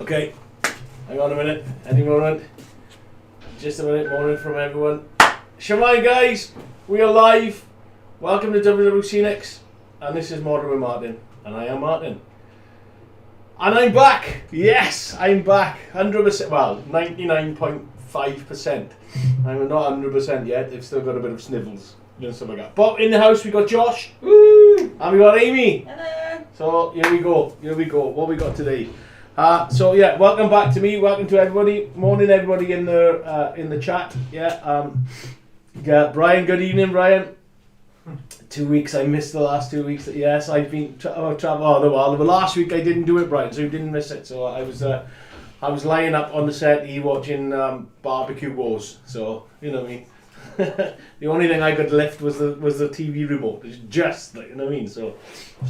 Okay, hang on a minute, any moment. Just a minute, morning from everyone. Shemai guys, we are live. Welcome to WWScenics, and this is Modern with Martyn, and I am Martyn. And I'm back! Yes, I'm back. 100%, well, 99.5%. I'm not 100% yet, I've still got a bit of snivels and stuff like that. But in the house we got Josh, woo, and we got Amy. Hello. So here we go, what we got today. So yeah, welcome back to me, welcome to everybody. Morning everybody in the chat. Yeah, Brian, good evening Brian. 2 weeks, I missed the last 2 weeks. Yes, I've been travel. The last week I didn't do it, Brian, so you didn't miss it. So I was lying up on the set watching Barbecue Wars. So you know what I mean. The only thing I could lift was the TV remote. It's just like, you know what I mean. So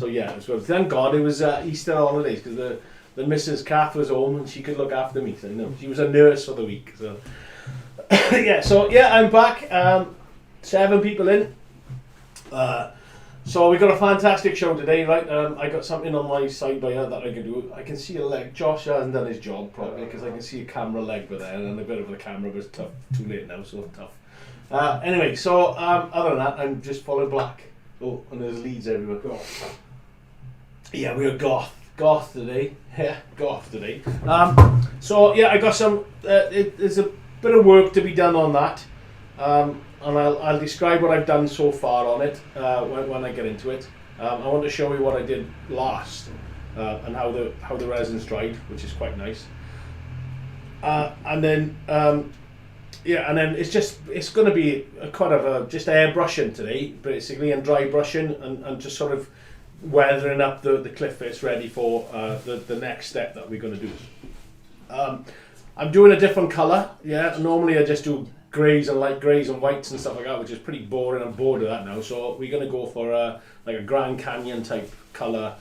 yeah, it was good. Thank God it was Easter holidays because the Mrs. Kath was home and she could look after me. So you know, she was a nurse for the week. So yeah, I'm back. 7 people in. So we got a fantastic show today, right? I got something on my side by that I can do. I can see a leg. Josh hasn't done his job properly because I can see a camera leg by there, and a bit of the camera was tough. Too late now, so tough. Anyway, so other than that, I'm just following black. Oh, and there's leads everywhere. Yeah, we're goth today. Yeah, goth today. So yeah, I got some. There's a bit of work to be done on that. And I'll describe what I've done so far on it when I get into it. I want to show you what I did last and how the resin's dried, which is quite nice. And then it's going to be a kind of just airbrushing today, basically, and dry brushing and just sort of weathering up the cliff face ready for the next step that we're going to do. I'm doing a different colour. Yeah, normally I just do greys and light greys and whites and stuff like that, which is pretty boring. I'm bored of that now, so we're going to go for like a Grand Canyon type colour,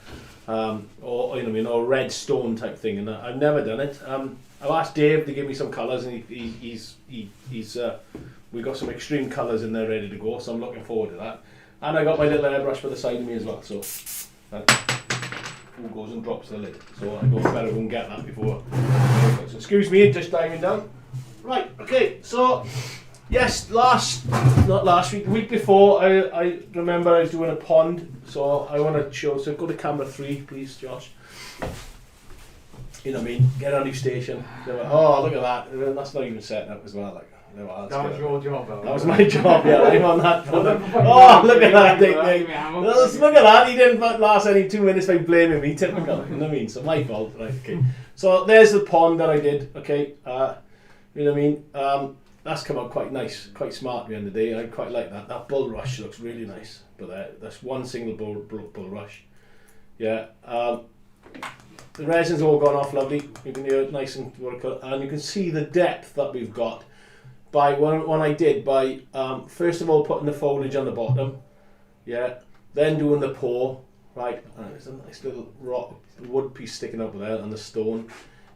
or you know, a red stone type thing. And I've never done it. I've asked Dave to give me some colours, and he's we got some extreme colours in there ready to go. So I'm looking forward to that. And I got my little airbrush by the side of me as well. So who goes and drops the lid? So I better go and get that before. So excuse me, just diving down. Right, okay, so yes, not last week, the week before, I remember I was doing a pond, so I want to show, so go to camera 3, please, Josh. You know what I mean, get on your station. Oh, look at that, that's not even setting up as well. Like, that was your job, though. That was my job, yeah, I'm on that one. Oh, look at that thing. Look at that, he didn't last any 2 minutes by blaming me, typical, you know what I mean, so my fault, right, okay. So there's the pond that I did, okay. You know what I mean? That's come out quite nice, quite smart at the end of the day. I quite like that. That bull rush looks really nice. But that's one single bull rush. Yeah. The resin's all gone off lovely. You can hear it nice and watercolor. And you can see the depth that we've got by when I did by first of all putting the foliage on the bottom. Yeah. Then doing the pour. Right. And there's a nice little rock wood piece sticking up there and the stone.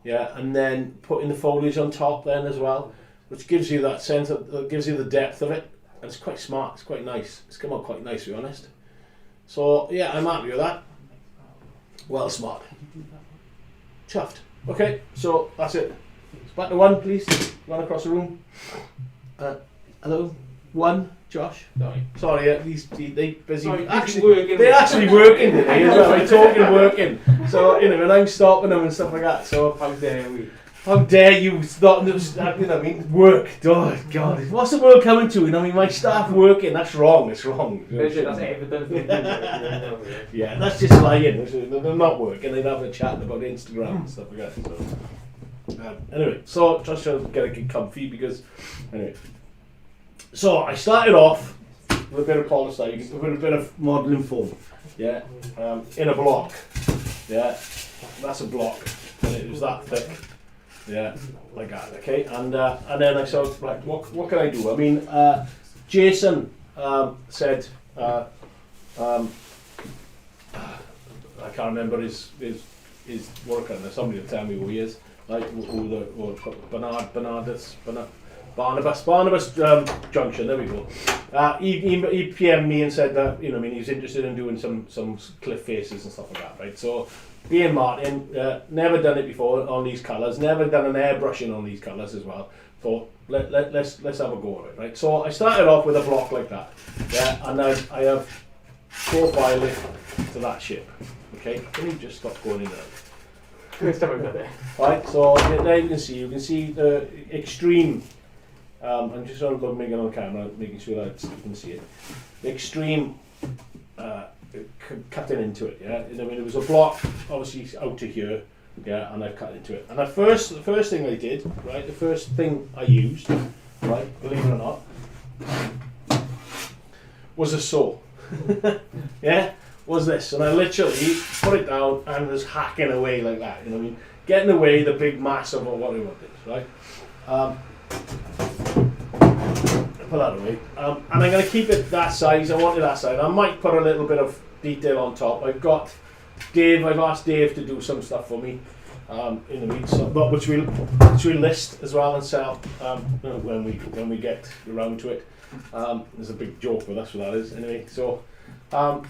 Yeah, and then putting the foliage on top then as well, which gives you that sense of, gives you the depth of it, and it's quite smart, it's quite nice, it's come out quite nice to be honest. So yeah, I'm happy with that. Well smart. Chuffed. Okay, so that's it. Back to 1 please, run across the room. Hello, 1, Josh. Sorry, they busy. They're actually working today as well. They're talking working. So you know, and I'm stopping them and stuff like that. So how dare we? How dare you stop? You know what I mean? Work. Oh God, what's the world coming to? You know, I mean, my staff working. That's wrong. It's wrong. That's evidence. Yeah, that's just lying. They're not working. They're having a chat about Instagram and stuff like that. So anyway, so just to get comfy because anyway. So I started off with a bit of polystyrene, with a bit of modelling foam, yeah, in a block, yeah, that's a block, and it was that thick, yeah, like that, okay, and then I said, right, what can I do? I mean, Jason said, I can't remember his work on there. Somebody will tell me who he is, like Barnabas Junction, there we go. He PM'd me and said that, you know, I mean, he's interested in doing some cliff faces and stuff like that, right? So being Martyn, never done it before on these colours, never done an airbrushing on these colours as well. Thought let's have a go at it, right? So I started off with a block like that, yeah, and then I have profiled it to that shape. Okay, can you just stop going in there? Right, so there you can see the extreme. I'm just trying to make it on camera, making sure that you can see it. The extreme cutting into it, yeah. I mean, it was a block, obviously out to here, yeah, and I've cut into it. And the first thing I did, right, the first thing I used, right, believe it or not, was a saw. Yeah, was this, and I literally put it down and was hacking away like that. You know what I mean? Getting away the big mass of what I wanted, right? Put that away, and I'm going to keep it that size. I wanted that size. I might put a little bit of detail on top. I've asked Dave to do some stuff for me in the week, but which we'll list as well and sell when we get around to it. There's a big joke with us what that is anyway. But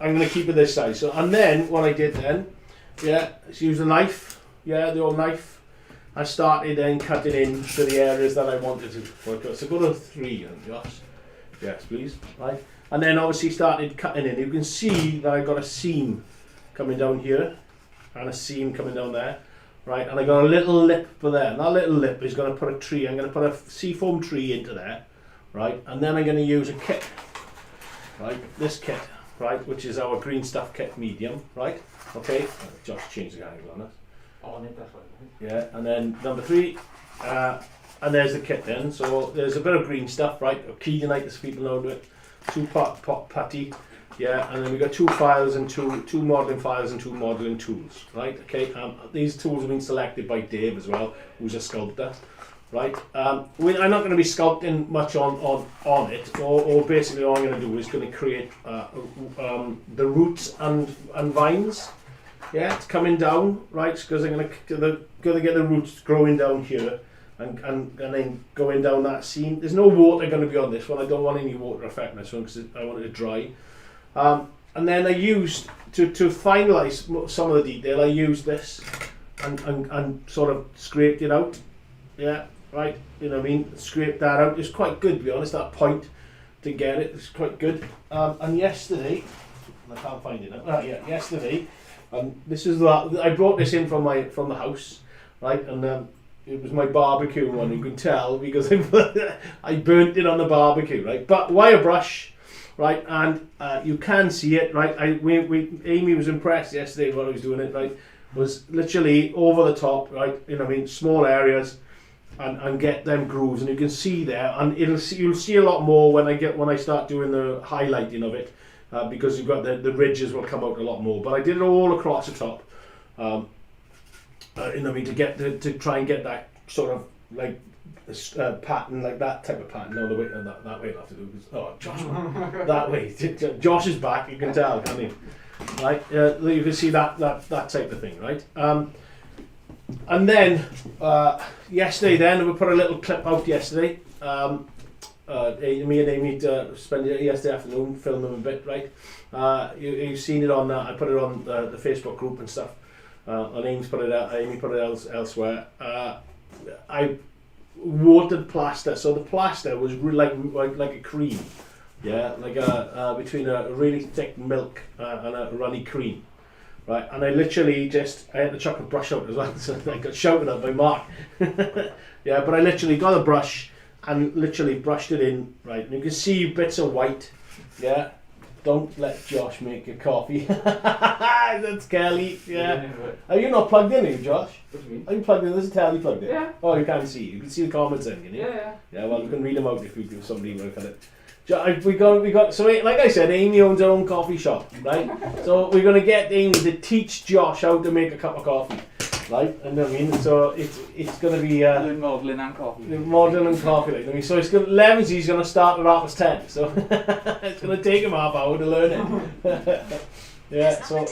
I'm going to keep it this size. So, and then what I did then, yeah, is use a knife, yeah, the old knife. I started then cutting into the areas that I wanted to work on. So go to 3, Josh. Yes, please. Right. And then obviously started cutting in. You can see that I got a seam coming down here and a seam coming down there. Right. And I got a little lip for there. And that little lip is going to put a tree. I'm going to put a seafoam tree into there. Right. And then I'm going to use a kit. Right. This kit. Right. Which is our green stuff kit medium. Right. Okay. Josh changed the angle on us. Yeah, and then number 3, and there's the kit then. So there's a bit of green stuff, right? Keydonite, as people know it. 2-part putty, yeah, and then we got 2 files and two modelling files and 2 modelling tools, right? Okay, these tools have been selected by Dave as well, who's a sculptor, right? I'm not going to be sculpting much on it, or basically all I'm going to do is going to create the roots and vines. Yeah, it's coming down, right? Because I'm going to get the roots growing down here and then going down that seam. There's no water going to be on this one. I don't want any water effect on this one because I want it to dry. And then I used, to finalise some of the detail, I used this and sort of scraped it out. Yeah, right? You know what I mean? Scraped that out. It's quite good, to be honest, that point to get it. It's quite good. And yesterday, I can't find it now. Yesterday, this is that I brought this in from the house, right? And it was my barbecue one. You can tell because I burnt it on the barbecue, right? But wire brush, right? And you can see it, right? Amy was impressed yesterday when I was doing it, right? Was literally over the top, right? You know what I mean? Small areas, and get them grooves, and you can see there, and you'll see a lot more when I start doing the highlighting of it. Because you've got the ridges will come out a lot more, but I did it all across the top, you know what I mean, to try and get that sort of like pattern, like that type of pattern. No, the way that way I'll have to do. Josh, that way. Josh is back. You can tell, can't you? Right, you can see that type of thing, right? And then yesterday, then we put a little clip out yesterday. Me and Amy spent it yesterday afternoon filming a bit, right? You've seen it on. I put it on the Facebook group and stuff. And Amy put it out elsewhere. I watered plaster, so the plaster was like a cream, yeah, like between a really thick milk and a runny cream, right? And I literally I had to chuck a brush out as well, so I got shouted at by Mark. Yeah, but I literally got a brush and literally brushed it in, right? And you can see bits of white, yeah. Don't let Josh make your coffee. That's Kelly, yeah. Are you not plugged in, are you, Josh? What do you mean? Are you plugged in? There's a telly plugged in. Yeah. Oh, you can't see. You can see the comments in, can you? Yeah. Yeah, well, you can read them out if somebody work on it. We got. So, like I said, Amy owns her own coffee shop, right? So we're gonna get Amy to teach Josh how to make a cup of coffee, right? And I mean, so it's gonna be Learn modelling and coffee. Modelling and coffee, like I mean. So Lemonsy's gonna start at 10:30. So it's gonna take him half hour to learn it. Yeah. So.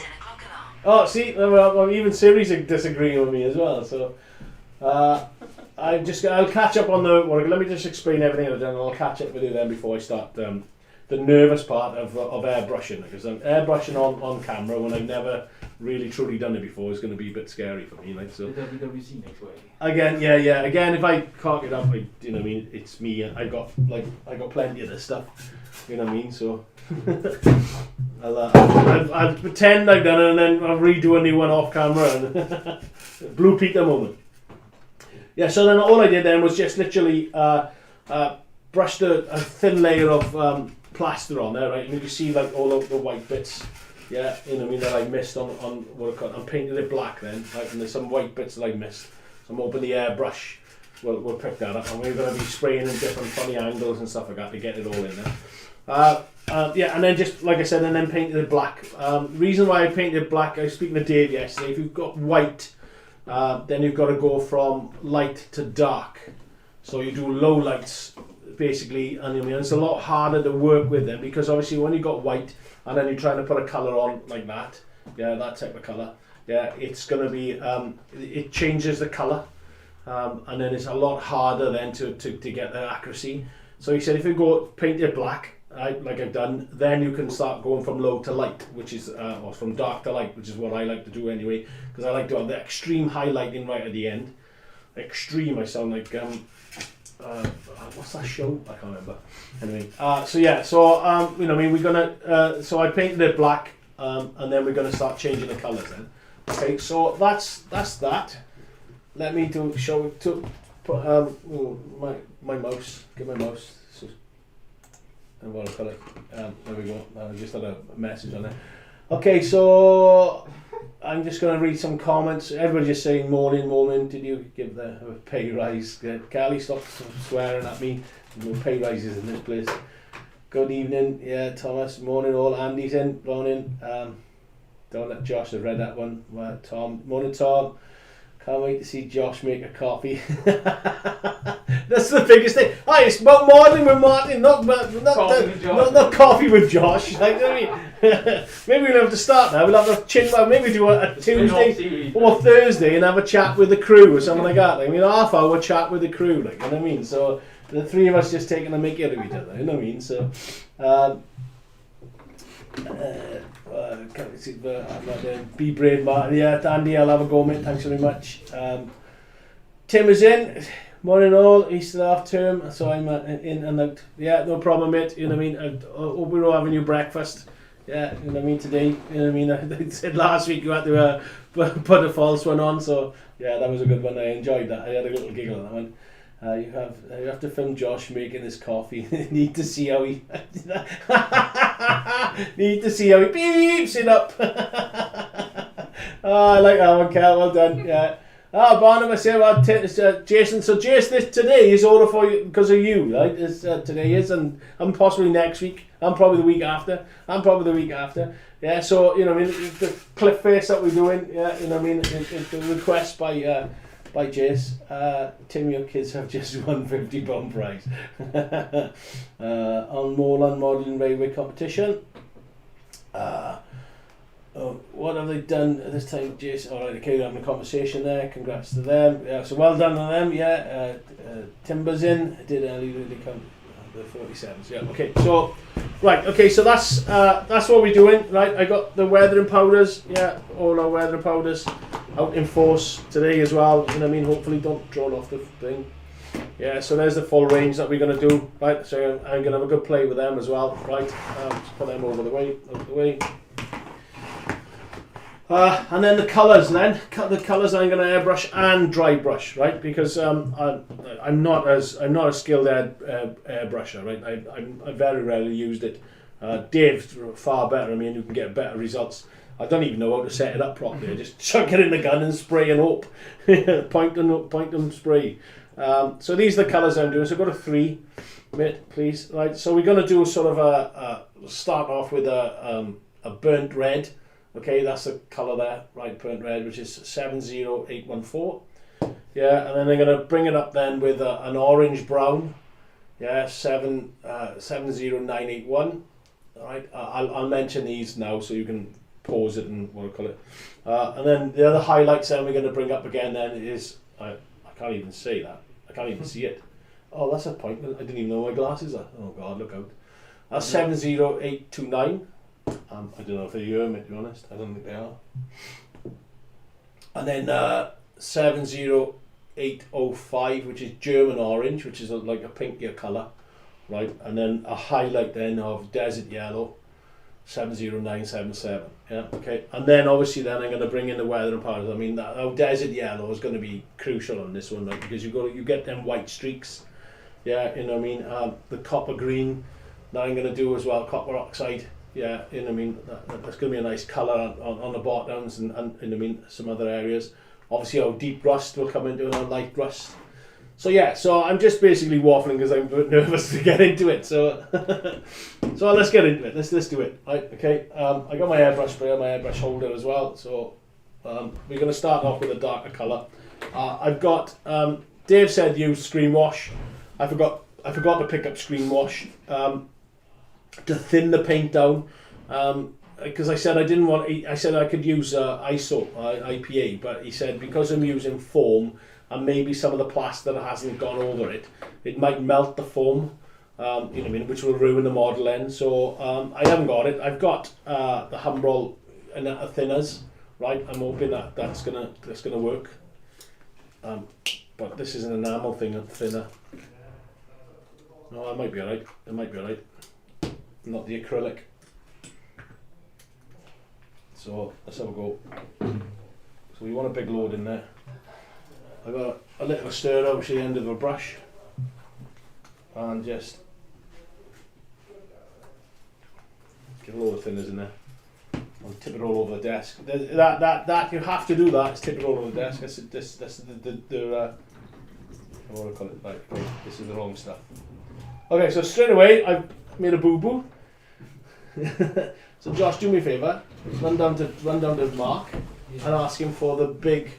Oh, see, well, even Siri's disagreeing with me as well. So I'll catch up on the. Well, let me just explain everything I've done, and I'll catch up with you then before I start the nervous part of airbrushing, because I'm airbrushing on camera when I've never really truly done it before is going to be a bit scary for me. Like, so the WWScenics way. again, yeah. Again, if I cock it up, you know what I mean, it's me. I got plenty of this stuff. You know what I mean? So I'll pretend I've done it and then I'll redo a new one off camera and Blue Peter moment. Yeah. So then all I did then was just literally brushed a thin layer of plaster on there, right? And you can see like all of the white bits. Yeah, you know what I mean, that I missed on what I cut. I'm painting it black then, right? And there's some white bits that I missed. So I'm hoping the airbrush will pick that up, and we're going to be spraying in different funny angles and stuff like that to get it all in there. Yeah, and then just like I said, and then painted it black. Reason why I painted it black, I was speaking to Dave yesterday. If you've got white, then you've got to go from light to dark. So you do low lights basically, and I mean, it's a lot harder to work with them because obviously when you've got white and then you're trying to put a colour on like that, yeah, that type of colour, yeah, it's going to be, it changes the colour, and then it's a lot harder then to get the accuracy. So he said if you go paint it black, right, like I've done, then you can start going from low to light, which is, or from dark to light, which is what I like to do anyway, because I like to have the extreme highlighting right at the end. Extreme, I sound like, what's that show? I can't remember. Anyway, so yeah, so you know, I mean, we're gonna. So I painted it black, and then we're gonna start changing the colours then. Okay, so that's that. Let me show it to my mouse. Get my mouse. So, and what I call it. There we go. I just had a message on there. Okay, so I'm just going to read some comments. Everybody's just saying, morning, did you give the pay rise? Carly, stop swearing at me. No pay rises in this place. Good evening, yeah, Thomas, morning all. Andy's in, morning. Don't let Josh have read that one. Tom, morning Tom. Can't wait to see Josh make a coffee. That's the biggest thing. Hi, it's about modelling with Martyn, not coffee with Josh. Like, I mean, maybe we'll have to start now. We'll have a chin. Maybe do a Tuesday or Thursday and have a chat with the crew or something like that. Like, I mean, half hour chat with the crew. Like, you know what I mean? So the three of us just taking a mickey out of each other. You know what I mean? So. Be brave, Martyn. Yeah, Andy, I'll have a go, mate. Thanks very much. Tim is in. Morning all. Easter half term, so I'm in and out. Yeah, no problem, mate. You know what I mean? I hope we're all having your breakfast. Yeah, you know what I mean, today. You know what I mean? I said last week you had to put a false one on, so yeah, that was a good one. I enjoyed that. I had a little giggle on that one. You have to film Josh making his coffee. Need to see how he beeps it up. I like that one, Cal. Well done. Yeah. Barnabas here. Jason. So Jason, today is all for you because of you, right? Today is, and possibly next week. And probably the week after. Yeah. So you know, I mean, the cliff face that we're doing. Yeah. You know, what I mean, the request by Jace. Tim, your kids have just won £50 prize on Moreland Modelling Railway competition. What have they done this time, Jace? Alright, okay, we're having a conversation there. Congrats to them. Yeah, so well done on them. Yeah, Timber's in. Did really come the 47s. Yeah. Okay. So right. Okay. So that's what we're doing. Right. I got the weathering powders. Yeah. All our weathering powders out in force today as well. You know what I mean? Hopefully don't draw off the thing. Yeah, so there's the full range that we're going to do, right? So I'm going to have a good play with them as well, right? Just put them over the way, out of the way. And then the colours the colours I'm going to airbrush and dry brush, right? Because I'm not as skilled airbrusher, right? I very rarely used it. Dave's far better. I mean, you can get better results. I don't even know how to set it up properly. I just chuck it in the gun and spray and hope. point and spray. So these are the colours I'm doing. So go to 3, mate, please. Right. So we're going to do sort of start off with a burnt red. Okay, that's the colour there, right? Burnt red, which is 70814. Yeah, and then I'm going to bring it up then with an orange brown. Yeah, 70981. All right. I'll mention these now so you can pause it and what I call it. And then the other highlights then we're going to bring up again then is I can't even say that. I can't even see it. Oh, that's a point. I didn't even know my glasses are. Oh God, look out. That's 70829. I don't know if they're Hermit, to be honest. I don't think they are. And then 70805, which is German orange, which is like a pinkier colour, right? And then a highlight then of desert yellow, 70977. Yeah, okay. And then obviously then I'm going to bring in the weather and powders. I mean, that desert yellow is going to be crucial on this one, right? Because you get them white streaks. Yeah, you know what I mean. The copper green that I'm going to do as well, copper oxide. Yeah, you know what I mean. That's going to be a nice colour on the bottoms and you know what I mean, some other areas. Obviously, our deep rust will come into our light rust. So yeah, so I'm just basically waffling because I'm a bit nervous to get into it. So so let's get into it. Let's do it. Right, okay. I got my airbrush sprayer, my airbrush holder as well. So we're going to start off with a darker colour. I've got Dave said use screen wash. I forgot to pick up screen wash to thin the paint down. Because I said I didn't want. I said I could use IPA, but he said because I'm using foam and maybe some of the plaster that hasn't gone over it, it might melt the foam. You know what I mean, which will ruin the model end. So I haven't got it. I've got the Humbrol and thinners, right? I'm hoping that's gonna work. But this is an enamel thinner. No, that might be alright. It might be alright. Not the acrylic. So let's have a go. So we want a big load in there. I got a little stir over the end of a brush and just get a load of thinners in there. I'll tip it all over the desk. That you have to do that. Is tip it all over the desk. That's the what do I call it? Right, okay, this is the wrong stuff. Okay, so straight away I've made a boo boo. So Josh, do me a favour. Run down to Mark and ask him for the big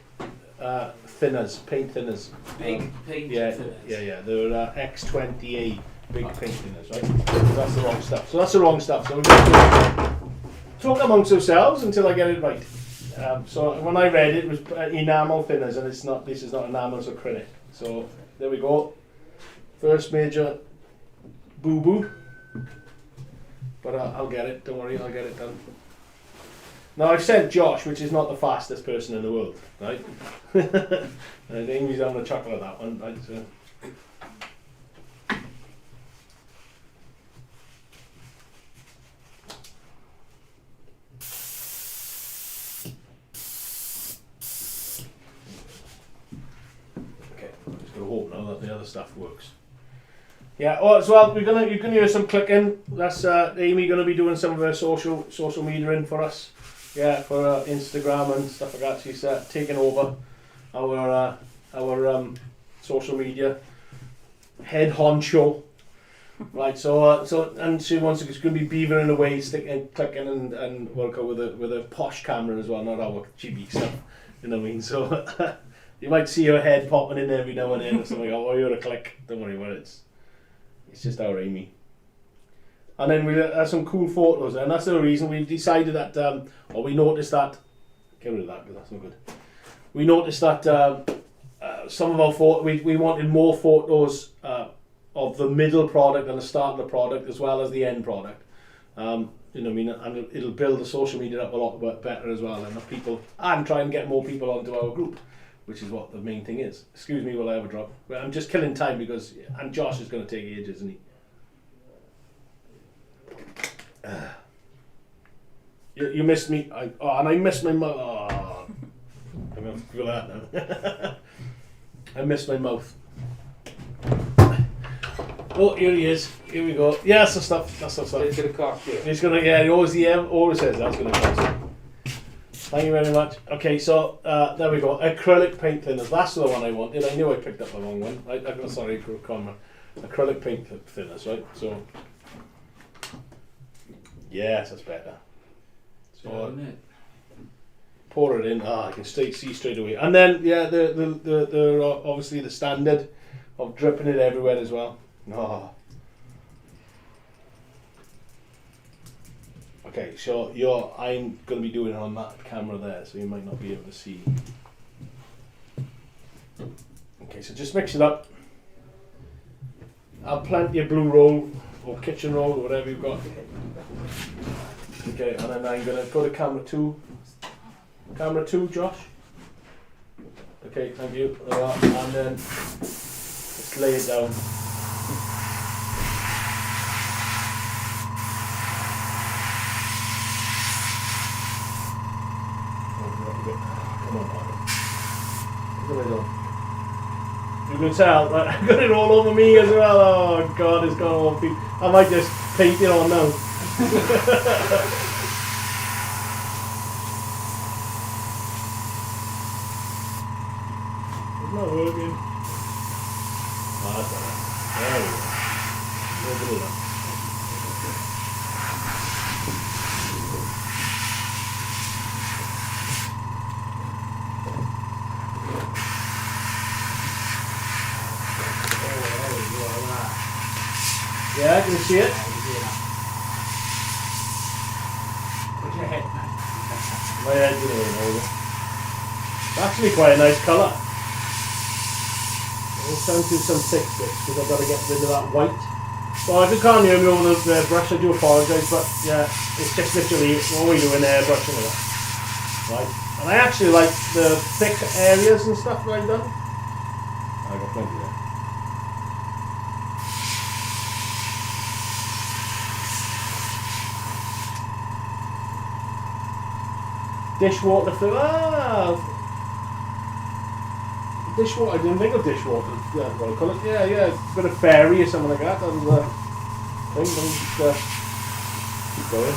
thinners, paint thinners. Paint thinners. Yeah. They're X20A big paint thinners, right? So that's the wrong stuff. So we're going to talk amongst ourselves until I get it right. So when I read it, it was enamel thinners, and it's not. This is not enamel, it's acrylic. So there we go. First major boo boo. But I'll get it. Don't worry, I'll get it done. Now I've sent Josh, which is not the fastest person in the world, right? I think he's having a chuckle at that one, right? So. Okay, I'm just gonna hope now that the other stuff works. Yeah. Oh, as well, you can hear some clicking. That's Amy going to be doing some of her social media in for us. Yeah, for Instagram and stuff like that. She's taking over our social media head honcho. Right. So and she wants to. It's going to be beavering away, clicking and work out with a posh camera as well, not our chibi stuff. You know what I mean? So you might see her head popping in every now and then or something. Oh, you're a click. Don't worry about it. It's just our Amy. And then we have some cool photos, and that's the reason we decided that, or we noticed that, get rid of that because that's not good. We noticed that some of our photos, we wanted more photos of the middle product and the start of the product as well as the end product. You know what I mean? And it'll build the social media up a lot better as well, and people, and try and get more people onto our group, which is what the main thing is. Excuse me while I have a drop. But I'm just killing time because, and Josh is going to take ages, isn't he? You missed me. And I missed my mouth. Oh, I'm going to feel that now. I missed my mouth. Oh, here he is. Here we go. Yeah, that's the stuff. It's going to cost you. He's going to, yeah, he always says that's going to cost him. Thank you very much. Okay, so there we go. Acrylic paint thinners. That's the one I wanted. I knew I picked up the wrong one. Right? Sorry, camera. Acrylic paint thinners, right? So, yes, that's better. So, pour it in. I can see straight away. And then, yeah, the obviously the standard of dripping it everywhere as well. Oh. Okay, so I'm going to be doing it on that camera there, so you might not be able to see. Okay, so just mix it up. I'll plenty of blue roll or kitchen roll or whatever you've got. Okay, and then I'm going to go to camera 2. Camera 2, Josh. Okay, thank you. There we are. And then let's lay it down. Come on, Martyn. Look at it on. You can tell, like, I've got it all over me as well. Oh God, it's gone all people. I might just paint it on now. It's not working. Oh, that's alright. There we go. Open it up. Yeah, can you see it? Put your head back. My head's in over. It's actually quite a nice colour. I'll send you some thick bits because I've got to get rid of that white. So if you can't hear me over the brush, I do apologise, but yeah, it's just literally what we do in airbrushing with that. Right. And I actually like the thick areas and stuff that I've done. I got plenty there. Dishwater fluid. Dishwater. I didn't think of dishwater. Yeah, what I call it. Yeah, yeah. A bit of fairy or something like that. That was the thing. Let me just keep going.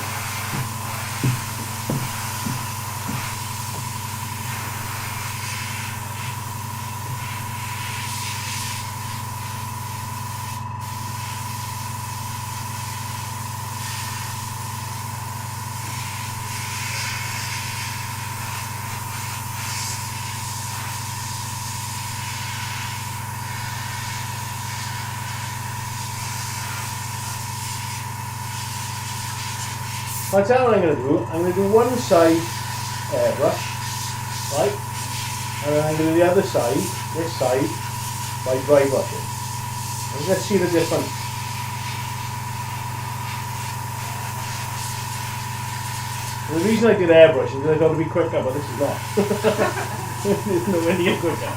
I'll tell you what I'm going to do. I'm going to do one side airbrush, right? And then I'm going to do the other side, this side, by dry brushing. And let's see the difference. And the reason I did airbrush is I thought it would be quicker, but this is not. It's nowhere near quicker.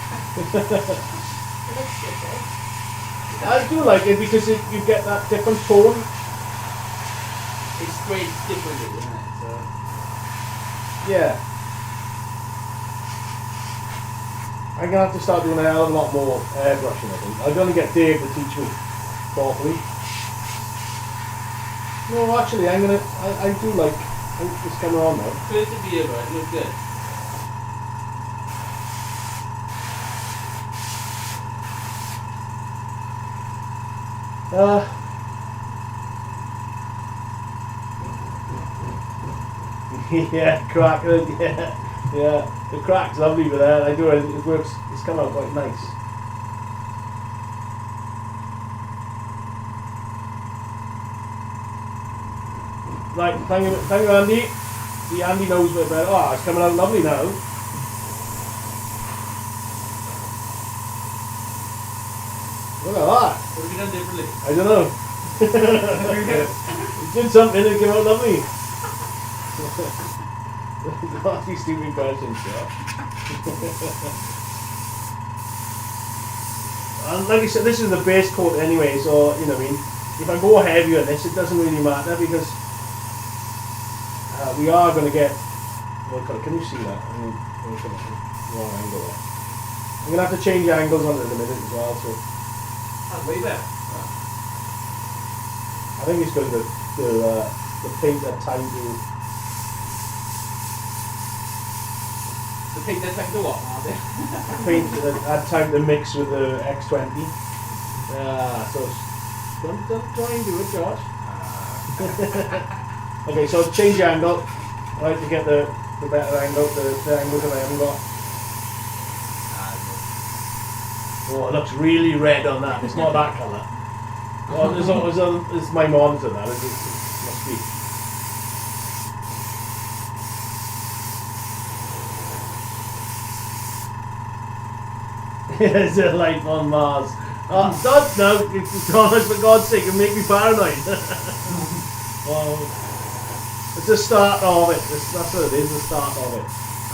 I do like it because you get that different tone. It's sprayed differently, isn't it? So. Yeah. I'm going to have to start doing a hell of a lot more airbrushing, I think. I'm going to get Dave to teach me properly. No, actually, I do like this camera on now. First of the year, right? It looks good. Yeah, crack. Yeah. The crack's lovely with that. I do it. It works. It's come out quite nice. Right, thank you, Andy. See, Andy knows a bit better. Oh, it's coming out lovely now. Look at that. What have you done differently? I don't know. It did something and it came out lovely. Ask these stupid questions, And like I said, this is the base coat anyway, so you know what I mean. If I go heavier on this, it doesn't really matter because we are going to get. Can you see that? Wrong angle there. I'm going to have to change the angles on it in a minute as well. So That's way better. I think it's going to paint that time to. The pig that time to what, Martyn? Paint had time to mix with the X20. So don't try and do it, Josh. Okay, so change the angle. I like to get the better angle, the angle that I haven't got. Oh, it looks really red on that. It's not that colour. Oh, it's my monitor that. It must be. There's a life on Mars. Stop now, Thomas, for God's sake, and make me paranoid. It's the start of it. That's what it is, the start of it.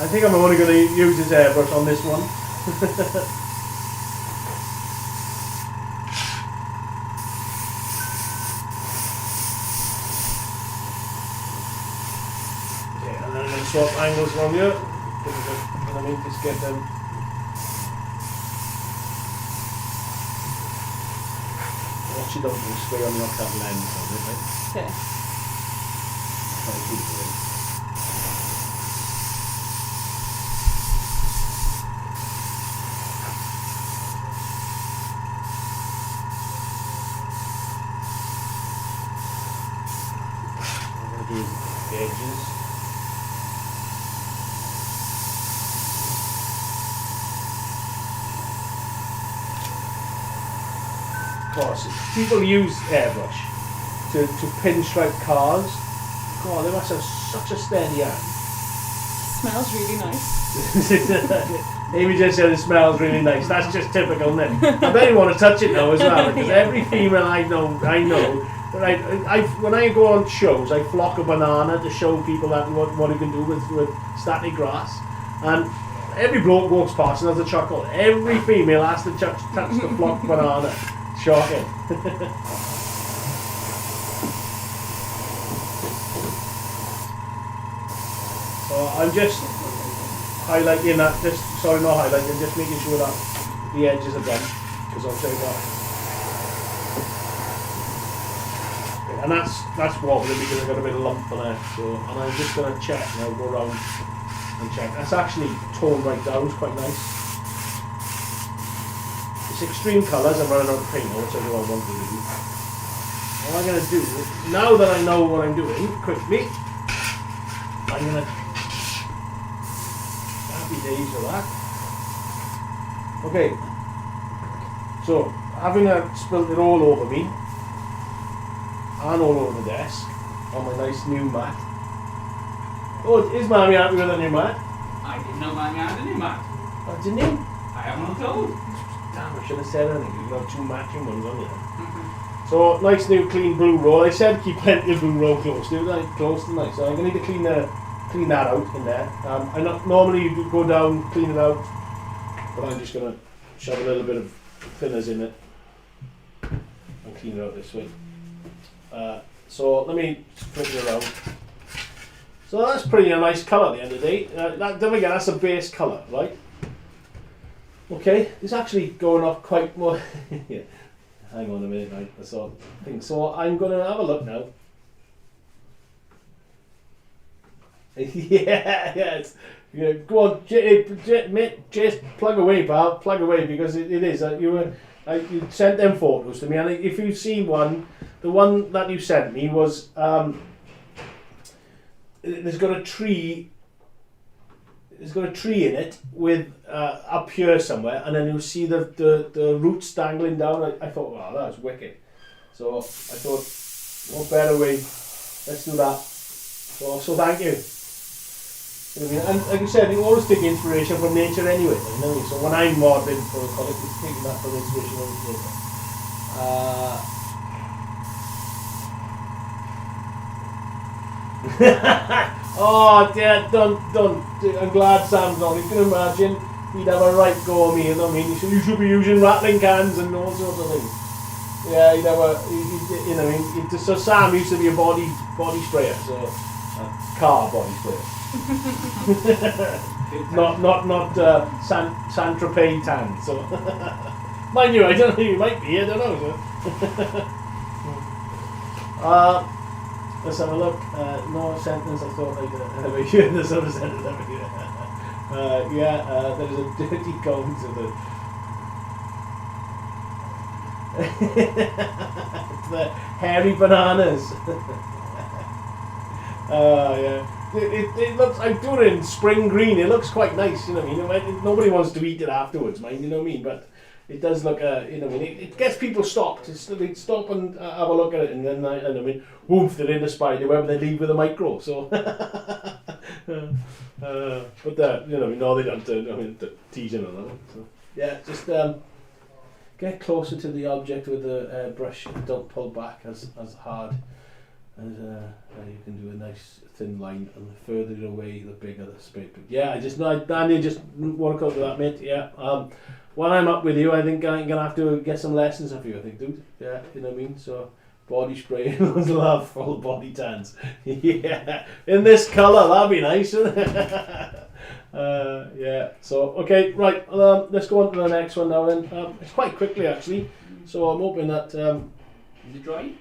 I think I'm only going to use his airbrush on this one. Okay, and then I'm going to swap angles from here. I mean, just get them. What you don't do is spray on your cut lens on it, right? Okay. Try to keep it in. I'm going to do the edges. Of course, people use airbrush to pinstripe cars. God, they must have such a steady hand. Smells really nice. Amy just said it smells really nice. That's just typical, isn't it? I bet you want to touch it now as well, because every female I know. But when I go on shows, I flock a banana to show people that what you can do with static grass, and every bloke walks past and has a chuckle. Every female has to touch the flocked banana. Shocking. So I'm just highlighting that, not highlighting, just making sure that the edges are done, because I'll show you that. And that's wobbling because I've got a bit of lump on there. So, and I'm just going to check now, go around and check. That's actually toned right down, it's quite nice. It's extreme colours, I'm running out of paint, which I do I want to do. What I'm going to do, now that I know what I'm doing, quickly, I'm going to... Happy days for that. Okay, so, having spilt it all over me, and all over the desk, on my nice new mat. Oh, is Mammy happy with the new mat? I didn't know Mammy had a new mat. Oh, didn't you? I haven't told. Damn, I should have said anything. You've got two matching ones on you. So, nice new clean blue roll. I said keep plenty of blue roll close, didn't I? Close to nice. So I'm going to need to clean that out in there. I normally go down, clean it out, but I'm just going to shove a little bit of thinners in it and clean it out this way. So let me flip it around. So that's pretty a nice colour at the end of the day. Don't forget, that's a base colour, right? Okay, it's actually going off quite more. Yeah. Hang on a minute, right? That's all thing. So I'm going to have a look now. Yeah. Go on, just plug away, pal. Plug away, because it is. You sent them photos to me, and if you've seen one, the one that you sent me was there's got a tree. It's got a tree in it with up here somewhere, and then you see the roots dangling down. I thought, wow, that's wicked. So I thought, what better way? Let's do that. So thank you. You know what I mean? And like you said, you always take inspiration from nature anyway. You know what I mean? So when I'm modelling for a product, it's taking that for inspiration from nature. Oh dear, don't. I'm glad Sam's on. You can imagine he'd have a right go at me, you know what I mean? You should be using rattling cans and all sorts of things. Yeah, he'd have you know what I mean? So Sam used to be a body sprayer, so a car body sprayer. not Saint-Tropez tan. So mind you, I don't know, you might be, I don't know. So. Let's have a look. No sentence. I thought I'd have a here. There's another sentence over here. There's a dirty cone to the hairy bananas. Yeah. It looks. I do it in spring green. It looks quite nice. You know what I mean? Nobody wants to eat it afterwards, mind. You know what I mean? But it does look, you know what I mean? It gets people stopped. They stop and have a look at it, and then, I mean, woof, they're in the spider web, and they leave with a micro, so. But, you know, no, they don't, I mean, teasing on that one. So, yeah, just, get closer to the object with the brush and don't pull back as hard. And you can do a nice thin line, and the further away, the bigger the space. But yeah, Danny, just work out with that, mate. Yeah. When I'm up with you, I think I'm gonna have to get some lessons of you. I think, dude. Yeah, you know what I mean. So body spray, those love full body tans. Yeah, in this colour, that'd be nice. Yeah. So okay, right. Let's go on to the next one now. Then it's quite quickly actually. So I'm hoping that. Is it dry?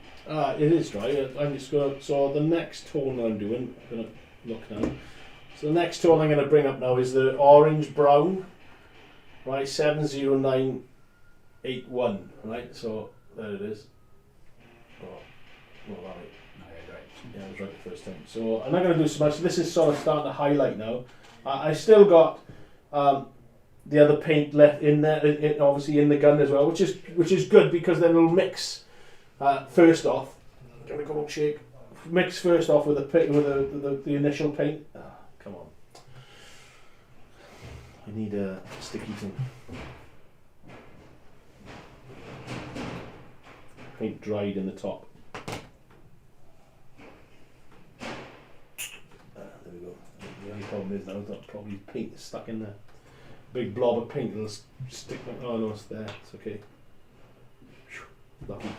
It is dry. I'm just gonna. So the next tone that I'm doing, I'm gonna look now. So the next tone I'm gonna bring up now is the orange brown. Right, 70981. Right, so there it is. Oh, well, right. Yeah, I was right the first time. So I'm not gonna do so much. This is sort of starting to highlight now. I still got the other paint left in there, obviously in the gun as well, which is good because then it'll mix. First off, I'm gonna go shake. Mix first off with the initial paint. Come on. I need a sticky thing. Paint dried in the top. There we go. The only problem is now that probably paint is stuck in there. Big blob of paint will stick. Oh no, it's there. It's okay. Lucky.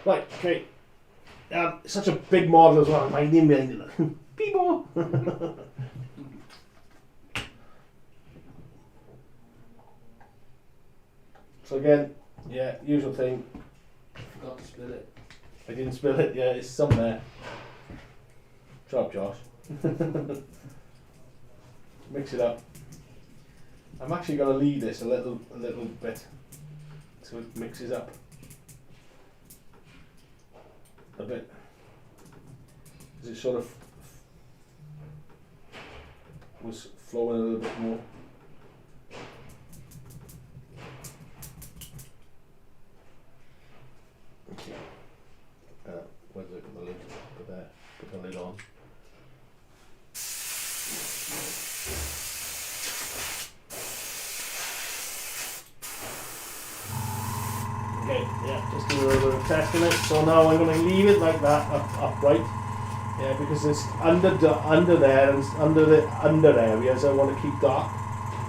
Right, okay. Such a big model as well. My name behind it. People. So again, yeah, usual thing. Forgot to spill it. I didn't spill it. Yeah, it's somewhere. Job, Josh. Mix it up. I'm actually going to leave this a little bit so it mixes up a bit. Because it sort of was flowing a little bit more. Okay. Where's the lid? Put the lid on. Okay, yeah, just do a little bit of testing it. So now I'm going to leave it like that, upright. Yeah, because it's under there and under the under areas I want to keep dark.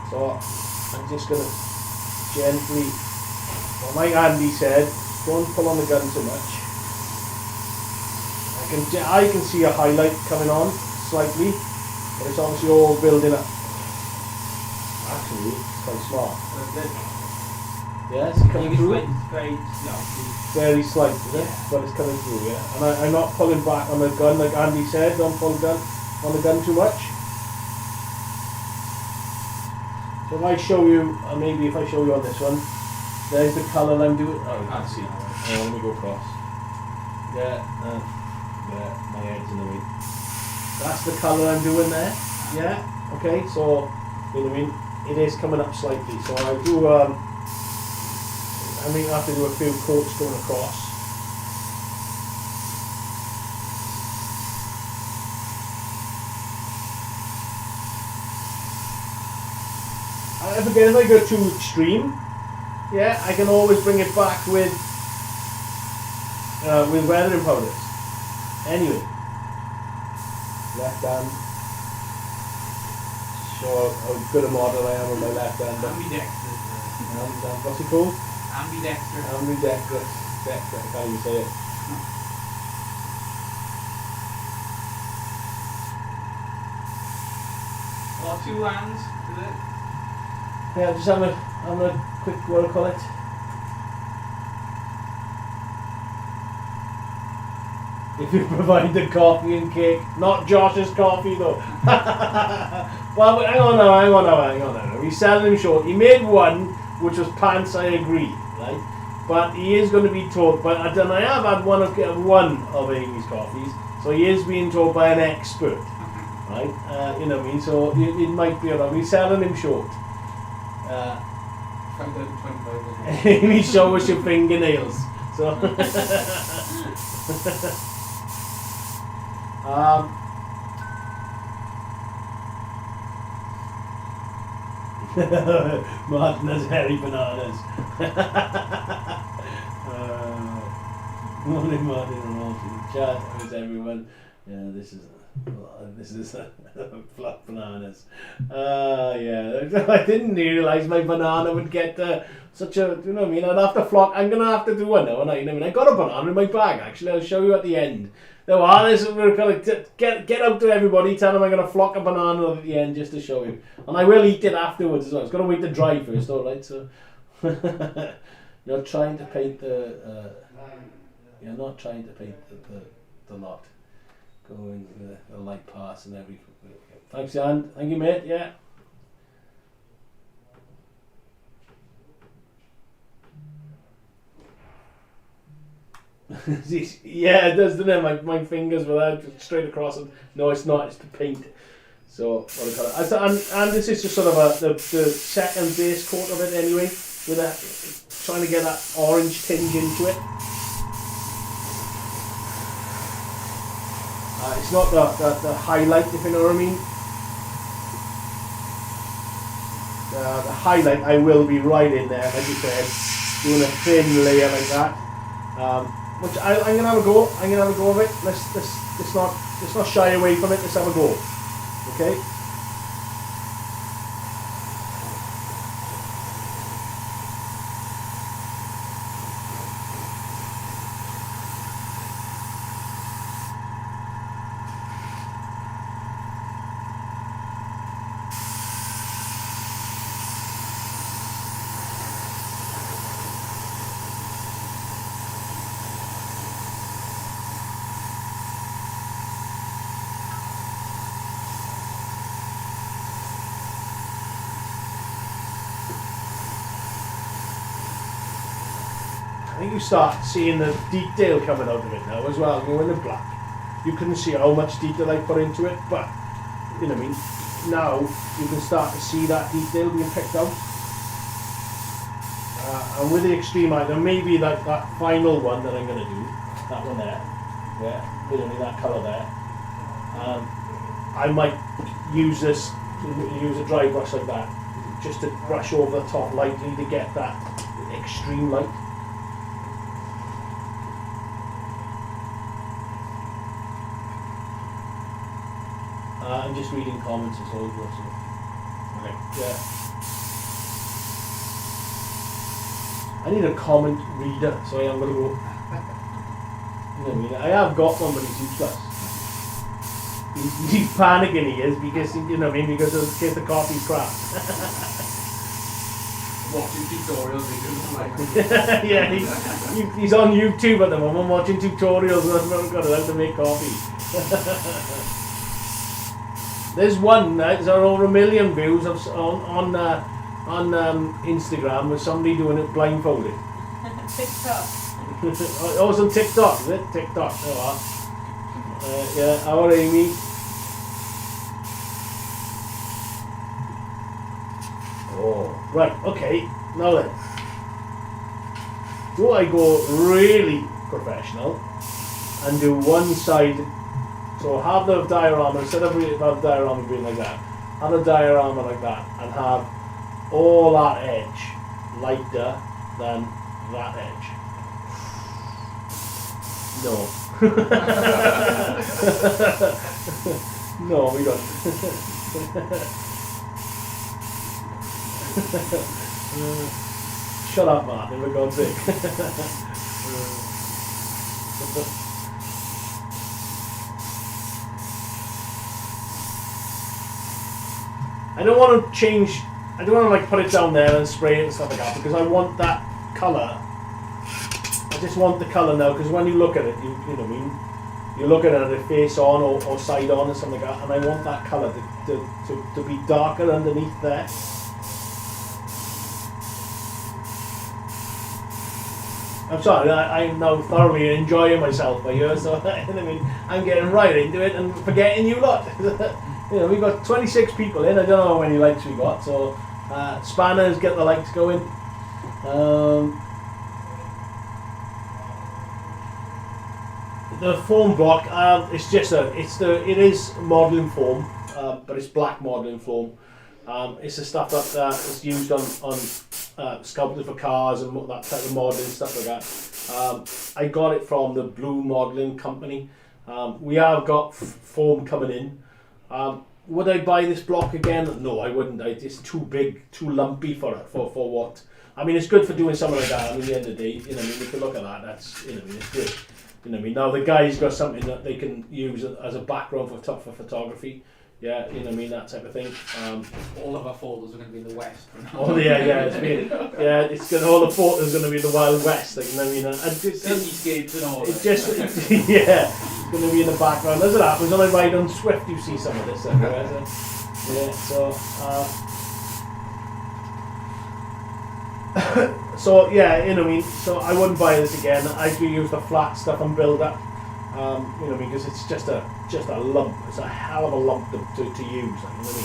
So I'm just going to gently, well, like Andy said, don't pull on the gun too much. I can see a highlight coming on slightly, but it's obviously all building up. Actually, it's quite smart. Yes, it's coming through. Very slight, is it? But it's coming through, yeah. And I'm not pulling back on the gun like Andy said. Don't pull on the gun too much. So if I show you, maybe if I show you on this one, there's the colour I'm doing. Oh, you can't see. Oh, let me go across. Yeah, my head's in the way. That's the colour I'm doing there. Yeah, okay, so, you know what I mean? It is coming up slightly. So I do, I have to do a few coats going across. If I go too extreme, yeah, I can always bring it back with weathering powders. Anyway, left hand. Show how good a model I am with my left hand. Ambidextrous. What's it called? Ambidextrous. Ambidextrous. I can't even say it. Or two hands, is it? Yeah, just having a quick, what do I call it? If you provide the coffee and cake, not Josh's coffee though. Well, hang on now. He's selling him short. He made one, which was pants, I agree, right? But he is going to be told, but I have had one of Amy's coffees, so he is being told by an expert, right? You know what I mean? So it might be alright. We're selling him short. 25. Amy, show us your fingernails. So. Martyn has hairy bananas. Morning, Martyn and all chat. How's everyone? Yeah, this is flat bananas. Yeah, I didn't realise my banana would get such a, you know what I mean? I'd have to flock. I'm gonna have to do one now, and I mean, I got a banana in my bag. Actually, I'll show you at the end. There are this. We're gonna get out to everybody. Tell them I'm gonna flock a banana at the end just to show you, and I will eat it afterwards as well. It's gonna wait to dry first, all right? So you're trying to paint the. You're not trying to paint the lot. Going with the light pass and everything. Thanks, Jan. Thank you, mate. Yeah. Yeah, it does, doesn't it? My fingers were there straight across it. No, it's not. It's the paint. So what do you call it? And this is just sort of the second base coat of it anyway. With trying to get that orange tinge into it. It's not the highlight, if you know what I mean. The highlight I will be right in there, like you said, doing a thin layer like that. Which I'm gonna have a go. I'm gonna have a go of it. Let's not shy away from it. Let's have a go. Okay. I think you start seeing the detail coming out of it now as well. You know, in the black, you couldn't see how much detail I put into it, but you know what I mean. Now you can start to see that detail being picked out. And with the extreme eye, there may be that final one that I'm going to do, that one there, yeah, with only that colour there. I might use a dry brush like that, just to brush over the top lightly to get that extreme light. I'm just reading comments as well. Okay. Yeah. I need a comment reader, so I am going to go. You know what I mean? I have got one, but he's useless. He's panicking, he is, because, you know what I mean, because in case the coffee's crap. Watching tutorials, yeah, he's on YouTube at the moment watching tutorials on how to make coffee. There's one, there's over 1 million views on Instagram with somebody doing it blindfolded. TikTok. Oh, it's on TikTok, is it? TikTok, oh, yeah, our Amy. Oh, right, okay, now then. Do I go really professional and do one side? So have the diorama, instead of the diorama being like that, have a diorama like that and have all that edge lighter than that edge. No. No, we don't. Shut up, Martyn, for God's sake. I don't want to change, I don't want to like put it down there and spray it and stuff like that, because I want that colour. I just want the colour now, because when you look at it, you know what I mean, you look at it face on or side on or something like that, and I want that colour to be darker underneath there. I'm sorry, I'm now thoroughly enjoying myself by here, so I mean, I'm getting right into it and forgetting you lot. You know, we've got 26 people in. I don't know how many likes we got, so spanners, get the likes going. The foam block, it is modelling foam, but it's black modelling foam. It's the stuff that is used on sculpted for cars and that type of modelling stuff like that. I got it from the Blue Modelling Company. We have got foam coming in. Would I buy this block again? No, I wouldn't. It's too big, too lumpy for what. I mean, it's good for doing something like that. I mean, at the end of the day, you know, I mean, if you look at that, that's, you know, I mean, it's good. You know, I mean, now the guy's got something that they can use as a background for photography. Yeah, you know what I mean, that type of thing. All of our photos are going to be in the West. Oh yeah, it's got all the photos going to be in the Wild West, like, you know what I mean. Cityscapes and all. It just, yeah, it's going to be in the background. As it happens, when I ride on Swift, you see some of this everywhere. So, yeah, so yeah, you know what I mean. So I wouldn't buy this again. I do use the flat stuff and build up. You know, because it's just a lump. It's a hell of a lump to use. Like, you know what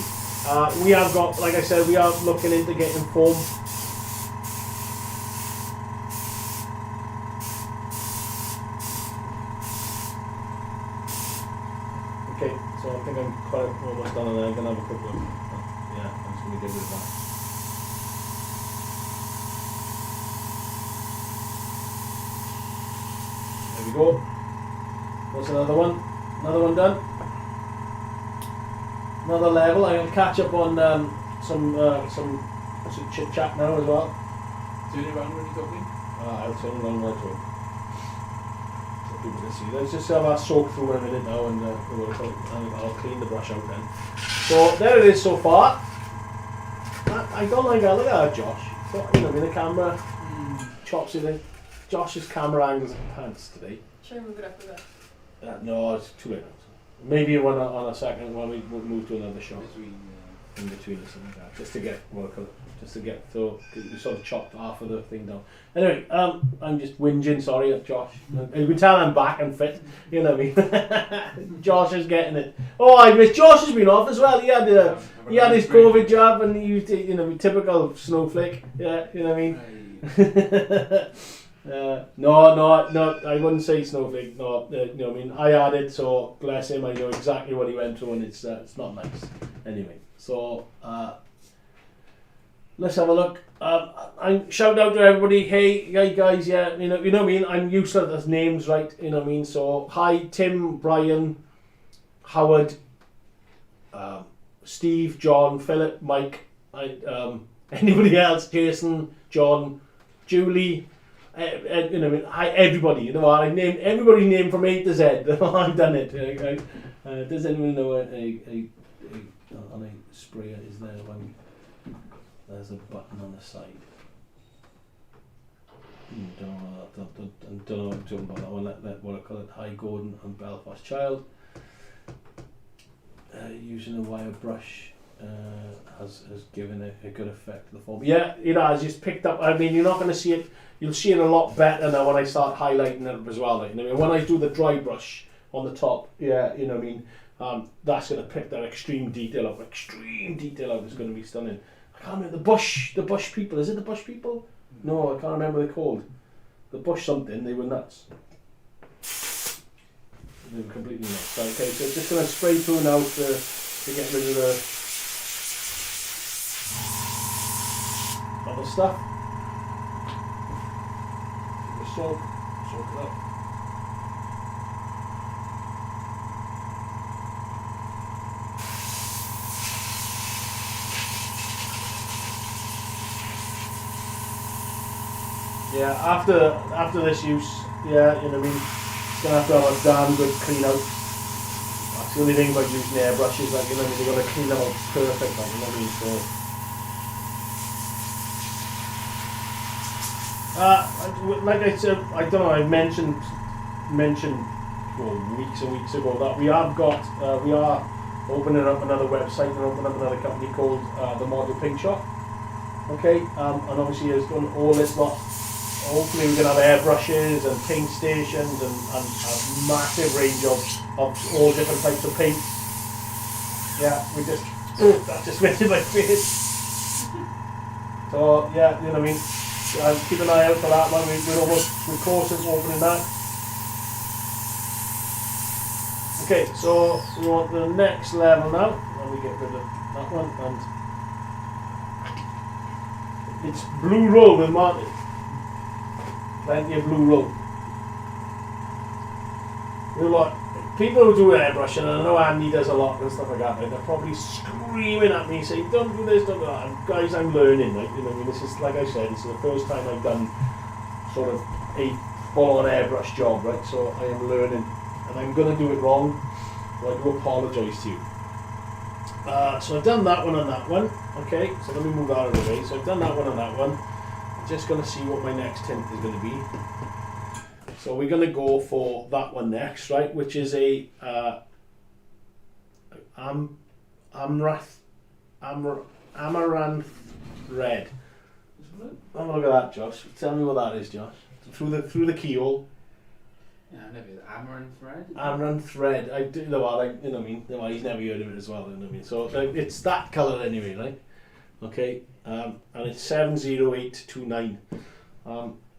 I mean? We have got, like I said, we are looking into getting foam. Okay, so I think I'm quite almost done, and I'm gonna have a quick look. Yeah, I'm just gonna get rid of that. There we go. There's another one done. Another level. I'm going to catch up on some chit chat now as well. Turn it around when you're talking. I'll turn it around right away. So people can see. Let's just have our soak through in a minute now, and I'll clean the brush out then. So there it is so far. I don't like that. Look at that, Josh. So, you know, with the camera chops it in. Josh's camera angles and pants today. Should I move it up a bit? No, it's too late. Maybe on a second when we move to another shot in between or something like that, just to get so we sort of chopped half of the thing down. Anyway, I'm just whinging. Sorry, at Josh. You can tell I'm back and fit. You know what I mean? Josh is getting it. Oh, I miss. Josh has been off as well. He had his COVID jab, and he used to, you know, typical snowflake. Yeah, you know what I mean. No, I wouldn't say snowflake. No, you know what I mean. I had it, so bless him. I know exactly what he went through, and it's not nice. Anyway, so let's have a look. I shout out to everybody. Hey guys, yeah, you know what I mean. I'm used to the names, right? You know what I mean. So hi, Tim, Brian, Howard, Steve, John, Philip, Mike. Anybody else? Jason, John, Julie. You know, hi everybody. You know, I named everybody's name from A to Z. I've done it. Does anyone know on a sprayer is there when there's a button on the side? Don't know what I'm talking about that one. Let what I call it. Hi Gordon and Belfast Child. Using a wire brush has given a good effect to the form. Yeah, you know, I just picked up. I mean, you're not going to see it. You'll see it a lot better now when I start highlighting it as well. Like, you know, when I do the dry brush on the top, yeah, you know what I mean. That's going to pick that extreme detail up. Extreme detail out is going to be stunning. I can't remember the bush people. Is it the bush people? No, I can't remember what they're called. The bush something. They were nuts. They were completely nuts. Right, okay, so just going to spray through now to get rid of the other stuff. Soak it up. Yeah, after this use, yeah, you know what I mean, it's gonna have to have a damn good clean out. That's the only thing about using airbrushes, like, you know what I mean, you're gonna clean them out perfect, like, you know what I mean, so. Like I said, I don't know, I mentioned weeks and weeks ago that we are opening up another website and opening up another company called the Model Paint Shop. Okay, and obviously it's done all this lot. Hopefully we can have airbrushes and paint stations and a massive range of all different types of paint. Yeah, that just went in my face. So yeah, you know what I mean. Keep an eye out for that one. We're close to opening that. Okay, so we want the next level now. And we get rid of that one. And It's blue roll with Martyn. Plenty of blue roll. You know what? People who do airbrush, and I know Andy does a lot and stuff like that, right, they're probably screaming at me saying, don't do this, don't do that. And guys, I'm learning, right? You know, I mean, this is, like I said, this is the first time I've done sort of a full-on airbrush job, right? So I am learning, and I'm going to do it wrong, so I do apologise to you. So I've done that one and that one, okay? So let me move that out of the way. So I've done that one and that one. I'm just going to see what my next tint is going to be. So we're going to go for that one next, right? Which is a Amaranth red. Have a look at that, Josh. Tell me what that is, Josh. Through the keyhole. Yeah, I've never heard of Amaranth red. Amaranth red. I do know what, like, you know what I mean. No, he's never heard of it as well. You know what I mean. So it's that colour anyway, right? Okay. And it's 70829.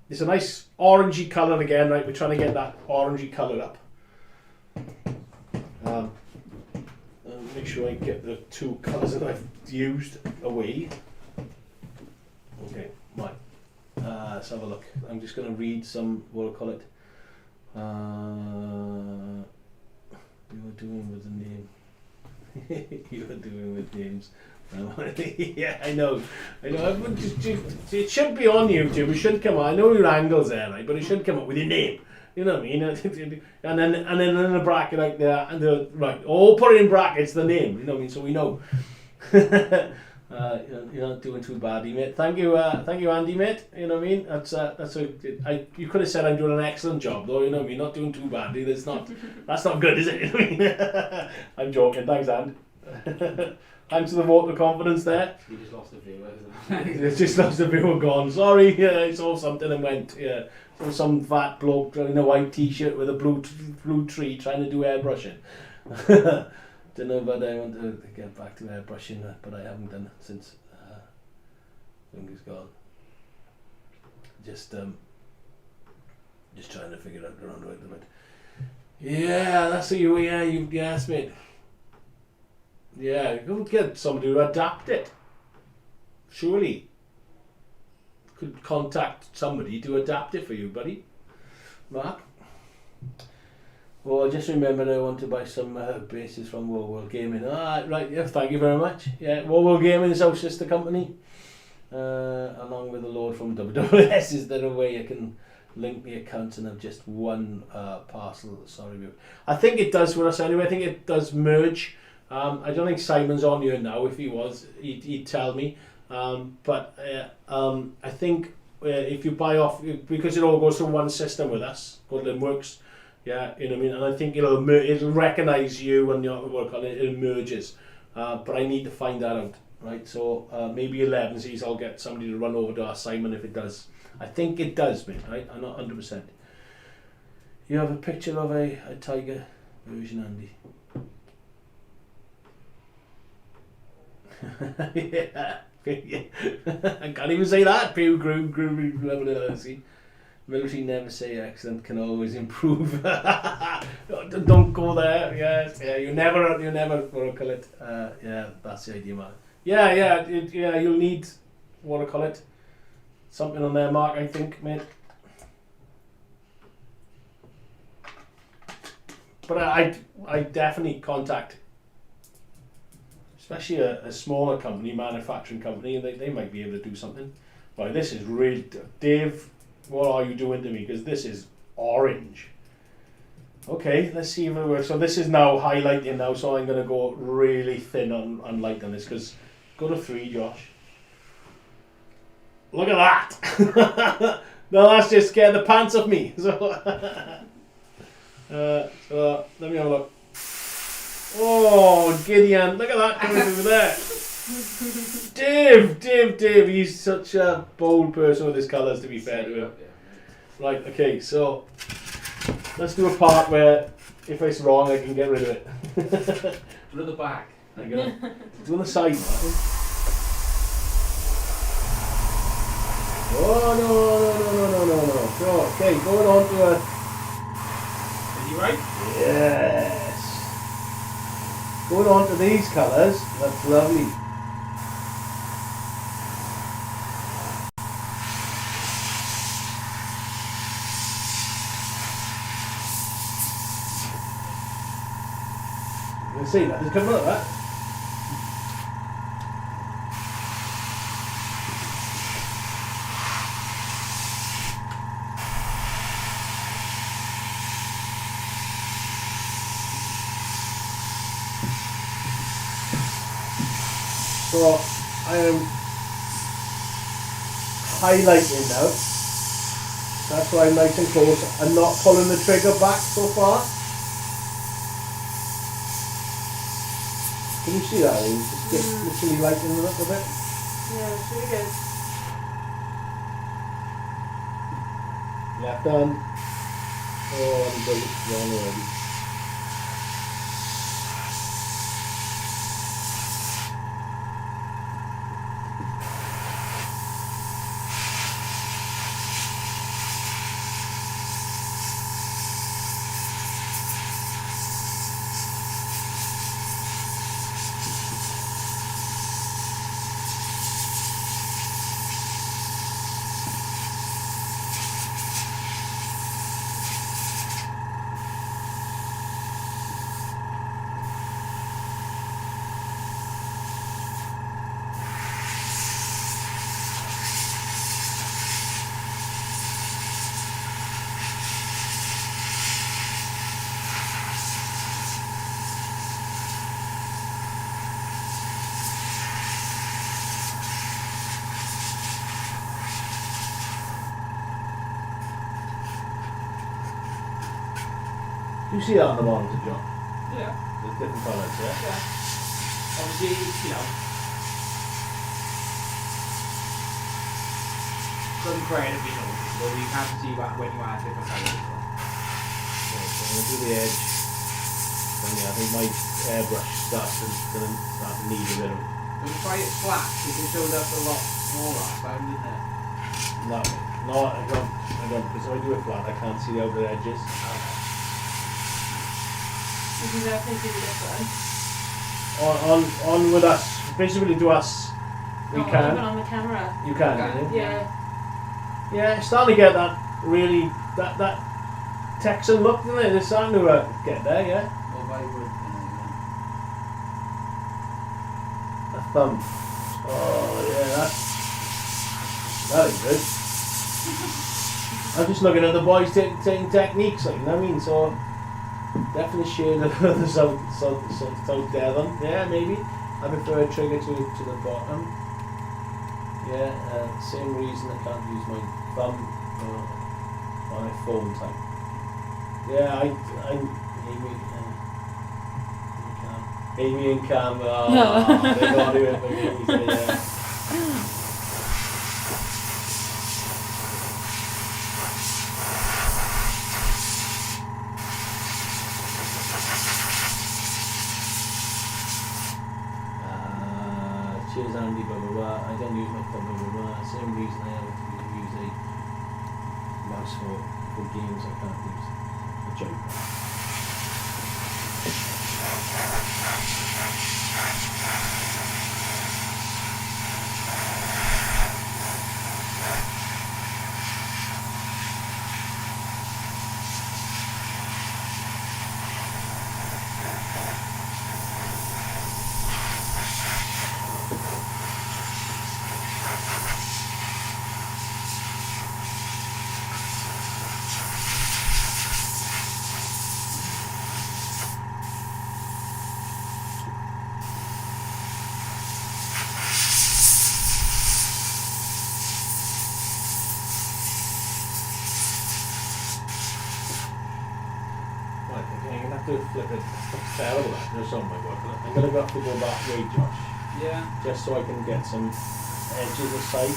It's a nice orangey colour again, right? We're trying to get that orangey colour up. Make sure I get the two colours that I've used away. Okay, right. Let's have a look. I'm just going to read some, what do I call it? You were doing with the name. You were doing with names. Yeah, I know. It should be on YouTube. It should come up. I know your angle's there, right? But it should come up with your name. You know what I mean? And then in a bracket like that, and right. Oh, put it in brackets the name. You know what I mean? So we know. You're not doing too badly, mate. Thank you, Andy, mate. You know what I mean? You could have said I'm doing an excellent job, though. You know what I mean? Not doing too badly. That's not good, is it? You know what I mean? I'm joking. Thanks, And. Thanks for the vote of confidence there. You just lost a viewer. It's just lost a viewer gone. Sorry, yeah, I saw something and went. Yeah, saw some fat bloke in a white t-shirt with a blue tree trying to do airbrushing. Don't know, but I want to get back to airbrushing, but I haven't done it since fingers gone. Just trying to figure out the round way to it. Yeah, that's what you asked me. Yeah, you could get somebody to adapt it. Surely. Could contact somebody to adapt it for you, buddy. Mark? Well, I just remembered I want to buy some bases from World Gaming. Ah, right, yeah, thank you very much. Yeah, World Gaming is our sister company. Along with a load from WWS. Is there a way I can link the accounts and have just one parcel? Sorry. I think it does with us anyway. I think it does merge. I don't think Simon's on here now. If he was, he'd tell me. But I think if you buy off, because it all goes through one system with us, Goodland Works. Yeah, you know what I mean. And I think it'll recognise you and your work on it. It merges. But I need to find that out. Right. So maybe 11s. I'll get somebody to run over to our Simon if it does. I think it does, mate. Right. I'm not 100%. You have a picture of a tiger version, Andy. Yeah. I can't even say that. Military never say excellent, can always improve. Don't go there. Yes, yeah. You never what do call it? Yeah, that's the idea, man. Yeah. You'll need what do call it? Something on there, Mark. I think, mate. But I definitely contact. Especially a smaller company, manufacturing company, and they might be able to do something. Right, this is really... Dave, what are you doing to me? Because this is orange. Okay, let's see if it works. So this is now highlighting now, so I'm going to go really thin on light on this, because go to 3, Josh. Look at that! No, that's just scared the pants off me. So let me have a look. Oh, Gideon, look at that coming over there. Dave, he's such a bold person with his colours, to be fair to him. Right, okay, so let's do a part where if it's wrong I can get rid of it. Do the back. There you go. Do on the side, Martyn. Oh, no. Okay, going on to a... Is he right? Yes. Going on to these colours, that's lovely. You see that? Just come up that. So I am highlighting now. That's why I'm nice and close and not pulling the trigger back so far. Can you see that? It's just literally lightening it up a bit. Yeah, it's really good. Left hand. Oh, I'm going wrong already. You see that on the monitor, John? Yeah. There's different colours, yeah? Yeah. Obviously, you know, some creative visual, but you can see that when you add different colours. Okay, so I'm going to do the edge. And yeah, I think my airbrush starts to need a bit of... When you try it flat, it shows up a lot more sound, doesn't it? No, I don't, because if I do it flat, I can't see the outer edges. Okay. You can definitely see the difference. On with us, basically to us, we Not can. even on the camera. You can, Okay. can you? Yeah. Yeah, it's starting to get that really, that Texan look, isn't it? It's starting to get there, yeah? Or vibrant. A thumb. Oh, yeah, that is good. I'm just looking at the boys taking techniques, like, you know what I mean? So, definitely shade of the south Devon. Yeah, maybe. I prefer a trigger to the bottom. Yeah, same reason I can't use my thumb on my phone type. Yeah, Amy and Cam, they got to do it for me, so yeah. Cheers Andy, blah blah blah. I don't use my thumb, blah blah blah. Same reason I have to use a mouse for games I can't use a joke. To flip it, that's terrible. There's some of my work. I'm going to have to go that way, Josh. Yeah. Just so I can get some edges aside.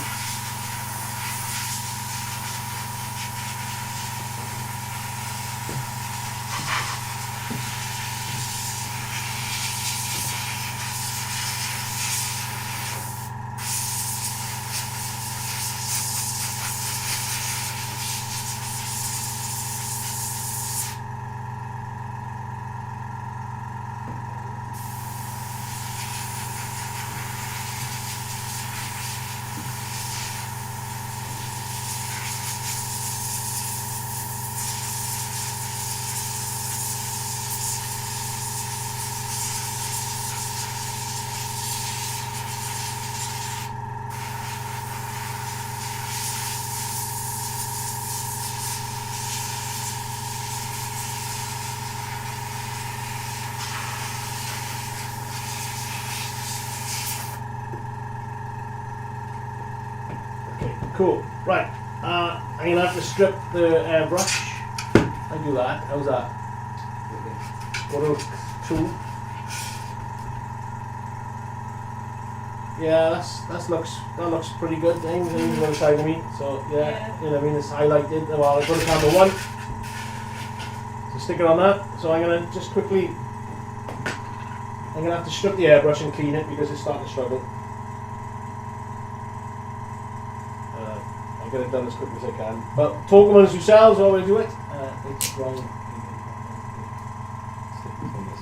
Okay, cool. Right. I'm gonna have to strip the airbrush. I do that. How's that? Go to 2. Yeah, that looks pretty good. Things on the side of me. So yeah, you know what I mean. It's highlighted. Well, I've got to camera 1. So stick it on that. So I'm gonna just quickly. I'm gonna have to strip the airbrush and clean it because it's starting to struggle. I'll get it done as quick as I can. But talk amongst yourselves while we do it. It's wrong.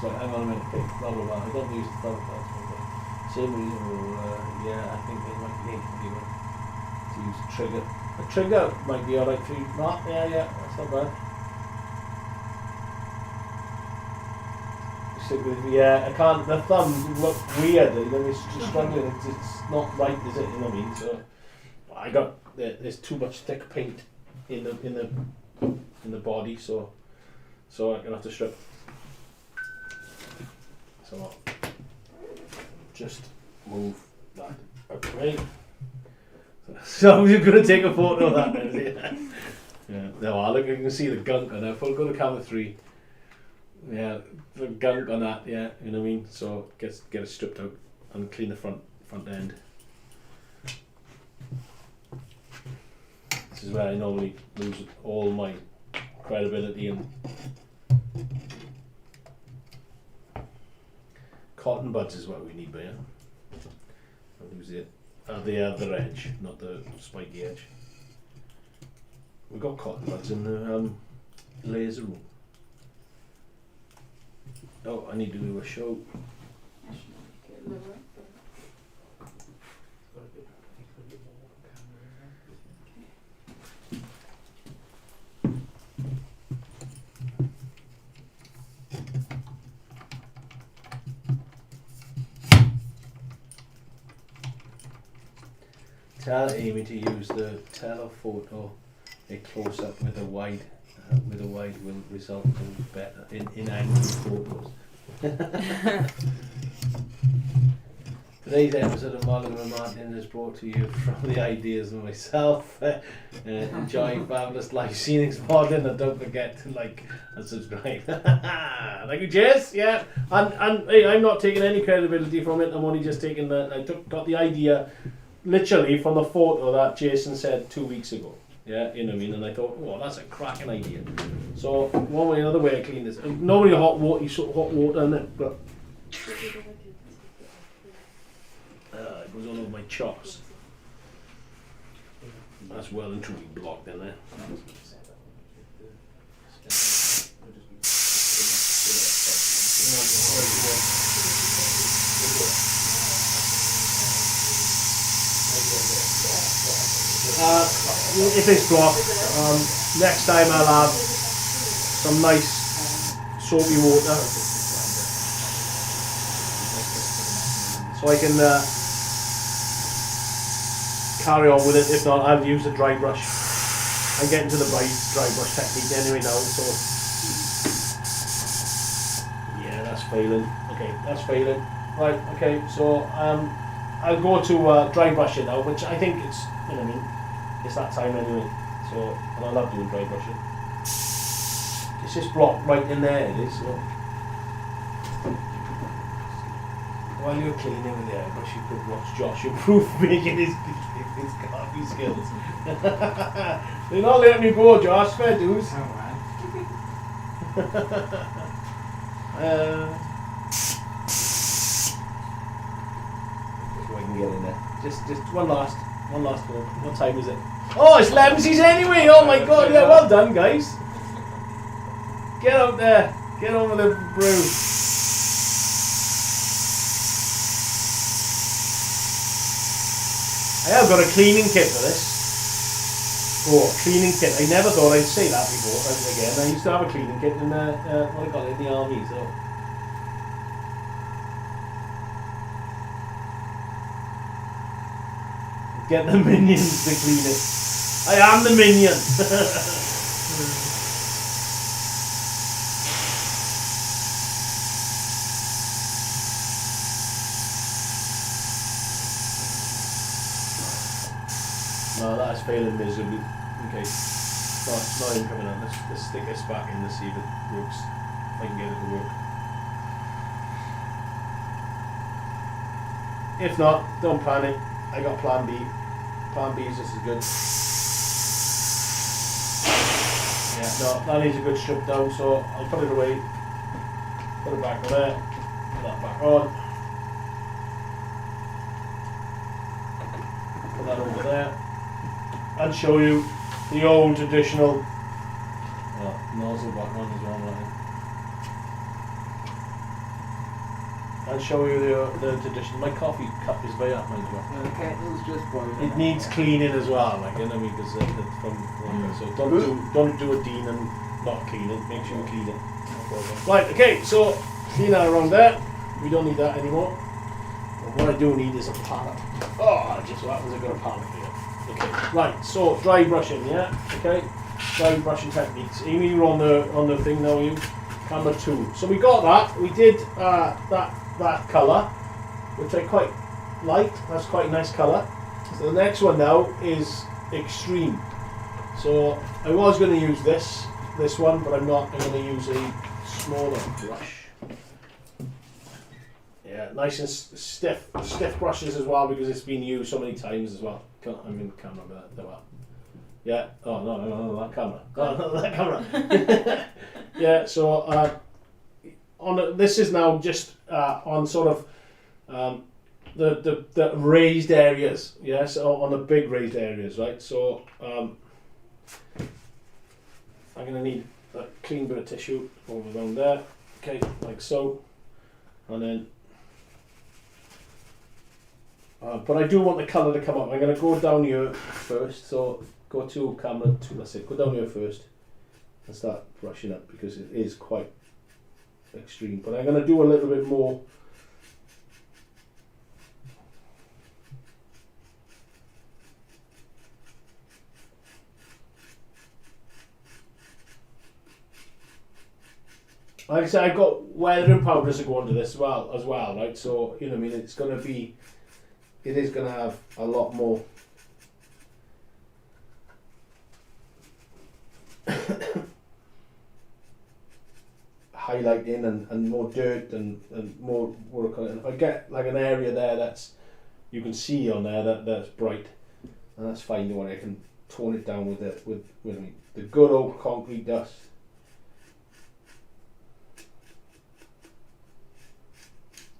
So hang on a minute. Okay, blah blah blah. I don't use the thumb cards. Same reason. Yeah, I think they might need to use a trigger. A trigger might be alright for you. No, yeah, that's not bad. Yeah, I can't. The thumbs look weird. It's just struggling. It's not right, is it? You know what I mean? So I got there's too much thick paint in the body, so I'm gonna have to strip. So just move that away. So you're gonna take a photo of that, then? Yeah. No, look, you can see the gunk on it. Go to camera 3. Yeah, the gunk on that. Yeah, you know what I mean. So get it stripped out and clean the front end. This is where I normally lose all my credibility and cotton buds is what we need, but yeah. I'll use the other edge, not the spiky edge. We've got cotton buds in the laser room. Oh, I need to do a show. Tell Amy to use the telephoto a close up with a wide will result in better in angle photos. Today's episode of Martyn and Martyn is brought to you from the ideas of myself. Enjoy fabulous live scenics Martyn, and don't forget to like and subscribe. Thank you, Jess. Yeah, and hey, I'm not taking any credibility from it. I'm only just taking got the idea literally from the photo that Jason said 2 weeks ago. Yeah, you know what I mean? And I thought, well, that's a cracking idea. So, one way or another way I clean this. Normally hot water in it, but it goes all over my chops. That's well and truly blocked in there. If it's blocked, next time I'll have some nice soapy water so I can carry on with it. If not, I'll use a dry brush. I'm getting to the dry brush technique anyway now, so yeah, that's failing. Okay, that's failing. Right, okay, so I'll go to dry brushing now, which I think it's, you know what I mean, it's that time anyway, so, and I love doing dry brushing. It's just blocked right in there, it is, so. While you're cleaning with the airbrush, you could watch Josh improve making his coffee skills. They're not letting you go, Josh, fair dues. So I can get in there. Just one last one. What time is it? Oh, it's 11:00 anyway. Oh my god, yeah, well done, guys. Get out there. Get on with the brew. I have got a cleaning kit for this. Oh, cleaning kit. I never thought I'd say that before. Again, I used to have a cleaning kit in what I call it, in the army. So. Get the minions to clean it. I am the minion. No, that's failing miserably. Okay. No, it's not even coming out. Let's stick this back in to see if it works. If I can get it to work. If not, don't panic. I got plan B. Plan B is just as good. Yeah, no, that needs a good strip down, so I'll put it away. Put it back on there. Put that back on. Put that over there. I'll show you the old traditional nozzle back on as well. Right? I'll show you the traditional. My coffee cup is very up, mind you. The kettle's just boiling. It needs cleaning as well, like, you know, because so don't do a dean and not clean it. Make sure you clean it. Right, okay, so clean that around there. We don't need that anymore. But what I do need is a palette. Oh, just what happens? I got a palette here. Okay, right. So dry brushing, yeah. Okay, dry brushing techniques. Amy, you're on the thing now. You camera 2. So we got that. We did that colour, which I quite liked. That's quite a nice colour. So the next one now is extreme. So I was going to use this one, but I'm not. I'm going to use a smaller brush. Yeah, nice and stiff brushes as well, because it's been used so many times as well. I'm in the camera, but that well. Yeah. Oh no, that camera. No, that camera. Yeah. So this is now just on sort of the raised areas. Yes, on the big raised areas, right? So I'm gonna need a clean bit of tissue over around there. Okay, like so, and then. But I do want the colour to come up. I'm going to go down here first. So go to camera 2. That's it. Go down here first and start brushing up, because it is quite extreme. But I'm going to do a little bit more. Like I said, I've got weathering powders to go onto this as well, right? So, you know what I mean, it's going to be. It is going to have a lot more highlighting and more dirt and more work on it. And if I get like an area there that's you can see on there that's bright, and that's fine. I can tone it down with the good old concrete dust.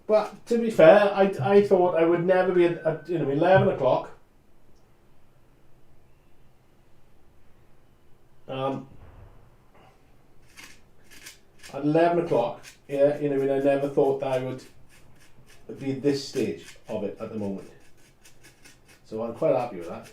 But to be fair, I thought I would never be at 11 o'clock. At 11 o'clock, yeah, I never thought that I would be at this stage of it at the moment. So I'm quite happy with that.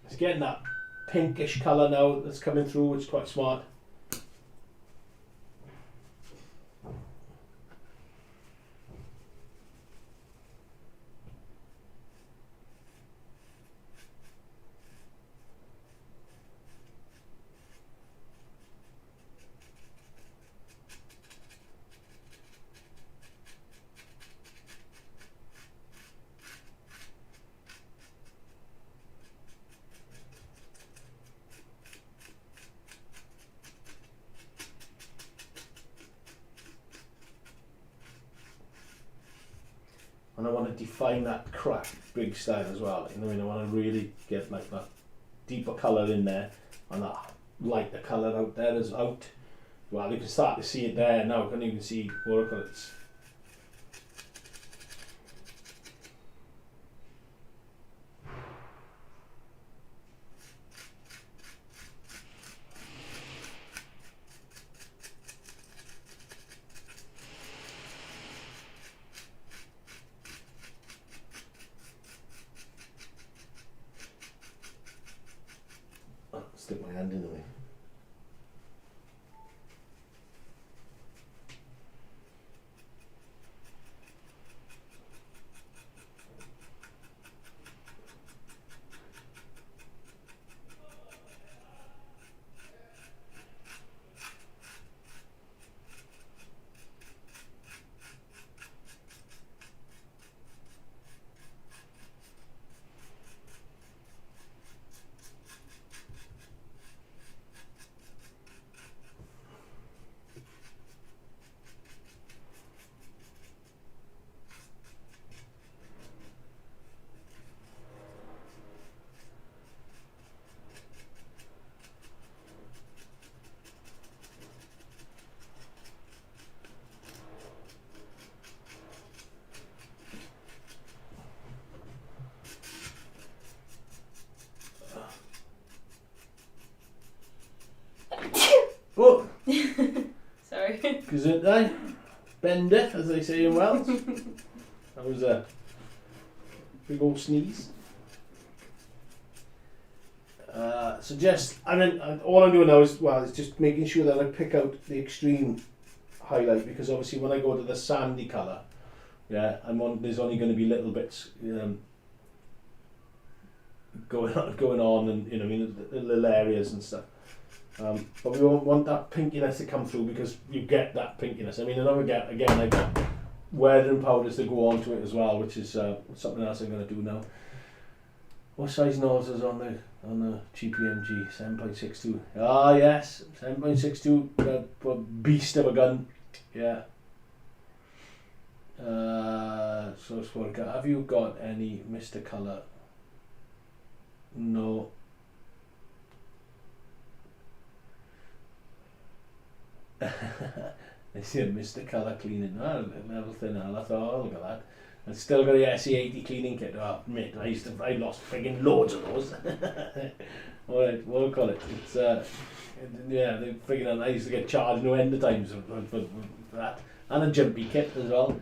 It's getting that pinkish colour now that's coming through, which is quite smart. And I want to define that crack big style as well. I want to really get like that deeper colour in there, and that lighter colour out there is out. Well, you can start to see it there now. You can see watercolours. Stick my hand in the way. quick, isn't I? Bend it, as they say in Welsh. That was a big old sneeze. So just, all I'm doing now is just making sure that I pick out the extreme highlight, because obviously when I go to the sandy colour, there's only going to be little bits going on, and little areas and stuff. But we won't want that pinkiness to come through, because you get that pinkiness. I know I've got weathering powders to go on to it as well, which is something else I'm going to do now. What size nozzles on the GPMG? 7.62. Ah yes, 7.62. Beast of a gun. Yeah. So have you got any Mr. Colour? No. I see a Mr. Colour cleaning. Level thinner. I thought, oh, look at that. I've still got the SE80 cleaning kit. Oh, mate, I lost friggin' loads of those. Alright, what do I call it? It's they friggin' I used to get charged no end of times for that. And a jumpy kit as well.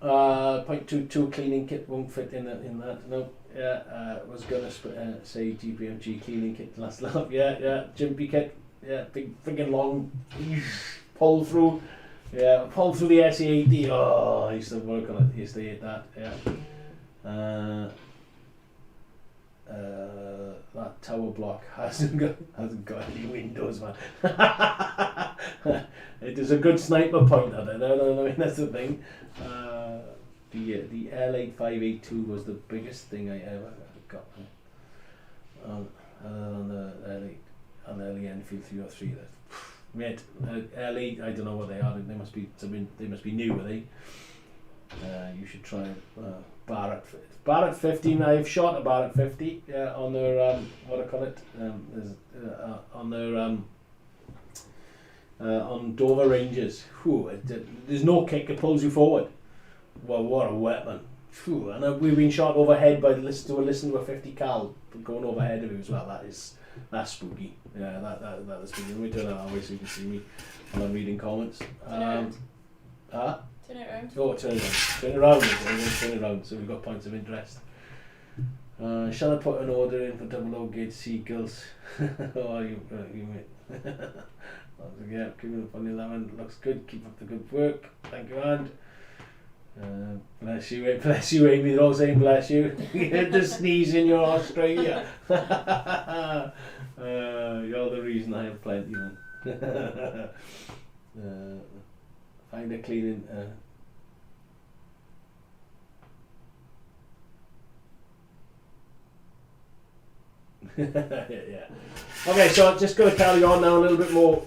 0.22 cleaning kit won't fit in that. No. Yeah, was gonna say GPMG cleaning kit last lap. Yeah, jumpy kit. Yeah, big friggin' long pull through. Yeah, pull through the SE80. Oh, I used to work on it. I used to hate that. Yeah. That tower block hasn't got any windows, man. It is a good sniper point at it. I mean, that's the thing. The L8582 was the biggest thing I ever got. On the early Enfield 303. Mate, L8, I don't know what they are. They must be new, are they? You should try Barrett 50. I've shot a Barrett 50. Yeah, on their what I call it. On their on Dover Rangers. There's no kick. It pulls you forward. Well, what a weapon. And we've been shot overhead by listening to a 50 cal going overhead of him as well. That's spooky. Yeah, that is spooky. Let me turn it that way so you can see me when I'm reading comments. Turn it around. Oh, turn it around. Turn it around. Turn it around so we've got points of interest. Shall I put an order in for 00 gauge seagulls? Oh, you mate. Yeah, keep it up on 11. Looks good. Keep up the good work. Thank you, and. Bless you, Amy. They're all saying bless you. You had to sneeze in your Australia. You're the reason I have plenty, man. Find a cleaning. Yeah. Okay, so just going to carry on now a little bit more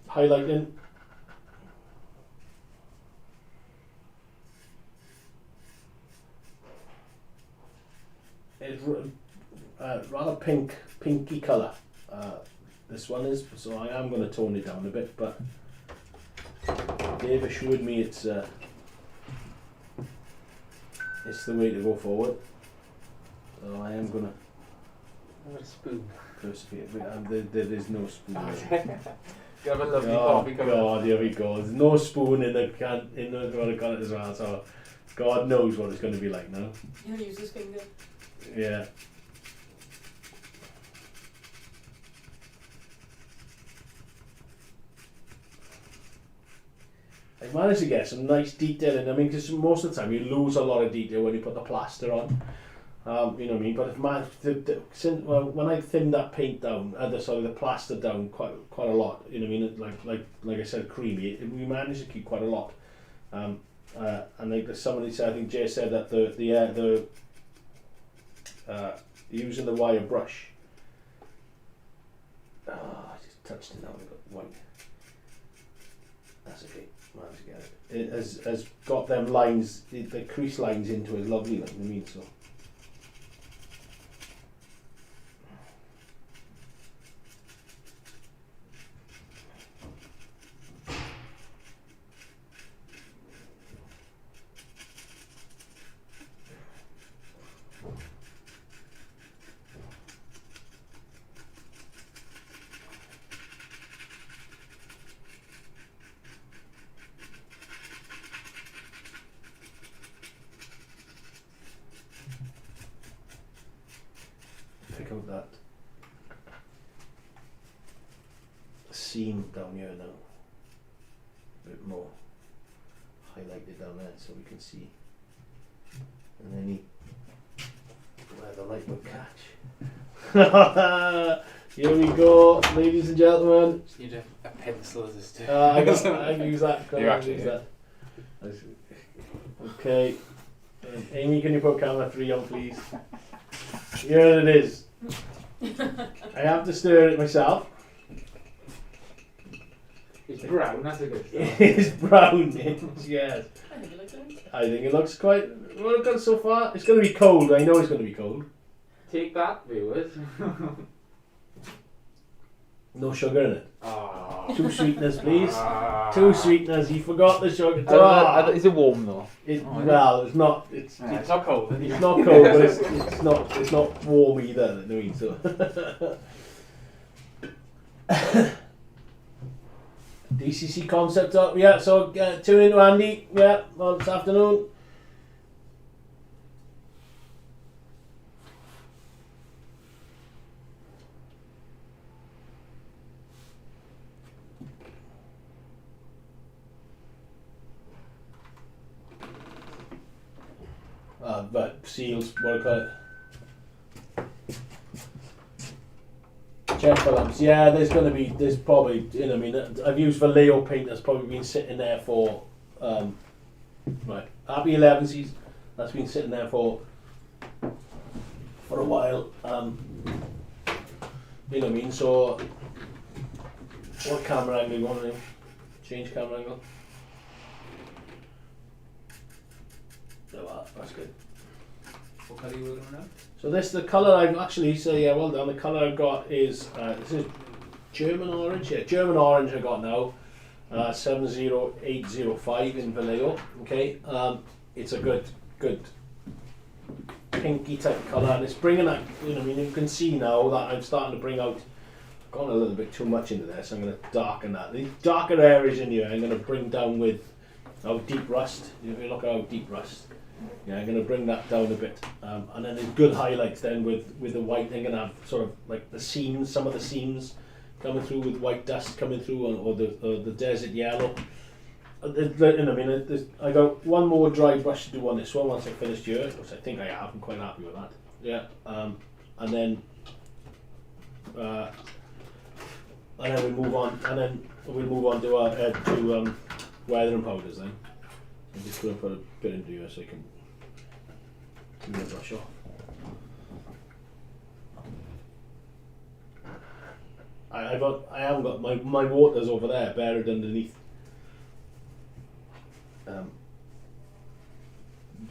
highlighting. It's rather pinky colour. This one is, so I am going to tone it down a bit, but Dave assured me it's the way to go forward. So I am going to spoon. persevere. There is no spoon. You have a lovely coffee coming. God, here we go. There's no spoon in the what I call it as well. So God knows what it's going to be like now. He'll use his finger. Yeah. I managed to get some nice detail in. I mean, because most of the time you lose a lot of detail when you put the plaster on. You know what I mean? But when I thinned that paint down, the plaster down quite a lot. You know what I mean? Like I said, creamy. We managed to keep quite a lot. And like somebody said, I think Jay said that the using the wire brush. Oh, I just touched it now. I got white. That's okay. Managed to get it. It has got them lines, the crease lines into it. Lovely, like I mean. So. out that seam down here now. A bit more highlighted down there so we can see. And then where the light will catch. Here we go, ladies and gentlemen. Just need a pencil as a stick. I can use that. You actually use that. Okay. Amy, can you put camera 3 on, please? Here it is. I have to stir it myself. It's brown, that's a good start. It is brown, yes. I think it looks nice. I think it looks quite well done so far. It's going to be cold. I know it's going to be cold. Take that, viewers. No sugar in it. Ah. 2 sweeteners, please. Ah. 2 sweeteners. You forgot the sugar. Is it warm though? Well, it's not. It's It's not cold. it's not cold, but it's not warm either. I mean, so. DCC concept up, yeah. So tune into Andy, yeah, on this afternoon. But seals, what I call it. Check for lamps. Yeah, there's probably, you know, I mean, I've used Vallejo paint that's probably been sitting there for, right, Happy 11s, that's been sitting there for a while, you know what I mean, so, what camera angle you want to do? Change camera angle. So that's good. What colour are you working on now? So this, the colour I've actually, so yeah, well done. The colour I've got is, this is German orange, yeah, German orange I got now, 70805 in Vallejo, okay. It's a good pinky type colour, and it's bringing that, you know, I mean, you can see now that I'm starting to bring out, gone a little bit too much into there, so I'm going to darken that. The darker areas in here I'm going to bring down with our deep rust. If you look at our deep rust, yeah, I'm going to bring that down a bit, and then there's good highlights then with the white. I'm going to have sort of like the seams, some of the seams coming through with white dust coming through, or the desert yellow. I mean, I got one more dry brush to do on this one once I finished here, which I think I have. I'm quite happy with that. Yeah, and then we move on, and then we'll move on to our weathering powders then. I'm just going to put a bit into here so I can clean the brush off. I haven't got my water's over there, buried underneath.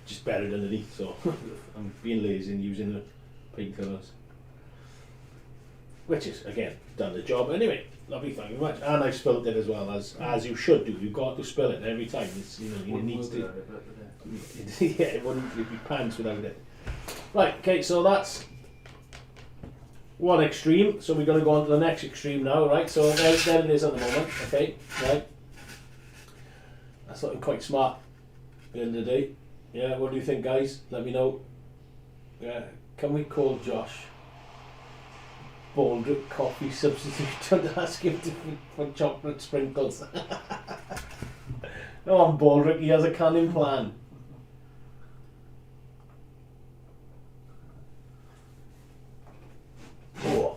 Just buried underneath, so I'm being lazy and using the paint colours, which is again done the job anyway. Lovely, thank you very much. And I've spilled it as well, as you should do. You've got to spill it every time. It's, you know, it needs to. Yeah, it wouldn't be pants without it. Right, okay, so that's one extreme. So we're going to go on to the next extreme now, right? So there it is at the moment. Okay, right. That's looking quite smart at the end of the day. Yeah, what do you think, guys? Let me know. Yeah, can we call Josh Baldrick coffee substitute and ask him for chocolate sprinkles? No, on Baldrick, he has a cunning plan. Oh.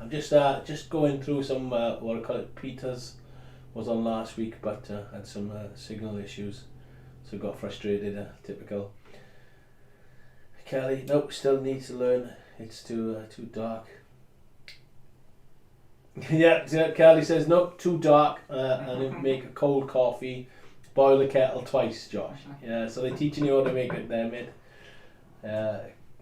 I'm just going through some what I call it. Peter's was on last week, but had some signal issues, so got frustrated. Typical. Kelly, nope, still needs to learn. It's too dark. Yeah, Kelly says nope, too dark, and then make a cold coffee, boil the kettle twice, Josh. Yeah, so they're teaching you how to make it there, mate.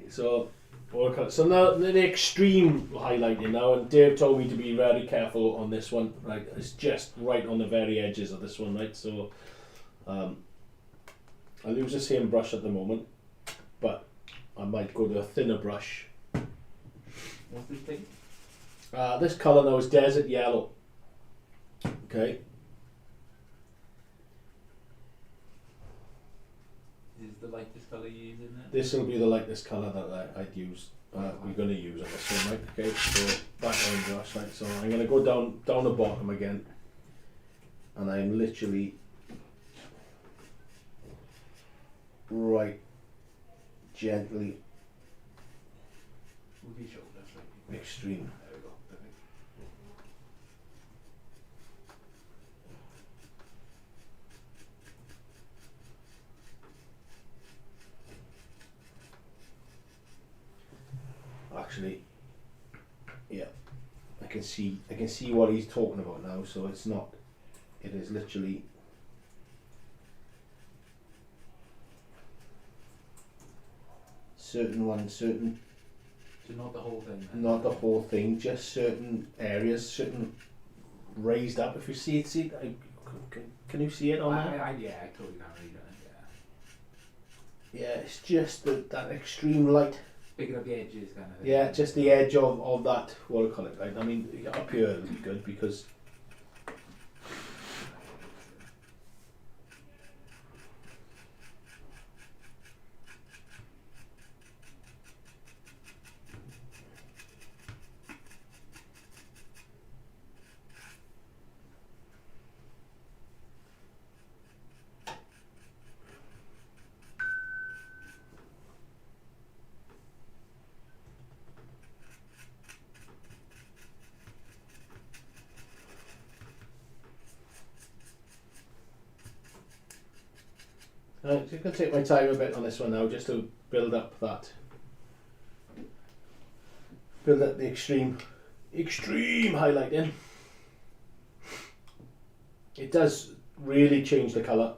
So now the extreme highlighting now, and Dave told me to be very careful on this one. Right, it's just right on the very edges of this one, right? So I'll use the same brush at the moment, but I might go to a thinner brush. What's this thing? This colour now is desert yellow. Okay. Is the lightest colour you use in there? This will be the lightest colour that I'd use we're going to use on this one, right? Okay, so back airbrush, right? So I'm going to go down the bottom again, and I'm literally right gently Move your shoulders, right? extreme. There we go. Perfect. Actually, yeah, I can see what he's talking about now. So it's not. It is literally certain. So not the whole thing. Then. Not the whole thing, just certain areas, certain raised up. If you see it, can you see it on there? Yeah, I totally can't read it. Yeah. Yeah, it's just that extreme light. Picking up the edges, kind of thing. Yeah, just the edge of that. What do you call it? Right? I mean, up here it'll be good because. Right, so I'm going to take my time a bit on this one now just to build up the extreme highlighting. It does really change the colour.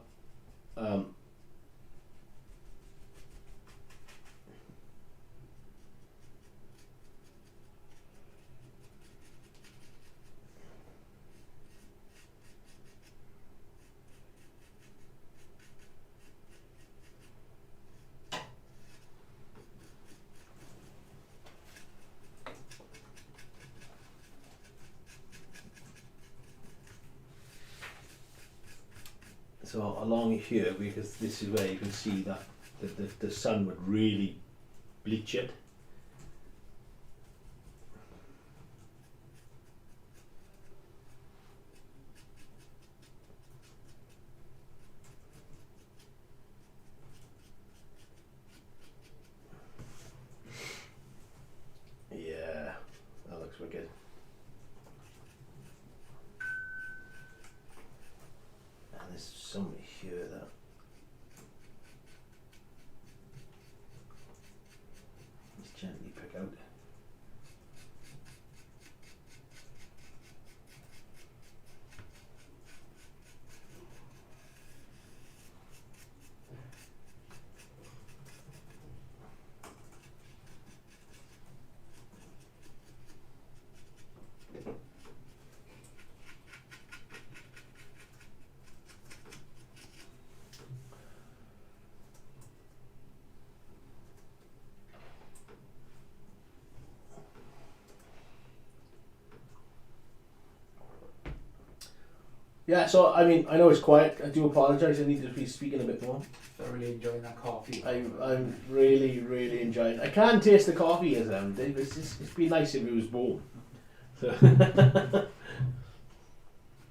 So along here, because this is where you can see that the sun would really bleach it. Yeah, that looks wicked. And there's some here that just gently pick out. Yeah, so I mean, I know it's quiet. I do apologise. I need to be speaking a bit more. Thoroughly enjoying that coffee. I'm really enjoying. I can taste the coffee as it's been nice if it was warm. So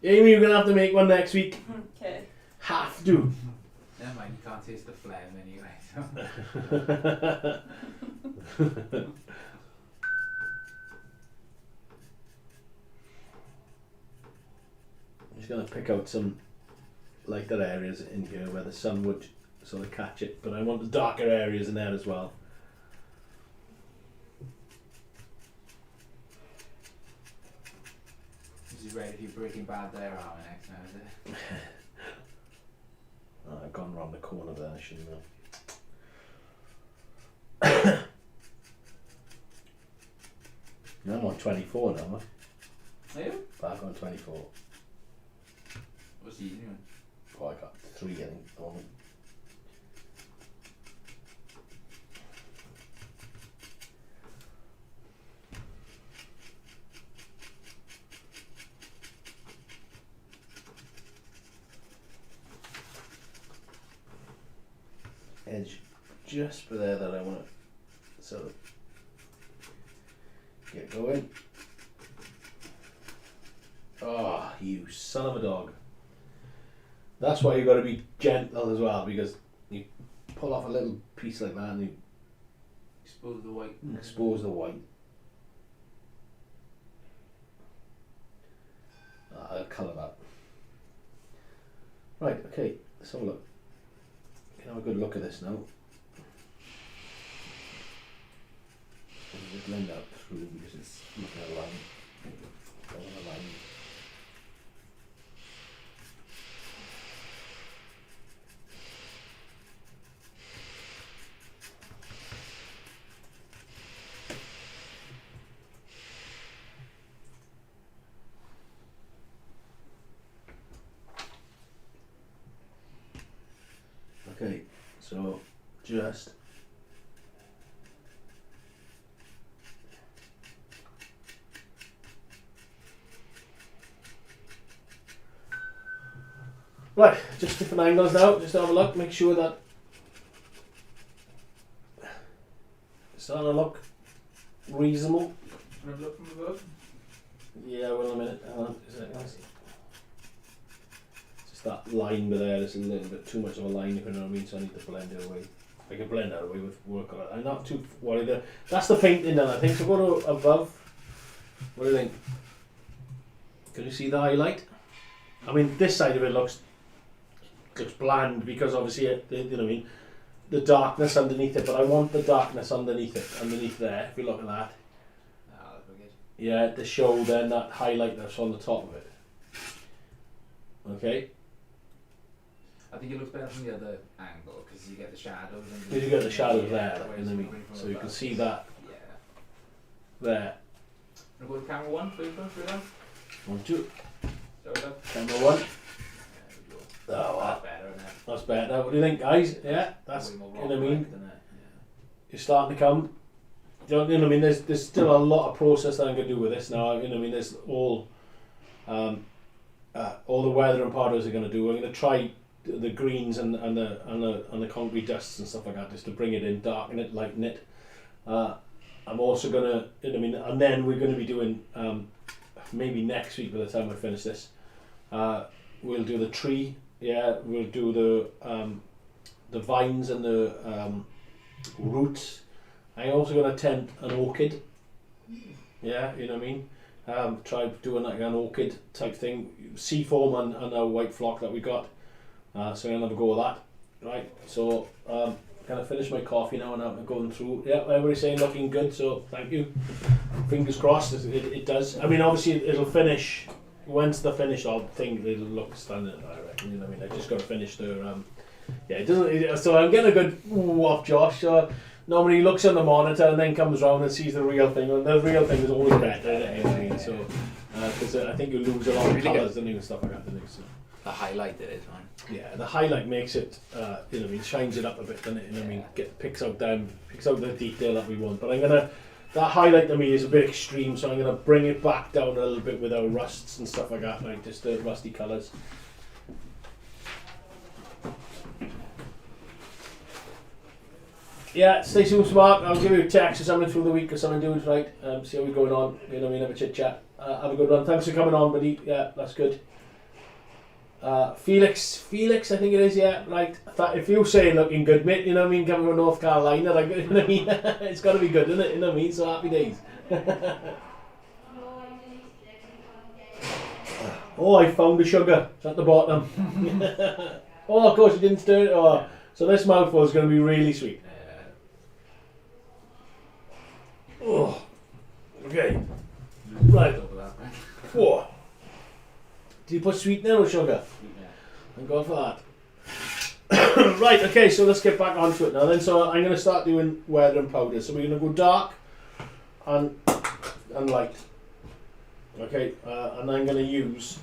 Amy, you're gonna have to make one next week. Okay. Have to. Never mind, you can't taste the phlegm anyway. So. I'm just gonna pick out some lighter areas in here where the sun would sort of catch it, but I want the darker areas in there as well. This is ready for your Breaking Bad there, aren't we, next now, is it? Oh, I've gone round the corner there, I shouldn't have. No, I'm on 24 now, Are you? back on 24. What's he doing? Oh, I got 3 I think at the moment. Edge just for there that I want to sort of Get going. Oh, you son of a dog. That's why you've got to be gentle as well, because you pull off a little piece like that and you Expose the white. expose the white. I'll colour that. Right, okay, let's have a look. You can have a good look at this now. Just blend that through because it's looking at a line. Don't want a line. Okay, so just right, just different angles now, just have a look, make sure that it's starting to look reasonable. Can I have a look from above? Yeah, well, in a minute, hang on, is it nice? Just that line there is a little bit too much of a line, if you know what I mean, so I need to blend it away. I can blend that away with work on it. I'm not too worried. That's the painting done, I think. So go to above. What do you think? Can you see the highlight? I mean, this side of it looks bland because obviously, you know what I mean, the darkness underneath it. But I want the darkness underneath it, underneath there. If you look at that, That's good. yeah, to show then that highlight that's on the top of it. Okay. I think it looks better from the other angle because you get the shadows. Because you get the shadows there, Yeah, you know what I mean? coming from So you can above. see that Yeah. there. Wanna go to camera one, first one, through them? 1, 2. So up. Camera 1. There we go. Oh, That's better, isn't it? that's better. What do you think, guys? Yeah, that's, Way more you know what I mean? rock-like, isn't it? You're starting to come. You know what I mean? There's still a lot of process that I'm going to do with this now. You know what I mean? There's all the weather and powders are going to do. I'm going to try the greens and the concrete dusts and stuff like that, just to bring it in, darken it, lighten it. I'm also going to, you know what I mean? And then we're going to be doing maybe next week by the time I finish this. We'll do the tree. Yeah, we'll do the vines and the roots. I'm also going to attempt an orchid. Yeah, you know what I mean? Try doing like an orchid type thing. Seafoam and a white flock that we got. So I'm going to have a go with that. Right, so I'm going to finish my coffee now and I'm going through. Yeah, everybody's saying looking good, so thank you. Fingers crossed, it does. I mean, obviously it'll finish. Once the finish, I'll think it'll look stunning, I reckon. You know what I mean? I just got to finish the... yeah, it doesn't... So I'm getting a good ooh off Josh. Normally he looks on the monitor and then comes round and sees the real thing. And the real thing is always better, you know what I mean? So, because I think you lose a lot of colours and stuff like that, don't you? So, The highlight it is, man. yeah, the highlight makes it, you know what I mean, shines it up a bit, doesn't it? You know what I mean? Picks out the detail that we want. But that highlight to me is a bit extreme, so I'm going to bring it back down a little bit with our rusts and stuff like that, like just the rusty colours. Yeah, stay tuned, Mark. I'll give you a text or something through the week or something, do it right. See how we're going on. You know what I mean? Have a chit chat. Have a good one. Thanks for coming on, buddy. Yeah, that's good. Felix, I think it is. Yeah, right. If you're saying looking good, mate, you know what I mean? Coming from North Carolina, like, you know what I mean? It's got to be good, isn't it? You know what I mean? So happy days. Oh, I found the sugar. It's at the bottom. Oh, of course you didn't stir it. Oh, so this mouthful is going to be really sweet. Oh, okay. Right. Whoa. Do you put sweetener or sugar? Thank God for that. Right, okay, so let's get back onto it now then. So I'm going to start doing weather and powder. So we're going to go dark and light. Okay, and I'm going to use...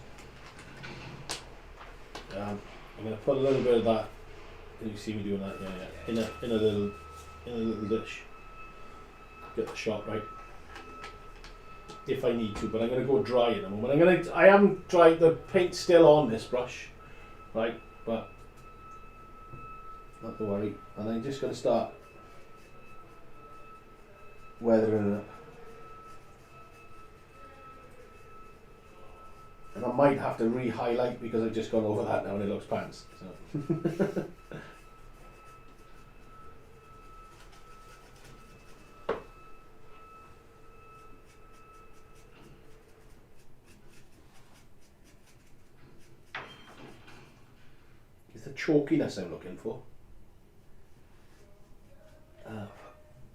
I'm going to put a little bit of that. Can you see me doing that? Yeah. In a little dish. Get the shot right. If I need to, but I'm going to go dry in a moment. I haven't dried the paint still on this brush, right? But not to worry. And I'm just going to start weathering it. And I might have to re-highlight because I've just gone over that now and it looks pants. So. It's the chalkiness I'm looking for.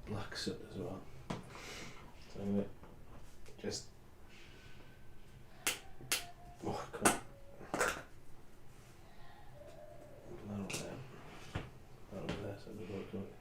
Black soot as well. So I'm gonna just. Oh, come on. That over there. That over there, so we'll go to it.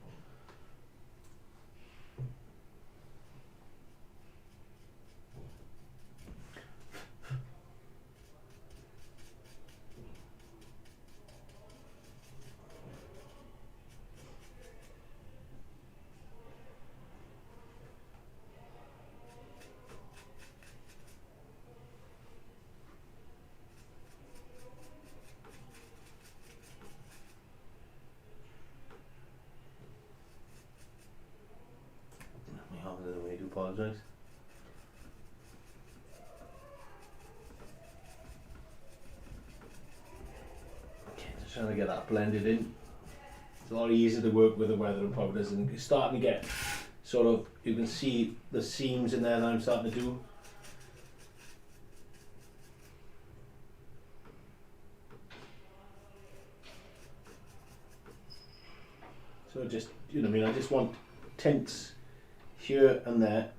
I do apologise. Okay, just trying to get that blended in. It's a lot easier to work with the weathering powders, and it's starting to get sort of, you can see the seams in there that I'm starting to do. So just, you know what I mean, I just want tints here and there.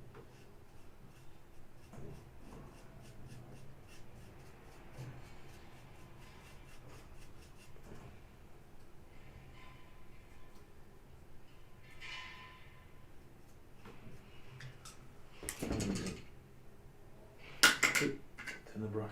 Turn the brush.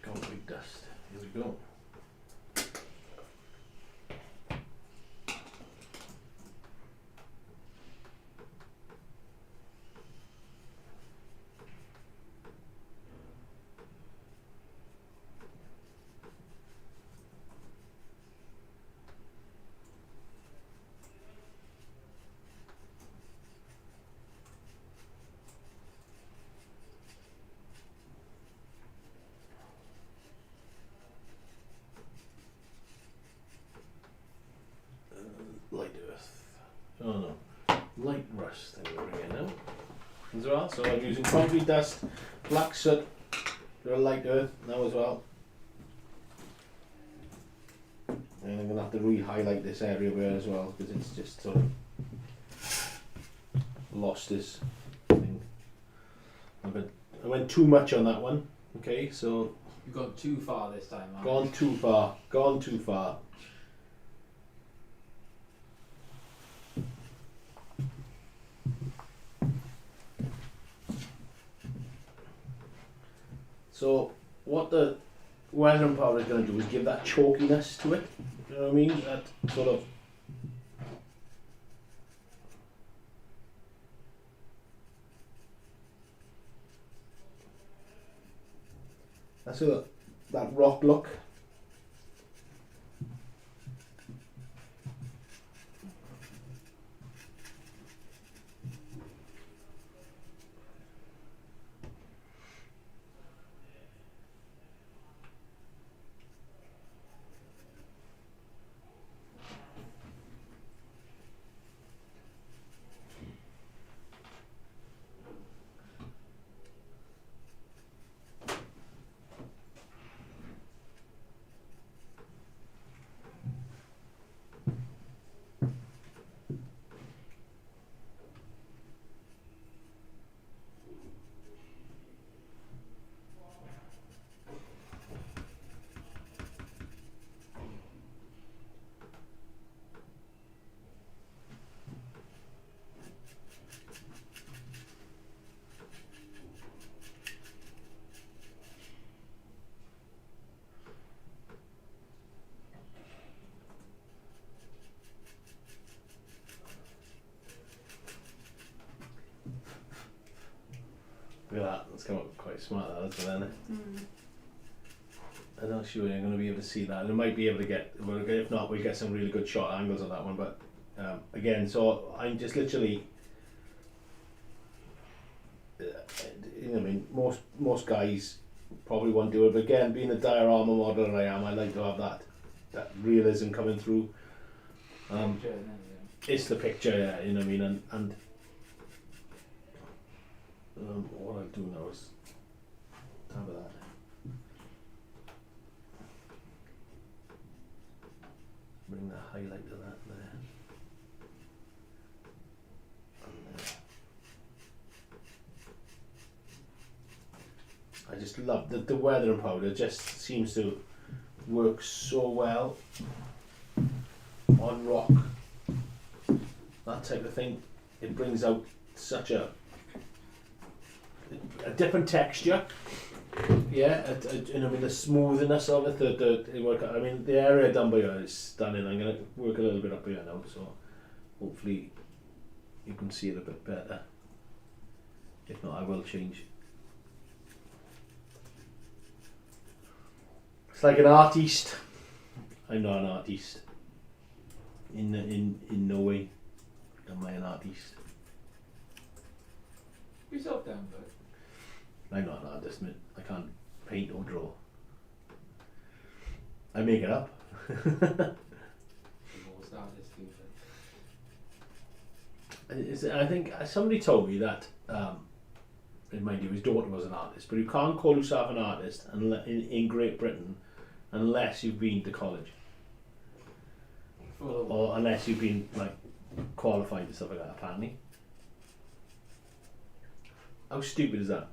Concrete dust. Here we go. Light earth. Oh no. Light rust I'm going to bring in now. As well. So I'm using concrete dust, black soot, a light earth now as well. And I'm going to have to re-highlight this area here as well because it's just sort of lost its thing. I went too much on that one. Okay, so You've gone too far this time, Mark. gone too far. Gone too far. So what the weathering powder is going to do is give that chalkiness to it. You know what I mean? That sort of. That's sort of that rock look. quite smart, that, isn't it? Mm. I'm not sure you're going to be able to see that. And we might be able to get, if not, we'll get some really good shot angles on that one. But again, so I'm just literally, you know, I mean, most guys probably won't do it. But again, being a diorama model that I am, I like to have that realism coming through. It's the picture, yeah, you know what I mean, and what I'll do now is have that. Bring the highlight of that there. And there. I just love the weathering powder. Just seems to work so well on rock. That type of thing. It brings out such a different texture. Yeah, you know, I mean, the smoothness of it, I mean, the area down by here is stunning. I'm going to work a little bit up here now, so hopefully you can see it a bit better. If not, I will change. It's like an artist. I'm not an artist. In no way am I an artist. Yourself down, but I'm not an artist, mate. I can't paint or draw. I make it up. I think somebody told me that, mind you, his daughter was an artist, but you can't call yourself an artist in Great Britain unless you've been to college. Or unless you've been like qualified and stuff like that, apparently. How stupid is that?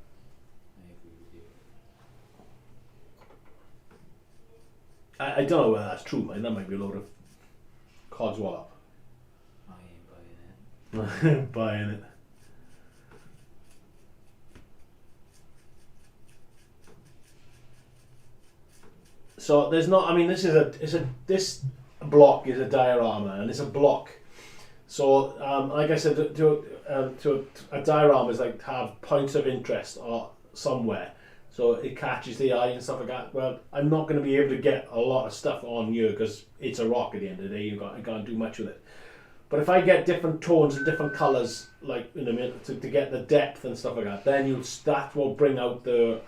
I don't know whether that's true, man. That might be a load of codswallop. I ain't buying it. Buying it. So there's not. I mean, this block is a diorama, and it's a block. So, like I said, to a diorama is like have points of interest or somewhere. So it catches the eye and stuff like that. Well, I'm not going to be able to get a lot of stuff on here because it's a rock at the end of the day. I can't do much with it. But if I get different tones and different colours, like, you know, to get the depth and stuff like that, then that will bring out the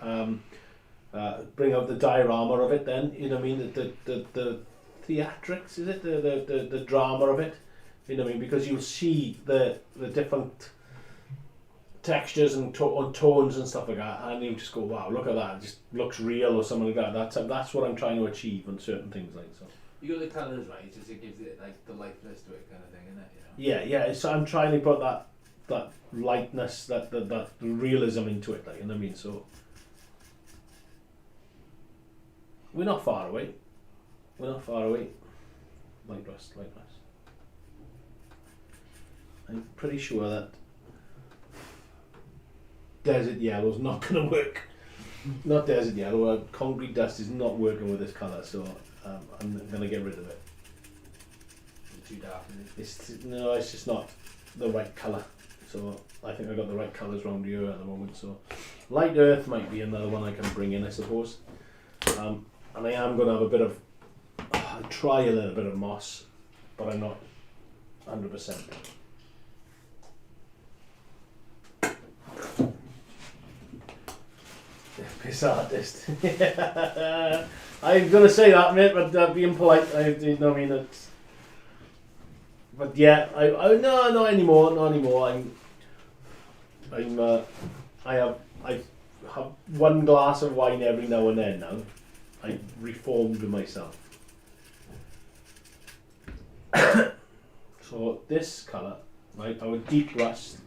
diorama of it. Then, you know what I mean, the theatrics, is it the drama of it? You know what I mean, because you'll see the different textures and tones and stuff like that, and you just go, wow, look at that, it just looks real or something like that. That's what I'm trying to achieve on certain things, like so. You got the colours right, just it gives it like the lightness to it, kind of thing, isn't it? You know? Yeah. So I'm trying to put that lightness, that realism into it, like, you know what I mean. So we're not far away. Light rust. I'm pretty sure that desert yellow is not going to work. Not desert yellow, concrete dust is not working with this colour, so I'm going to get rid of it. Too dark, isn't it? It's just not the right colour. So I think I got the right colours around here at the moment. So light earth might be another one I can bring in, I suppose. And I am going to have a bit of, I'll try a little bit of moss, but I'm not 100%. Piss artist. I'm gonna say that, mate, but being polite, you know what I mean. But yeah, I not anymore. I have one glass of wine every now and then now. I've reformed myself. So this colour, right, our deep rust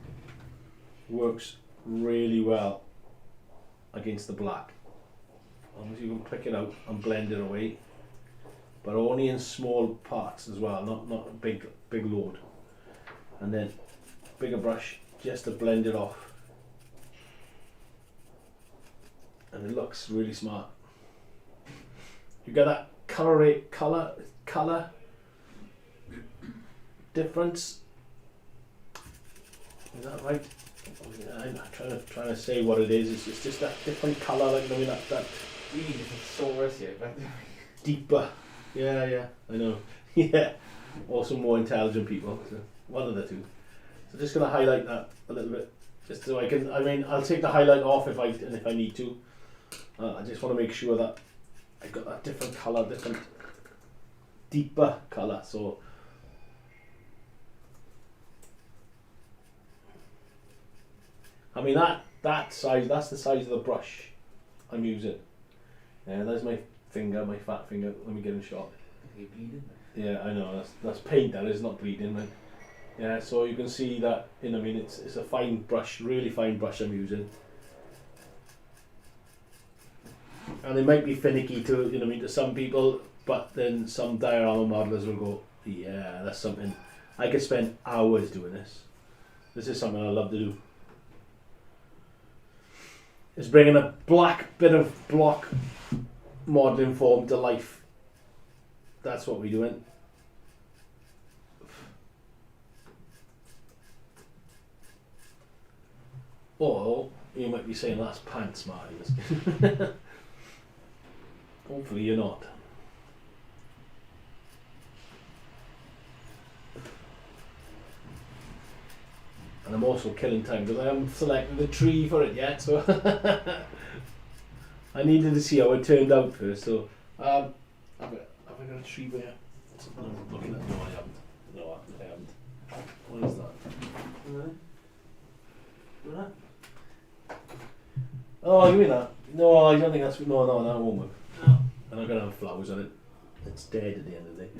works really well against the black. As long as you can pick it out and blend it away, but only in small parts as well, not a big load. And then bigger brush just to blend it off, and it looks really smart. You get that color difference. Is that right? I'm trying to say what it is. It's just that different colour, like, I mean, that Really different source here, but deeper. Yeah, I know. Yeah, or some more intelligent people. So one of the two. So just gonna highlight that a little bit, just so I can. I mean, I'll take the highlight off if I need to. I just want to make sure that I've got that different colour, different deeper colour. So. I mean that size. That's the size of the brush I'm using. Yeah, there's my finger, my fat finger. Let me get in shot. you're bleeding. Yeah, I know. That's paint. That is not bleeding, man. Yeah, so you can see that. You know, I mean, it's a fine brush, really fine brush I'm using. And it might be finicky to, you know, I mean, to some people, but then some diorama modelers will go, yeah, that's something. I could spend hours doing this. This is something I love to do. It's bringing a black bit of block modelling form to life. That's what we're doing. Or you might be saying that's pants, Martyn. Hopefully you're not. And I'm also killing time because I haven't selected the tree for it yet, so I needed to see how it turned out first. So have I got a tree there? Something I'm looking at? No, I haven't. No, I haven't. What is that? Oh, give me that. No, I don't think that's. No, that won't work. No. I'm not gonna have flowers on it. It's dead at the end of the day.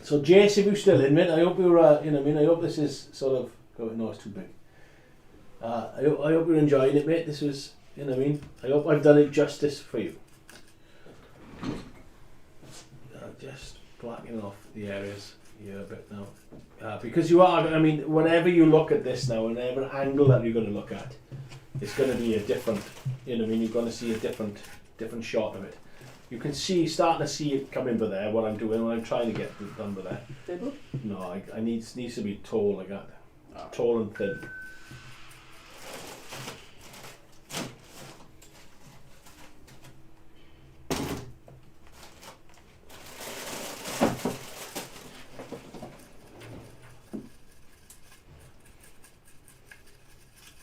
So, Jace, if you're still in, mate, I hope you're. You know, what I mean, I hope this is sort of. Oh no, it's too big. I hope you're enjoying it, mate. This was. You know, what I mean, I hope I've done it justice for you. Just blackening off the areas here a bit now. Because you are, I mean, whenever you look at this now, whenever angle that you're going to look at, it's going to be a different, you know what I mean, you're going to see a different shot of it. You can see, starting to see it coming by there, what I'm doing, what I'm trying to get done by there. Table? No, I needs to be tall like that. Tall and thin.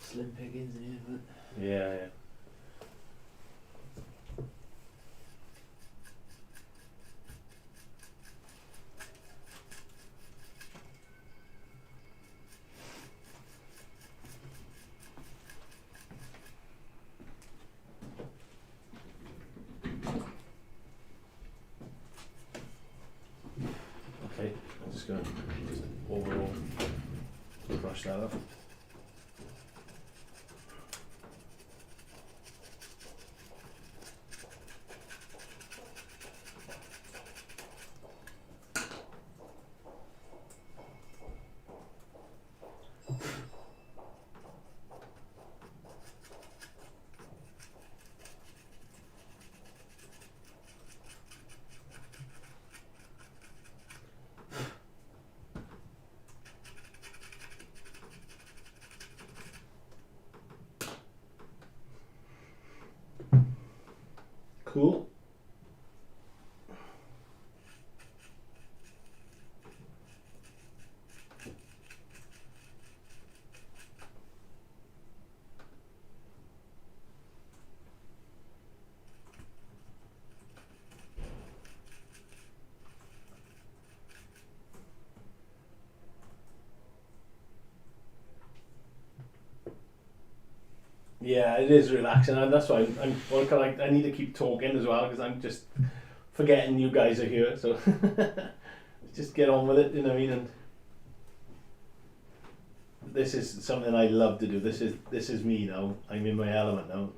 Slim pickings in here, but Yeah. Okay, I'm just going to overall brush that up. Cool. Yeah, it is relaxing, and that's why I need to keep talking as well because I'm just forgetting you guys are here. So just get on with it, you know what I mean. And this is something I love to do. This is me now. I'm in my element now.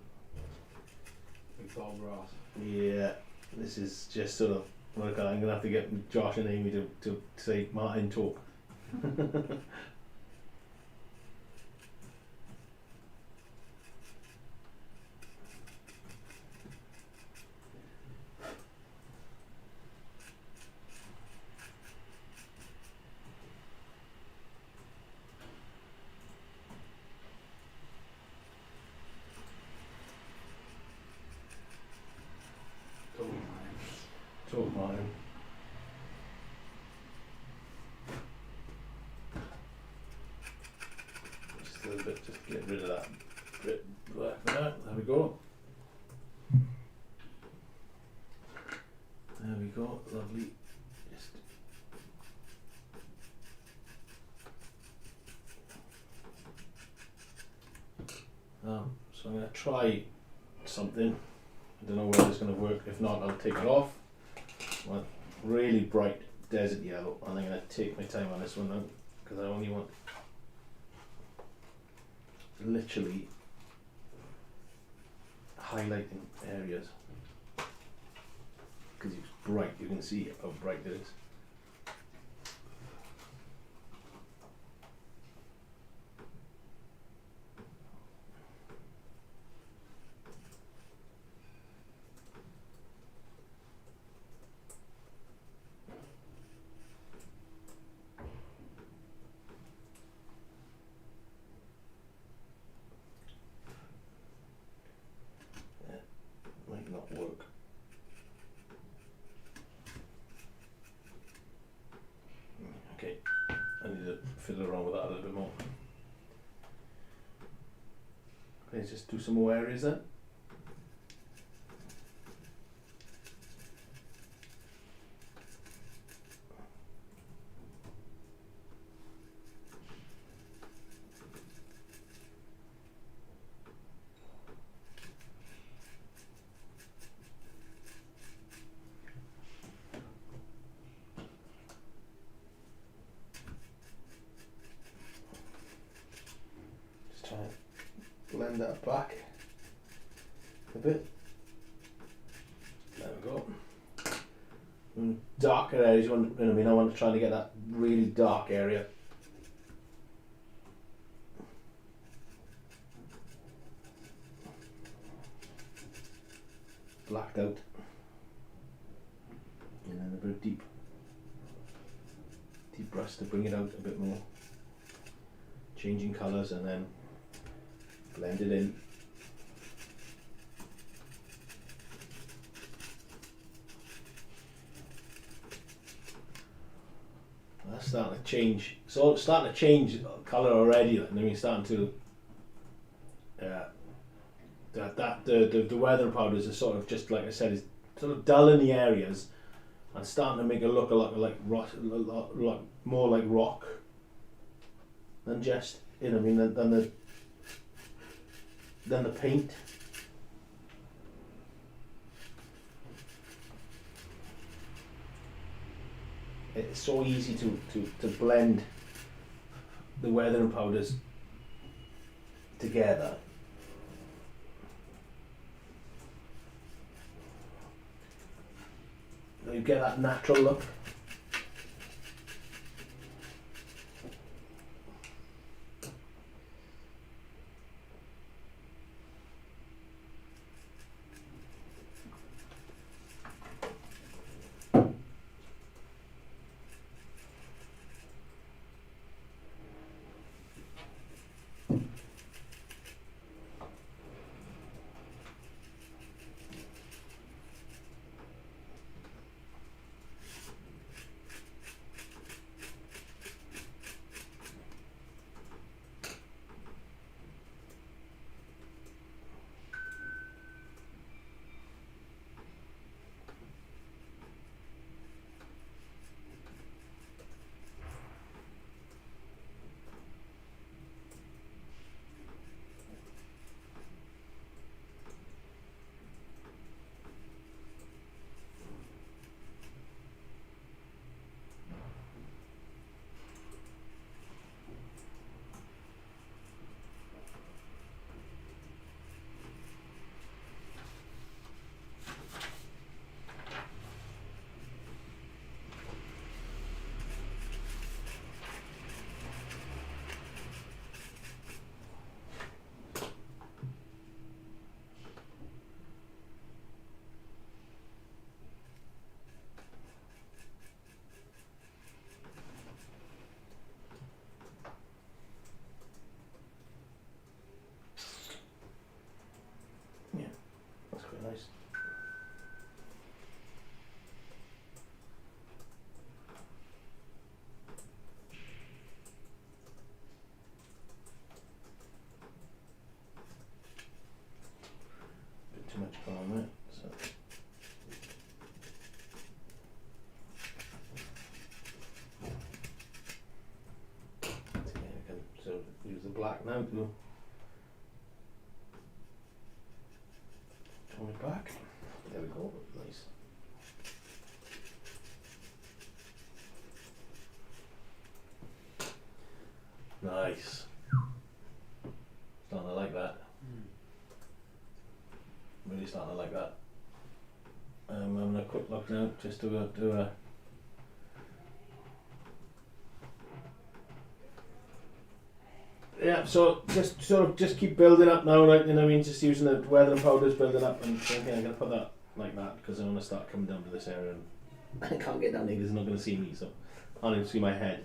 big tall grass. Yeah, this is just sort of. I'm gonna have to get Josh and Amy to say Martyn talk. just a little bit, just get rid of that bit black there. There we go. There we go, lovely. Just so I'm going to try something. I don't know whether it's going to work. If not, I'll take it off. Well, really bright desert yellow, and I'm going to take my time on this one now because I only want literally highlighting areas because it's bright. You can see how bright it is. Might not work. Okay, I need to fiddle around with that a little bit more. Let's just do some more areas then. Try and blend that back a bit. There we go. Darker areas, you know what I mean? I want to try to get that really dark area. Blacked out. And then a bit of deep brush to bring it out a bit more. Changing colours and then blend it in. That's starting to change. So it's starting to change colour already. I mean, starting to the weather powders are sort of just like I said, is sort of dull in the areas and starting to make it look a lot like rock, more like rock than just you know what I mean than the paint. It's so easy to blend the weathering powders together. You get that natural look. now to turn it back. There we go. Nice. Nice. Starting to like that. Really starting to like that. I'm having a quick look now, just to do a. Yeah, so just sort of just keep building up now, right? You know what I mean? Just using the weathering powders, building up, and thinking I'm gonna put that like that because I want to start coming down to this area. And I can't get down here because they're not gonna see me, so I can't even see my head.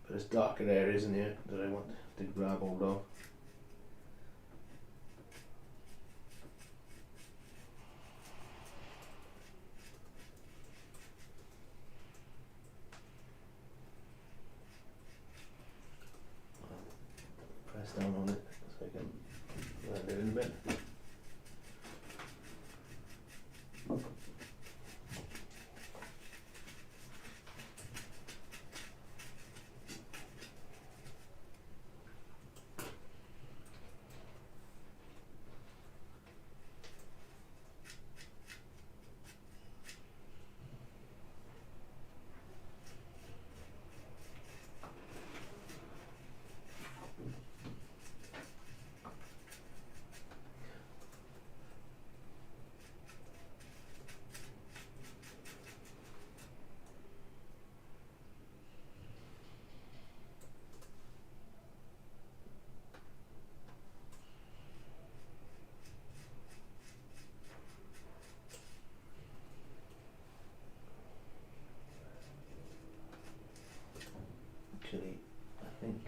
But there's darker areas in here that I want to grab hold of. Press down on it so I can blend it in a bit. Actually, I think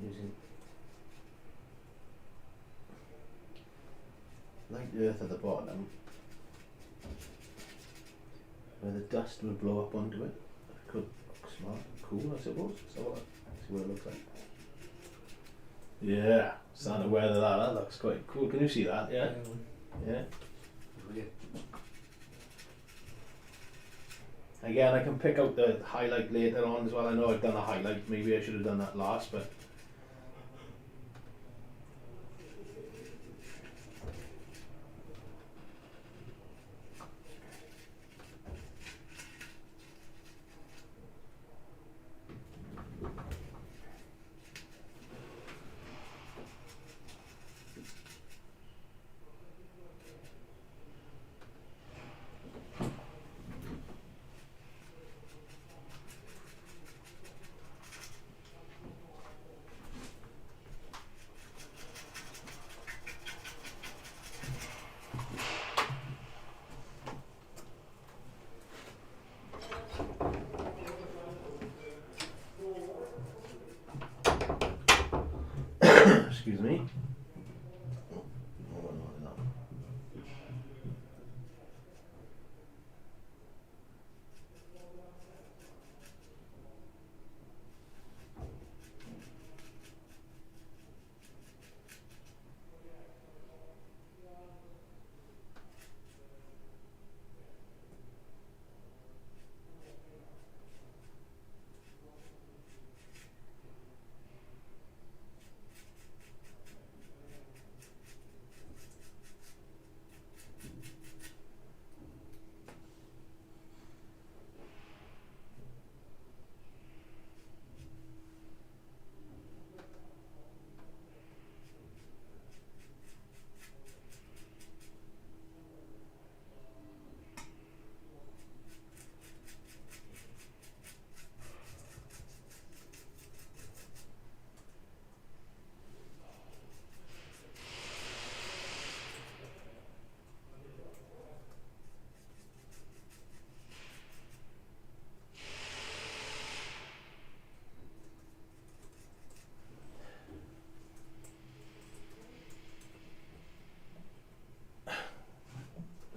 using light earth at the bottom where the dust will blow up onto it. That could look smart and cool, I suppose. So see what it looks like. Yeah, starting to weather that. That looks quite cool. Can you see that? Yeah. Yeah. Brilliant. Again, I can pick out the highlight later on as well. I know I've done a highlight, maybe I should have done that last, but excuse me.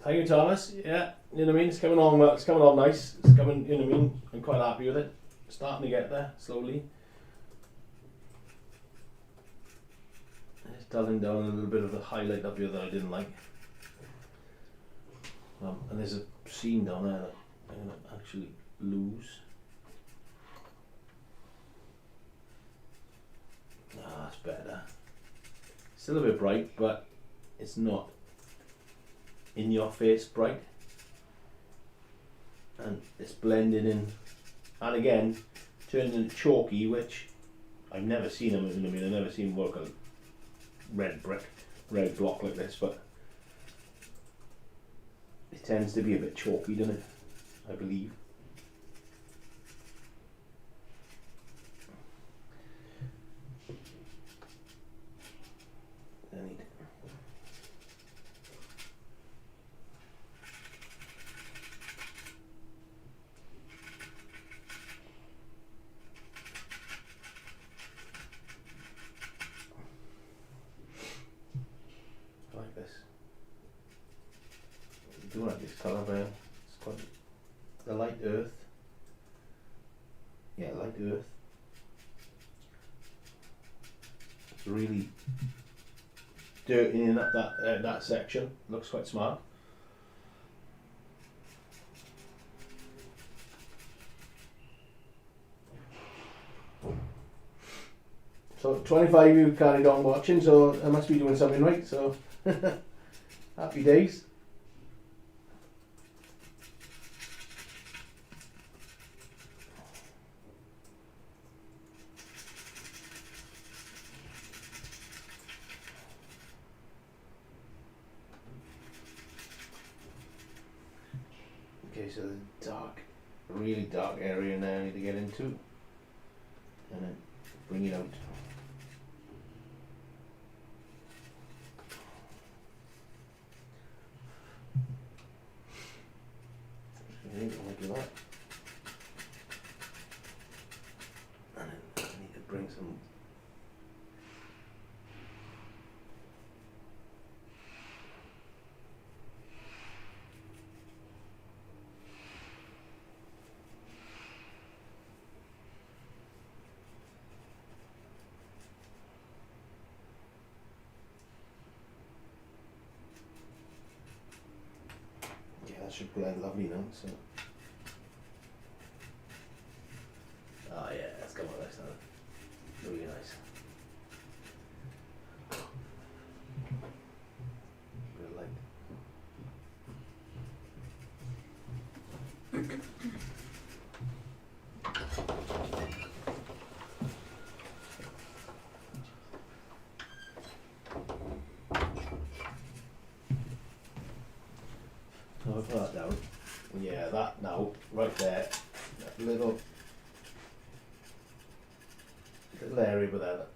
Thank you, Thomas. Yeah, you know what I mean? It's coming on well, it's coming on nice. It's coming, you know what I mean? I'm quite happy with it. Starting to get there, slowly. Just dulling down a little bit of the highlight up here that I didn't like. And there's a seam down there that I'm going to actually lose. Still a bit bright, but it's not in your face bright. And it's blending in, and again, turns into chalky, which I've never seen them. I've never seen work on red block like this, but it tends to be a bit chalky, doesn't it? I believe. I do like this colour there. It's quite the light earth. Yeah, light earth. It's really dirtying up that section. Looks quite smart. So 25 you carried on watching, so I must be doing something right. So happy days. Okay, so the dark, really dark area now I need to get into, and then bring it out. I think I might do that. And then I need to bring some. That should blend lovely now, so. Oh yeah, that's come on nice now. Really nice. Bit light. I'll put that down. Yeah, that now, right there. That little area with that.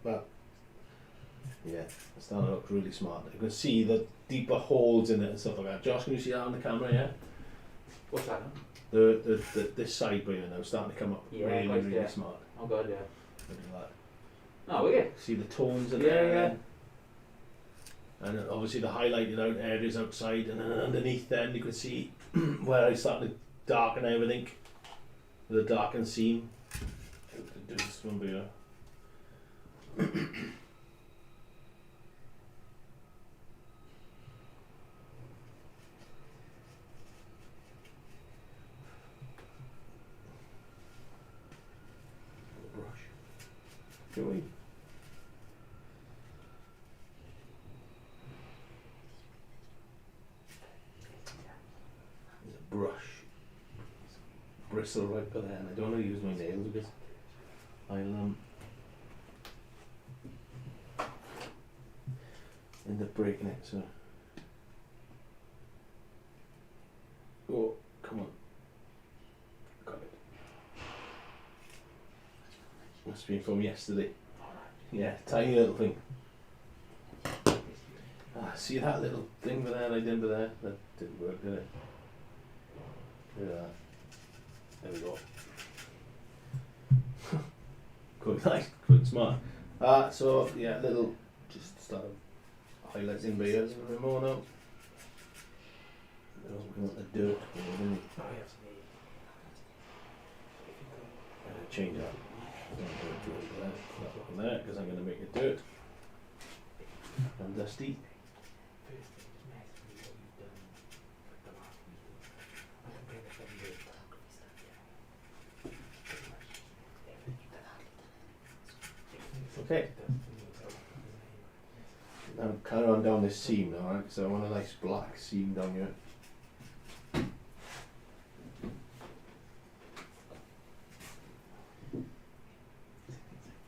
Yeah, it's starting to look really smart. You can see the deeper holes in it and stuff like that. Josh, can you see that on the camera? Yeah. What's that? This side by now starting to come up. Yeah, really, quite, really yeah. smart. Oh god, yeah. Look at that. Oh, wicked. See the tones in Yeah, there. yeah. And then obviously the highlighted out areas outside, and then underneath then you can see where I started to darken everything. The darkened seam. Do this one here. Brush. Can we? Brush, bristle right by there, and I don't want to use my nails because I'll end up breaking it. So, oh come on, got it. Must be from yesterday. Yeah, tiny little thing. See that little thing by there I did by there? That didn't work, did it? There we go. Quite nice, quite smart. So yeah, little just start highlighting by here a bit more now. We want the dirt. Change that. Put that on there because I'm going to make it dirt and dusty. Okay. I'm carrying on down this seam now, right? So I want a nice black seam down here.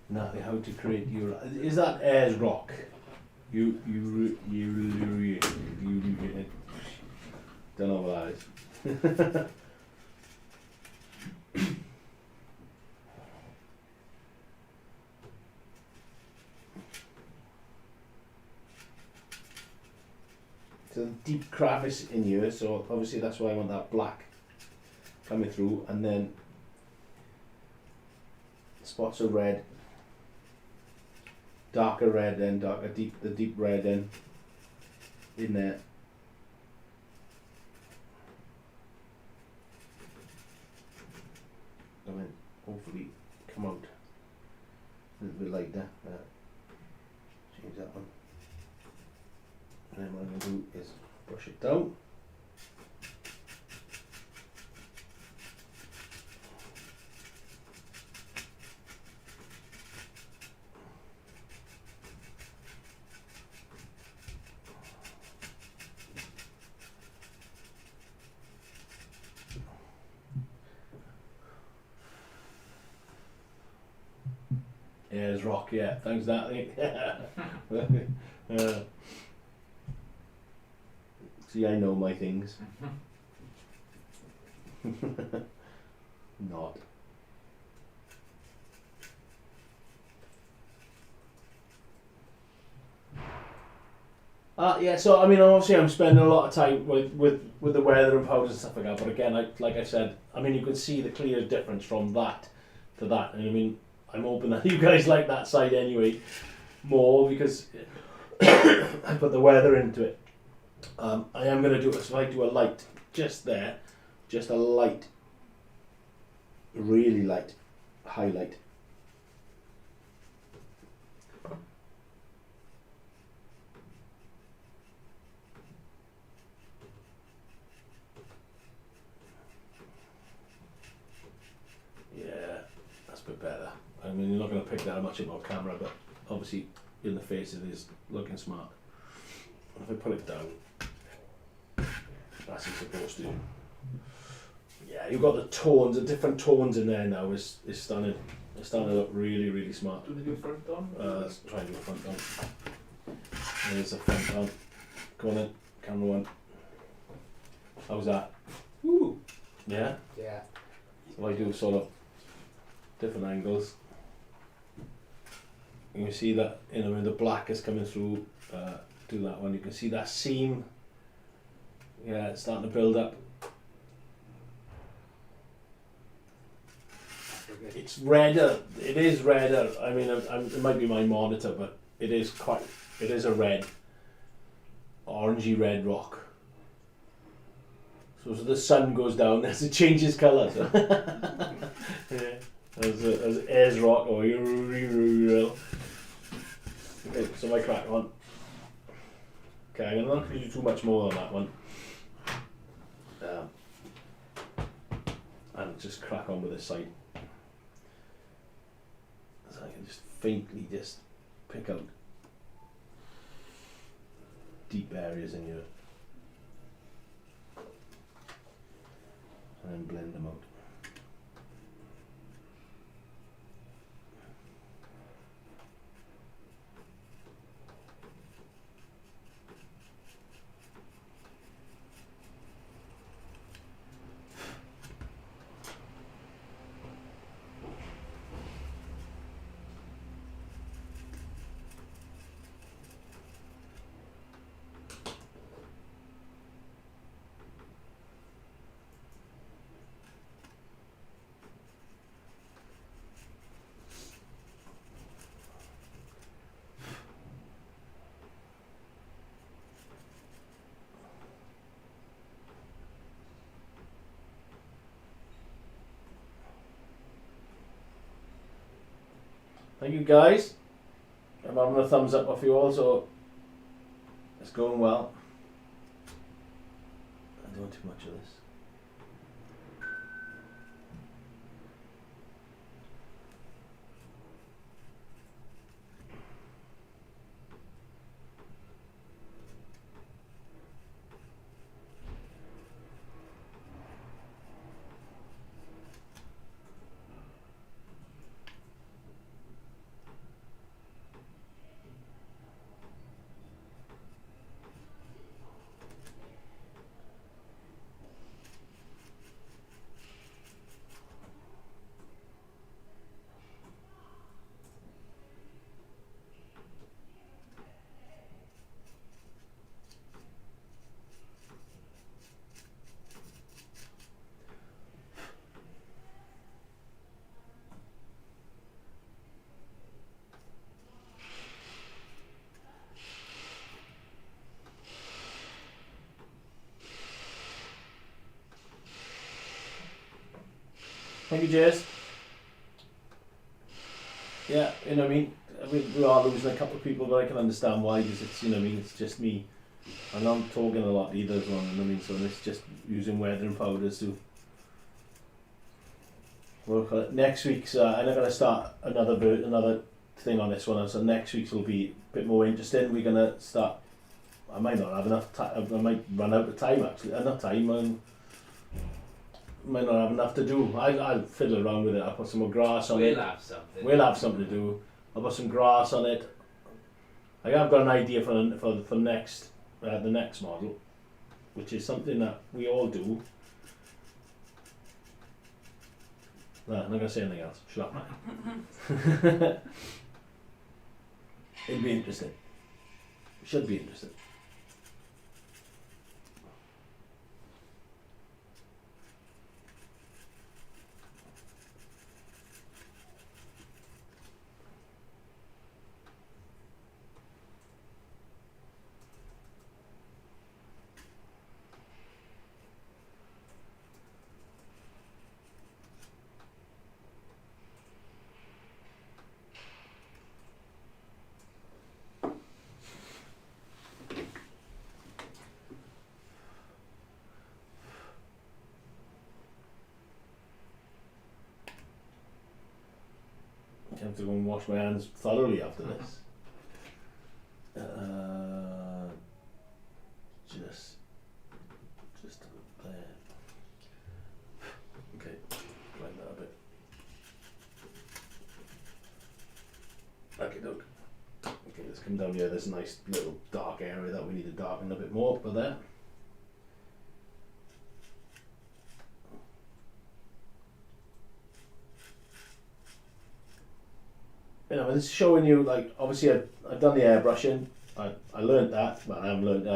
Now, how to create your... Is that Ayers rock? You don't know what that is. So the deep crevice in here, so obviously that's why I want that black coming through, and then spots of red, darker red, then darker deep, the deep red in there. And then hopefully come out a little bit lighter. Change that one. And then what I'm going to do is brush it down. Ayers rock, yeah, thanks Natalie. See, I know my things. Not. Yeah, so I mean, obviously I'm spending a lot of time with the weather and powders and stuff like that, but again, like I said, I mean, you can see the clear difference from that to that, and I mean, I'm hoping that you guys like that side anyway more, because I put the weather into it. I am going to do it, so I do a light just there, just a light, really light highlight. Yeah, that's a bit better. I mean, you're not going to pick that much up on camera, but obviously in the face it is looking smart. If I put it down, that's it's supposed to. Yeah, you've got the tones, the different tones in there now is stunning. It's starting to look really, really smart. Do you want to do front on? Let's try and do a front on. There's the front on. Go on then, camera one. How's that? Woo! Yeah? Yeah. So I do sort of different angles. You can see that, you know, when the black is coming through, do that one. You can see that seam. Yeah, it's starting to build up. It's redder. It is redder. I mean, it might be my monitor, but it is a red, orangey red rock. So as the sun goes down, as it changes colour. So. Yeah, as Ayers rock or okay, so my crack one. Okay, I'm not going to do too much more on that one. And just crack on with this side. So I can just faintly just pick out deep areas in here and then blend them out. Thank you guys. I'm having a thumbs up off you all, so it's going well. I'm doing too much of this. Thank you, Jace. Yeah, you know what I mean? We are losing a couple of people, but I can understand why, because it's, you know what I mean, it's just me. And I'm talking a lot either as well, you know what I mean? So it's just using weathering powders to work on it. Next week's, I'm not going to start another thing on this one, so next week's will be a bit more interesting. We're going to start, I might not have enough time, I might run out of time actually, enough time, and might not have enough to do. I'll fiddle around with it, I'll put some more grass on it. We'll have something. We'll have something to do. I'll put some grass on it. I have got an idea for next the next model, which is something that we all do. No, I'm not going to say anything else. Shut up, man. It'll be interesting. Should be interesting. I have to go and wash my hands thoroughly after this. Just there. Okay, blend that a bit. Okay, look. Okay, let's come down here. There's a nice little dark area that we need to darken a bit more, but there. You know, it's showing you, like, obviously I've done the airbrushing. I learned that. Well, I've learned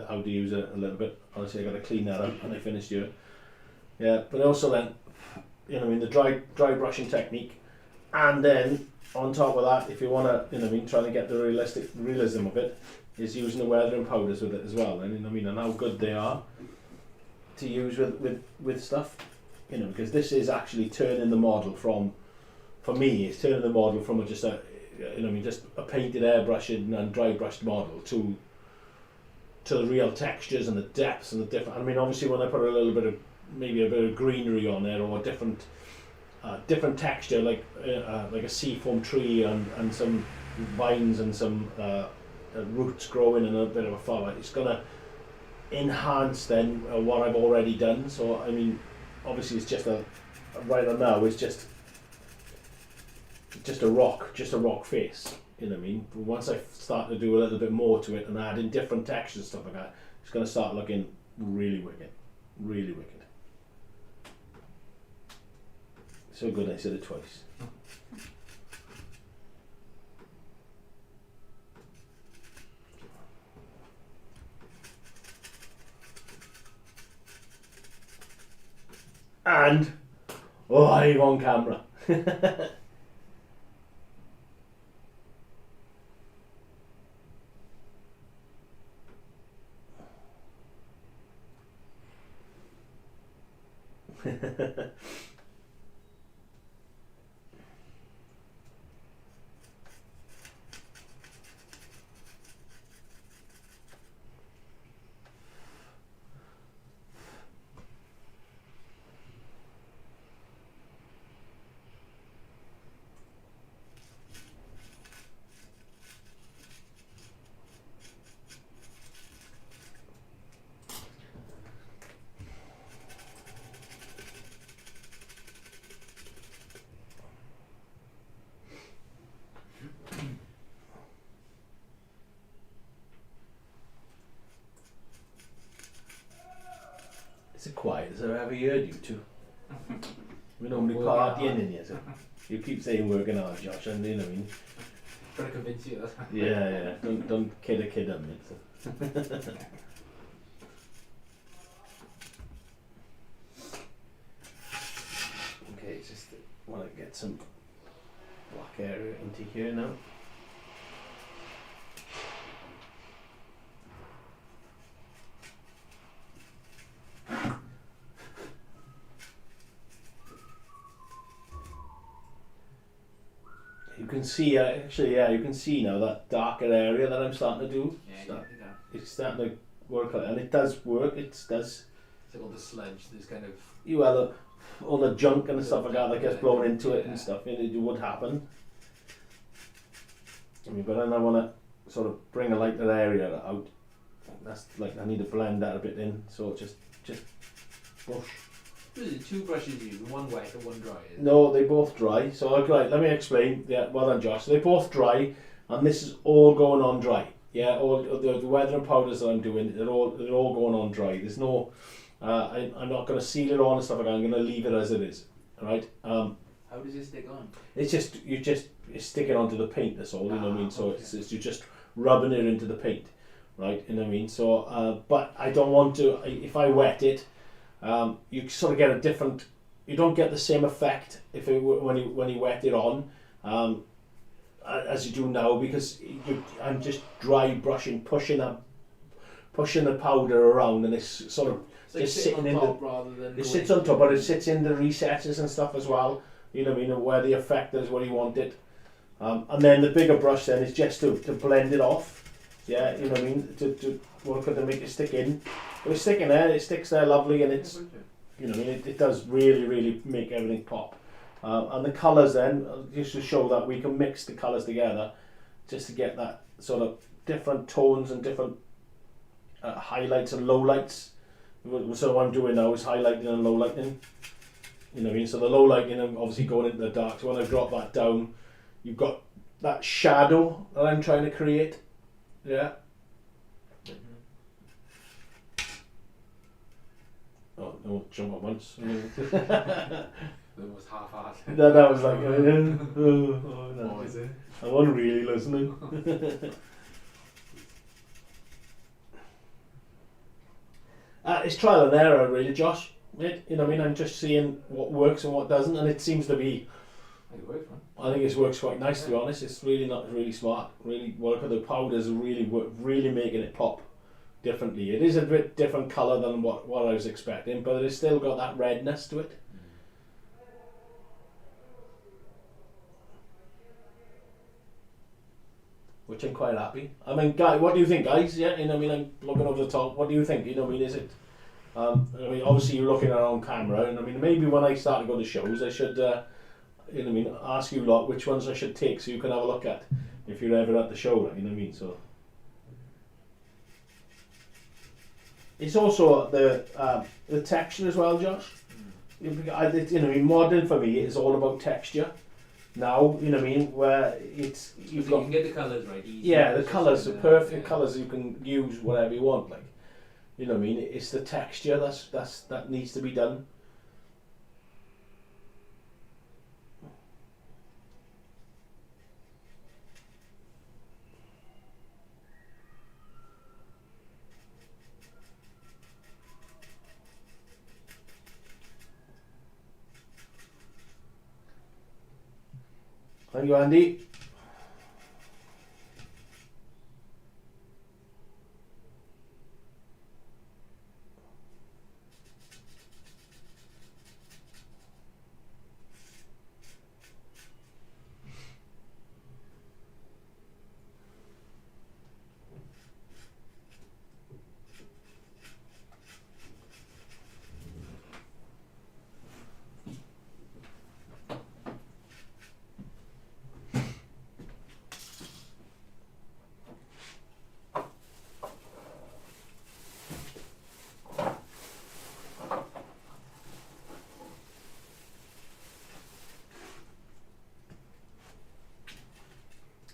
how to use it a little bit. Honestly, I got to clean that up when I finished here. Yeah, but also then, you know, I mean, the dry brushing technique, and then on top of that, if you want to, you know, I mean, trying to get the realism of it, is using the weathering powders with it as well. And you know, I mean, and how good they are to use with stuff, you know, because this is actually turning the model from. For me, it's turning the model from just a painted airbrushed and dry brushed model to the real textures and the depths and the different. I mean, obviously, when I put a little bit of maybe a bit of greenery on there or a different texture, like a seafoam tree and some vines and some roots growing and a bit of a flower, it's gonna enhance then what I've already done. So I mean, obviously, it's just right now it's just a rock face, you know what I mean? But once I start to do a little bit more to it and add in different textures and stuff like that, it's going to start looking really wicked, really wicked. So good I said it twice. And, I'm on camera. Is it quiet as I've ever heard you two? We normally partying in here, so you keep saying working hard, Josh, and you know what I mean? Trying to convince you that. Yeah. Don't kid a kid on me. So. Okay, just want to get some black area into here now. can see, actually, yeah, you can see now that darker area that I'm starting to do. Yeah, It's starting to work out, and it does work. It does. It's like all the sludge, there's kind of... All the junk and stuff like that gets blown into it and stuff, and it would happen. I mean, but then I want to sort of bring a lighter area out. That's like, I need to blend that a bit in, so just brush. Is it 2 brushes you, one wet and one dry? No, they both dry. So right, let me explain. Yeah, well done, Josh. They both dry, and this is all going on dry. Yeah, all the weathering powders that I'm doing, they're all going on dry. There's no, I'm not going to seal it on and stuff like that. I'm going to leave it as it is. Right. How does it stick on? It's just it's sticking onto the paint. That's all. You know what I mean. So okay. it's you're just rubbing it into the paint, right? You know what I mean. So but I don't want to. If I wet it, you sort of get a different. You don't get the same effect when you wet it on, as you do now, because I'm just dry brushing, pushing the powder around, and it's sort of just sitting in the. Rather than it sits on top, but it sits in the recesses and stuff as well. You know what I mean, where the effect is, where you want it. And then the bigger brush then is just to blend it off. Yeah, you know what I mean, to work on to make it stick in. But it's sticking there, it sticks there lovely, and it's, you know what I mean, it does really, really make everything pop. And the colours then, just to show that we can mix the colours together, just to get that sort of different tones and different highlights and lowlights. So what I'm doing now is highlighting and lowlighting. You know what I mean? So the low lighting, I'm obviously going into the dark. So when I drop that down, you've got that shadow that I'm trying to create. Yeah. Oh, no, jump at once. That was half-assed. That was like, no. What was it? I wasn't really listening. It's trial and error, really, Josh. You know what I mean? I'm just seeing what works and what doesn't, and it seems to be. I think it works quite nice, to be honest. It's really smart. Really work with the powders, really making it pop differently. It is a bit different colour than what I was expecting, but it's still got that redness to it. Which I'm quite happy. I mean, guys, what do you think, guys? Yeah, you know what I mean? I'm looking over the top. What do you think? You know what I mean? Is it? I mean, obviously you're looking at it on camera, and I mean, maybe when I start to go to shows, I should, you know what I mean, ask you lot which ones I should take so you can have a look at if you're ever at the show, you know what I mean? So it's also the texture as well, Josh. You know, I mean, modern for me is all about texture. Now, you know what I mean, where it's you can get the colours right. Easy. Yeah, the colours are perfect colours. You can use whatever you want, like. You know what I mean? It's the texture that needs to be done. Thank you, Andy.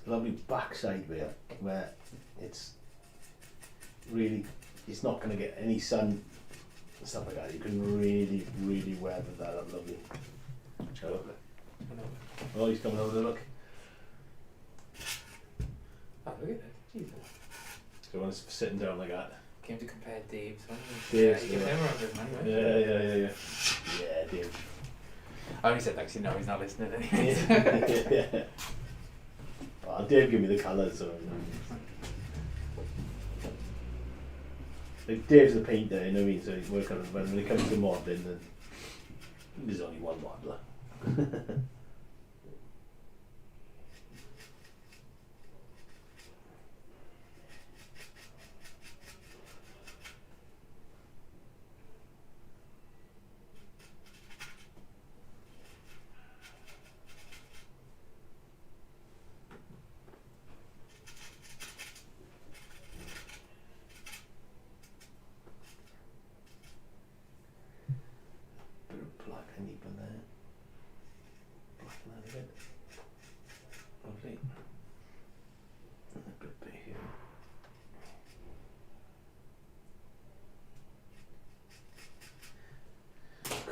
Lovely backside where it's not going to get any sun and stuff like that. You can really weather that up lovely. Oh, he's coming over to look. Oh, look at that. Jesus. So when it's sitting down like that. Came to compare Dave's one. Dave's, you can never have his man, right? Yeah. Yeah, Dave. I only said that 'cause you know he's not listening anyway. Yeah. Well, Dave give me the colours. So, like Dave's the painter, you know what I mean? So he's working on it. When it comes to modelling, then there's only one modeler.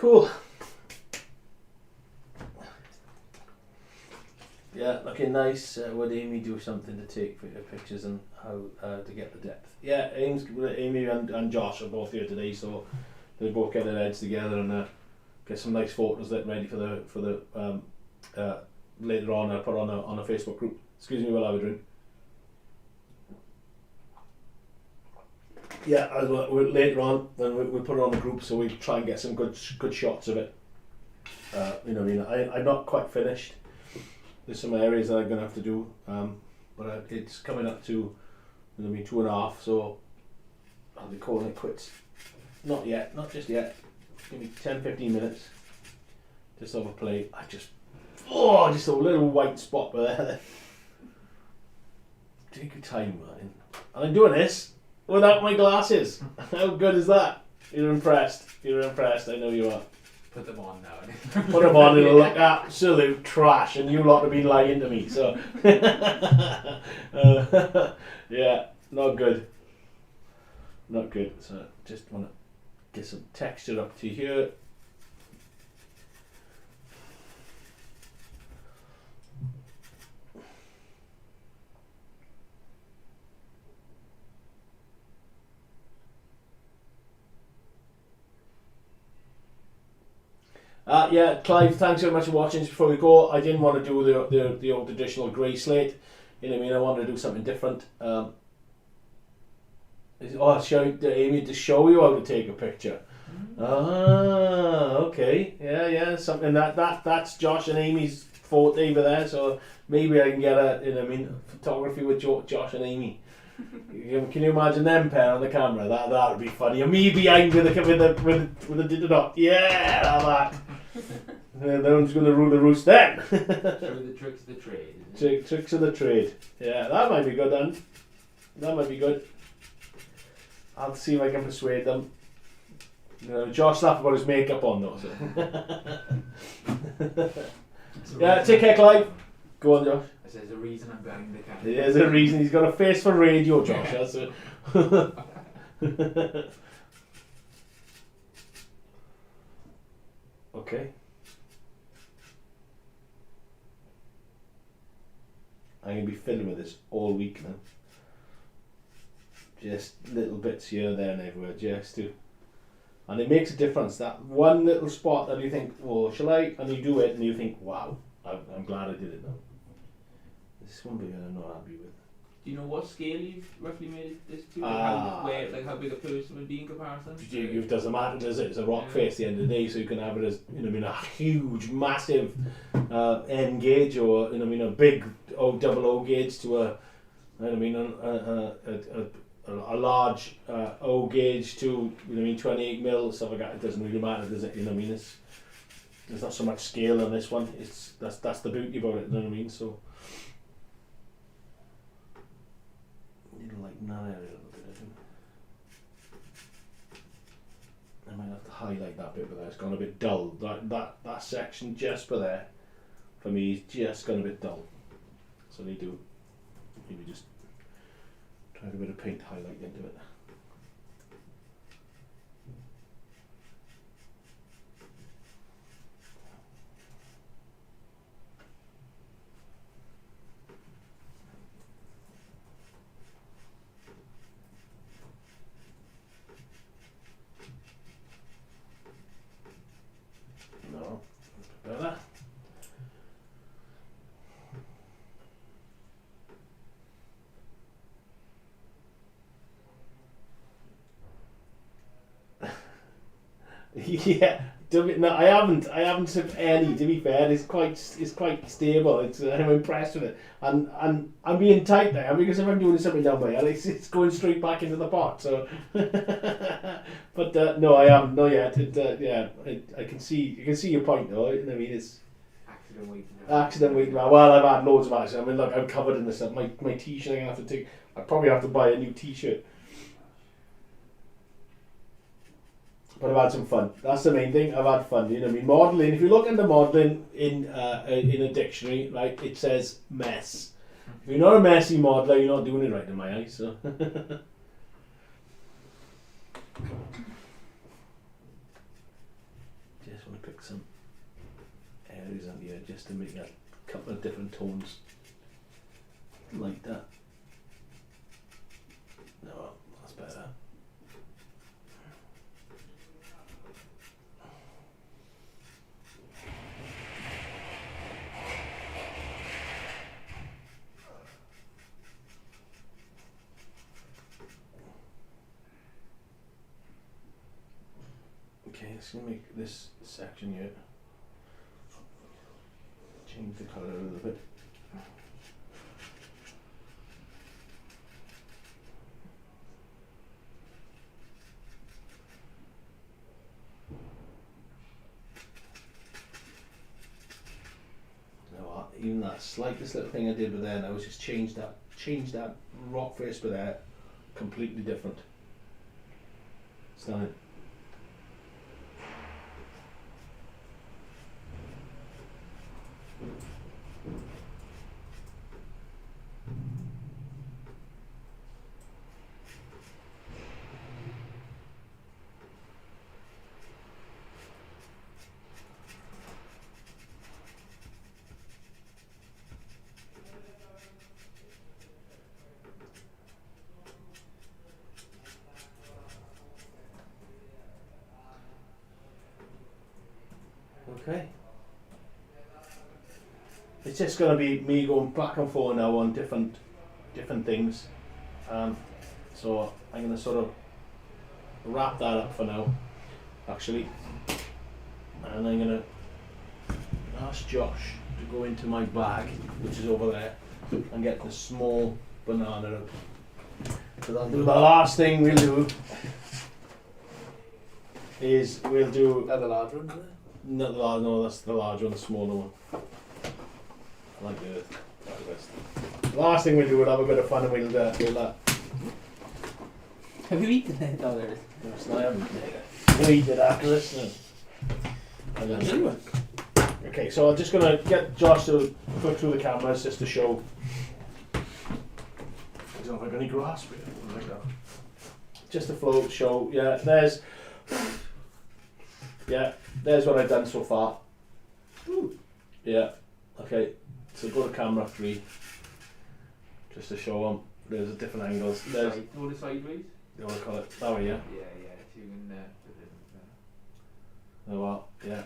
Cool. Yeah, looking nice. Would Amy do something to take pictures and how to get the depth? Yeah, Amy and Josh are both here today, so they both get their heads together and get some nice photos ready for the later on. I'll put on a Facebook group. Excuse me while I have a drink. Yeah, later on, then we'll put it on a group, so we'll try and get some good shots of it. You know, what I mean, I'm not quite finished. There's some areas that I'm gonna have to do, but it's coming up to, you know, what I mean, 2.5. So I'll be calling it quits. Not yet, not just yet. Give me 10-15 minutes. Just have a play. Just a little white spot there. Take your time, man. And I'm doing this without my glasses. How good is that? You're impressed. You're impressed. I know you are. Put them on now. Put them on, it'll look absolute trash, and you lot have been lying to me. So, yeah, not good. Not good. So, just want to get some texture up to here. Yeah, Clive, thanks very much for watching. Just before we go, I didn't want to do the old traditional grey slate. You know what I mean? I wanted to do something different. Amy to show you how to take a picture. Okay. Yeah. Something that's Josh and Amy's forte over there. So maybe I can get photography with Josh and Amy. Can you imagine them pair on the camera? That would be funny. And me behind with the dot. Yeah, that. No one's going to rule the roost then. Show the tricks of the trade. Tricks of the trade. Yeah, that might be good then. That might be good. I'll see if I can persuade them. You know, Josh laughed about his makeup on though. So. Yeah, take care, Clive. Go on, Josh. There's a reason I'm behind the camera. There's a reason. He's got a face for radio, Josh. That's it. Okay. I'm going to be fiddling with this all week now. Just little bits here, there and everywhere, just to... And it makes a difference. That one little spot that you think, oh, shall I? And you do it and you think, wow, I'm glad I did it now. This one bit I'm not happy with. Do you know what scale you've roughly made this to? How big a person would be in comparison? It doesn't matter, does it? It's a rock face at the end of the day, so you can have it as, you know, a huge, massive N gauge, or a big double O gauge to a large O gauge to 28 mil, stuff like that. It doesn't really matter, does it? There's not so much scale on this one. That's the beauty about it. You know what I mean? So. Like that area a little bit, I think. I might have to highlight that bit, but it's gone a bit dull. That section just for there, for me, is just gone a bit dull. So I need to maybe just try a bit of paint highlight into it. Better. Yeah, no, I haven't took any. To be fair, it's quite stable. I'm impressed with it, and I'm being tight there because if I'm doing something down by here, it's going straight back into the pot. So, but no, I haven't. No, yet. I can see. You can see your point, though. I mean, it's accident waiting. Well, I've had loads of accidents. I mean, look, I'm covered in this stuff. My t-shirt, I probably have to buy a new t-shirt. But I've had some fun. That's the main thing. I've had fun. You know what I mean? Modelling. If you look into modelling in a dictionary, right, it says mess. If you're not a messy modeler, you're not doing it right in my eyes. So. Just blueberries on here just to make a couple of different tones like that. No, that's better. Okay, it's going to make this section here, change the colour a little bit. You know what, even that slightest little thing I did with there now was just change that rock face with there, completely different. Stunning. Okay. It's just going to be me going back and forth now on different things. So I'm going to sort of wrap that up for now, actually. And I'm going to ask Josh to go into my bag, which is over there, and get the small banana out. So that'll do the last thing we'll do is we'll do... the large one, isn't it? No, that's the large one, the smaller one. I like the earth. That's the best. The last thing we'll do, we'll have a bit of fun and we'll do that. Have you eaten it? Oh, there it is. No, I haven't. We'll eat it after this. No. And then, okay, so I'm just going to get Josh to put through the cameras just to show. I don't know if I've got any grasp here. Like that. Just to flow, show. Yeah, there's what I've done so far. Ooh. Yeah, okay. So go to camera 3, just to show them. There's a different angles. There's. Roll it sideways. You want to call it that way, yeah? Yeah. If you can. Oh well, yeah.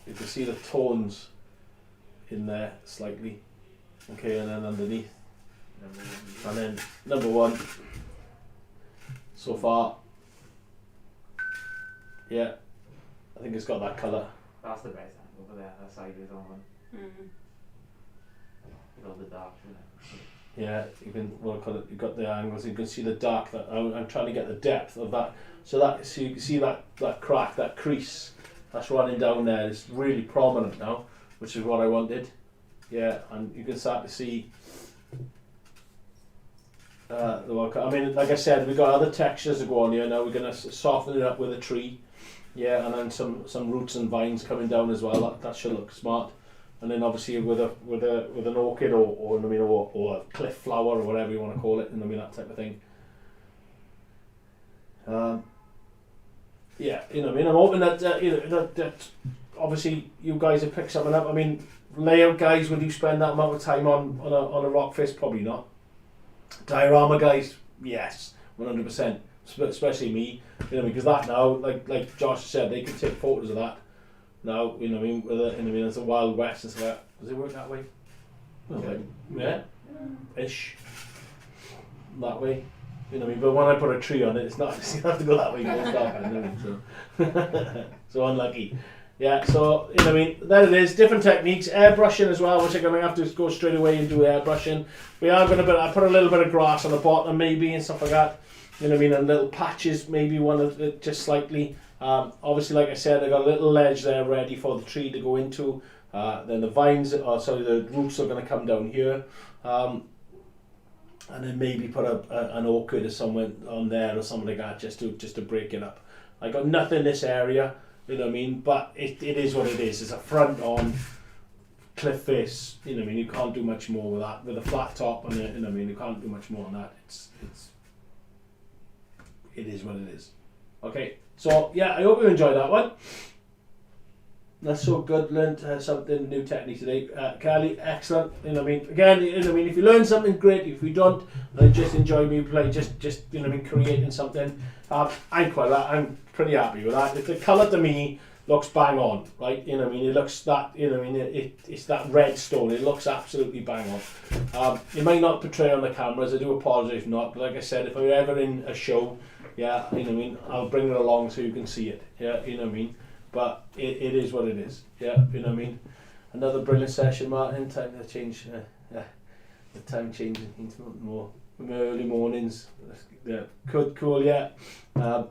You can see the tones in there slightly. Okay, and then underneath. And then number 1. So far. Yeah. I think it's got that colour. That's the best angle over there, that sideways on one. With all the dark in it. Yeah, you can you've got the angles, you can see the dark, that I'm trying to get the depth of that. So you can see that crack, that crease that's running down there is really prominent now, which is what I wanted. Yeah, and you can start to see the work. I mean, like I said, we've got other textures to go on here now. We're going to soften it up with a tree. Yeah, and then some roots and vines coming down as well. That should look smart. And then obviously with an orchid or a cliff flower or whatever you want to call it, that type of thing. Yeah, I'm hoping that that obviously you guys have picked something up. I mean, layout guys, will you spend that amount of time on a rock face? Probably not. Diorama guys, yes, 100%. Especially me, because that now, like Josh said, they can take photos of that. Now, it's a Wild West and stuff. Does it work that way? Okay. Yeah, ish. That way, But when I put a tree on it, it's not. You have to go that way. It's dark, so unlucky. Yeah. So there it is. Different techniques, airbrushing as well, which I'm going to have to go straight away and do airbrushing. We are going to. I put a little bit of grass on the bottom, maybe, and stuff like that. And little patches, maybe one of it, just slightly. Obviously, like I said, I got a little ledge there ready for the tree to go into. Then the vines, the roots are going to come down here. And then maybe put an orchid or somewhere on there or something like that, just to break it up. I got nothing in this area, but it is what it is. It's a front on cliff face. You can't do much more with that. With a flat top on it, you can't do much more on that. It is what it is. Okay, so yeah, I hope you enjoyed that one. That's so good. Learned something new technique today. Kelly, excellent. You know what I mean? Again, you know what I mean? If you learn something, great. If you don't, just enjoy me play. Just you know what I mean? Creating something. I'm pretty happy with that. If the colour to me looks bang on, right? You know what I mean? It looks that, you know what I mean? It's that red stone. It looks absolutely bang on. It might not portray on the cameras. I do apologise if not. But like I said, if I'm ever in a show, yeah, you know what I mean? I'll bring it along so you can see it. Yeah, you know what I mean? But it is what it is. Yeah, you know what I mean? Another brilliant session, Martyn. Time to change. The time changing into more early mornings. Yeah, cool. Yeah. And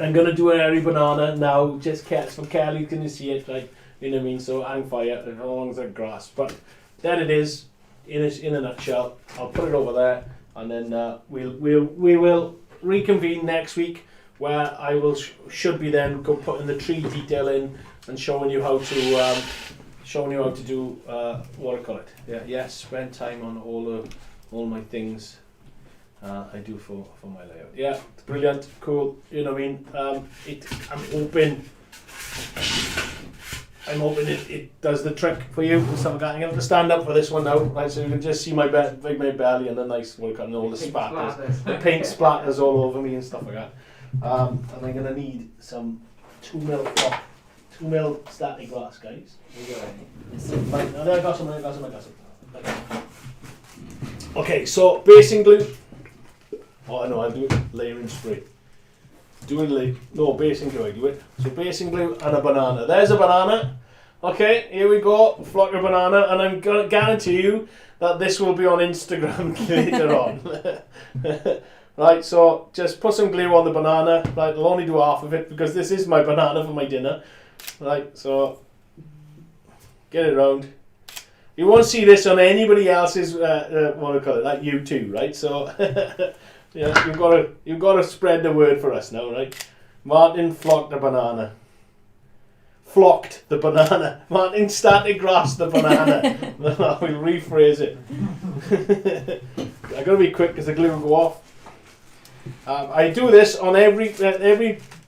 I'm gonna do an airy banana now. Just so Kelly can see it. Like, you know what I mean? So hang fire as long as I grasp. But there it is. In a nutshell. I'll put it over there, and then we will reconvene next week, where I will should be then putting the tree detail in and showing you how to do what I call it. Yeah, spend time on all my things I do for my layout. Yeah, brilliant, cool. You know what I mean? I'm hoping it does the trick for you. So I'm going to have to stand up for this one now, right? So you can just see my belly and the nice work and all the spatters, the paint splatters all over me and stuff like that. And I'm going to need some 2mm static glass, guys. Right, now I got some. Okay, so basing glue. Oh no, I'll do it layering spray. Basing glue, I do it. So basing glue and a banana. There's a banana. Okay, here we go. Flock of banana, and I'm gonna guarantee you that this will be on Instagram later on. Right, so just put some glue on the banana. Right, I'll only do half of it because this is my banana for my dinner. Right, so get it round. You won't see this on anybody else's what do you call it? Like YouTube, right? So yeah, you've got to spread the word for us now, right? Martyn flocked the banana. Flocked the banana. Martyn static grass the banana. We'll rephrase it. I got to be quick because the glue will go off. I do this on every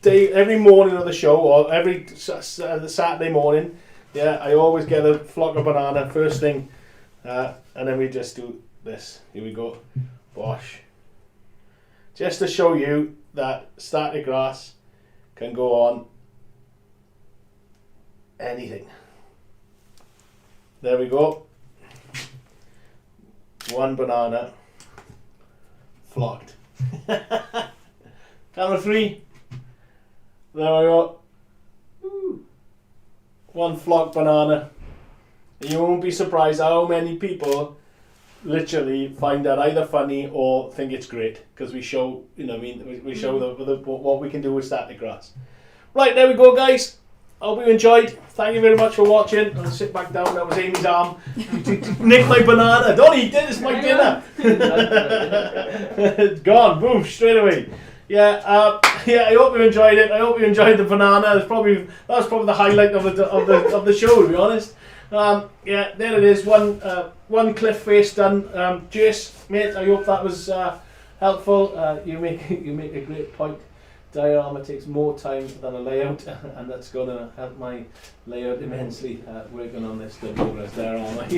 day, every morning of the show, or every Saturday morning. Yeah, I always get a flock of banana first thing, and then we just do this. Here we go, bosh. Just to show you that static grass can go on anything. There we go. One banana flocked. Camera 3. There we go. Ooh. One flocked banana. And you won't be surprised how many people literally find that either funny or think it's great, because we show, you know what I mean, we show what we can do with static grass. Right, there we go, guys. Hope you enjoyed. Thank you very much for watching. I'll sit back down. That was Amy's arm. Nick my banana. Don't eat it. It's my dinner. It's gone. Boom. Straight away. Yeah. I hope you enjoyed it. I hope you enjoyed the banana. That was probably the highlight of the show, to be honest. Yeah. There it is. One cliff face done. Jace, mate. I hope that was helpful. You make a great point. Diorama takes more time than a layout, and that's going to help my layout immensely. Working on this WWS diorama.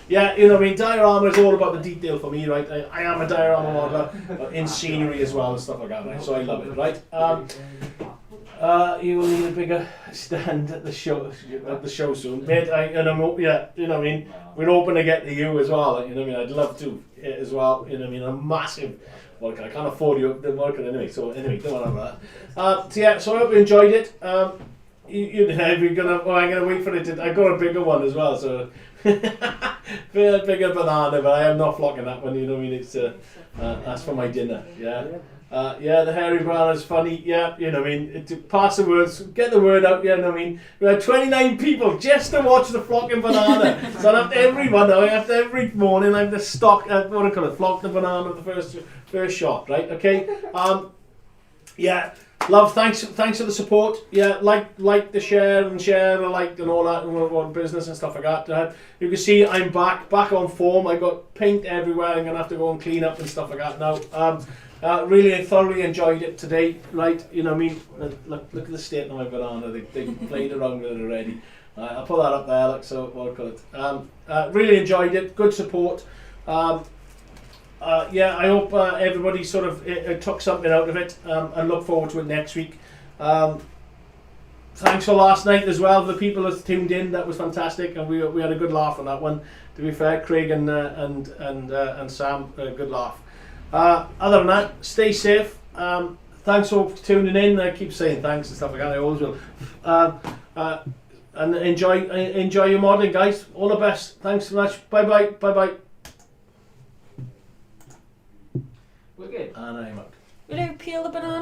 Yeah, you know what I mean. Diorama is all about the detail for me, right? I am a diorama modeler in scenery as well and stuff like that, right? So I love it, right? You will need a bigger stand at the show soon, mate. You know what I mean. We're hoping to get to you as well. You know what I mean. I'd love to as well. You know what I mean. A massive. Well, I can't afford the market anyway. So anyway, don't worry about that. So I hope you enjoyed it. I'm gonna wait for it. I got a bigger one as well. So bigger banana, but I am not flocking that one. You know what I mean? It's that's for my dinner. Yeah. The hairy banana is funny. Yeah, you know what I mean. To pass the words, get the word out. You know what I mean. We had 29 people just to watch the flocking banana. So after every morning, I have to stock. Flock the banana of the first shot, right? Okay. Yeah, love. Thanks for the support. Yeah, like the share and all that on business and stuff like that. You can see I'm back on form. I got paint everywhere. I'm gonna have to go and clean up and stuff like that now. Really thoroughly enjoyed it today. Right, you know what I mean. Look at the state of my banana. They played around with it already. I'll put that up there. Like so, what do you call it? Really enjoyed it. Good support. Yeah, I hope everybody sort of took something out of it and look forward to it next week. Thanks for last night as well. The people that tuned in, that was fantastic, and we had a good laugh on that one. To be fair, Craig and Sam, a good laugh. Other than that, stay safe. Thanks for tuning in. I keep saying thanks and stuff like that. I always will. And enjoy your modelling, guys. All the best. Thanks so much. Bye bye. We're good. And I'm out. Will you peel the banana?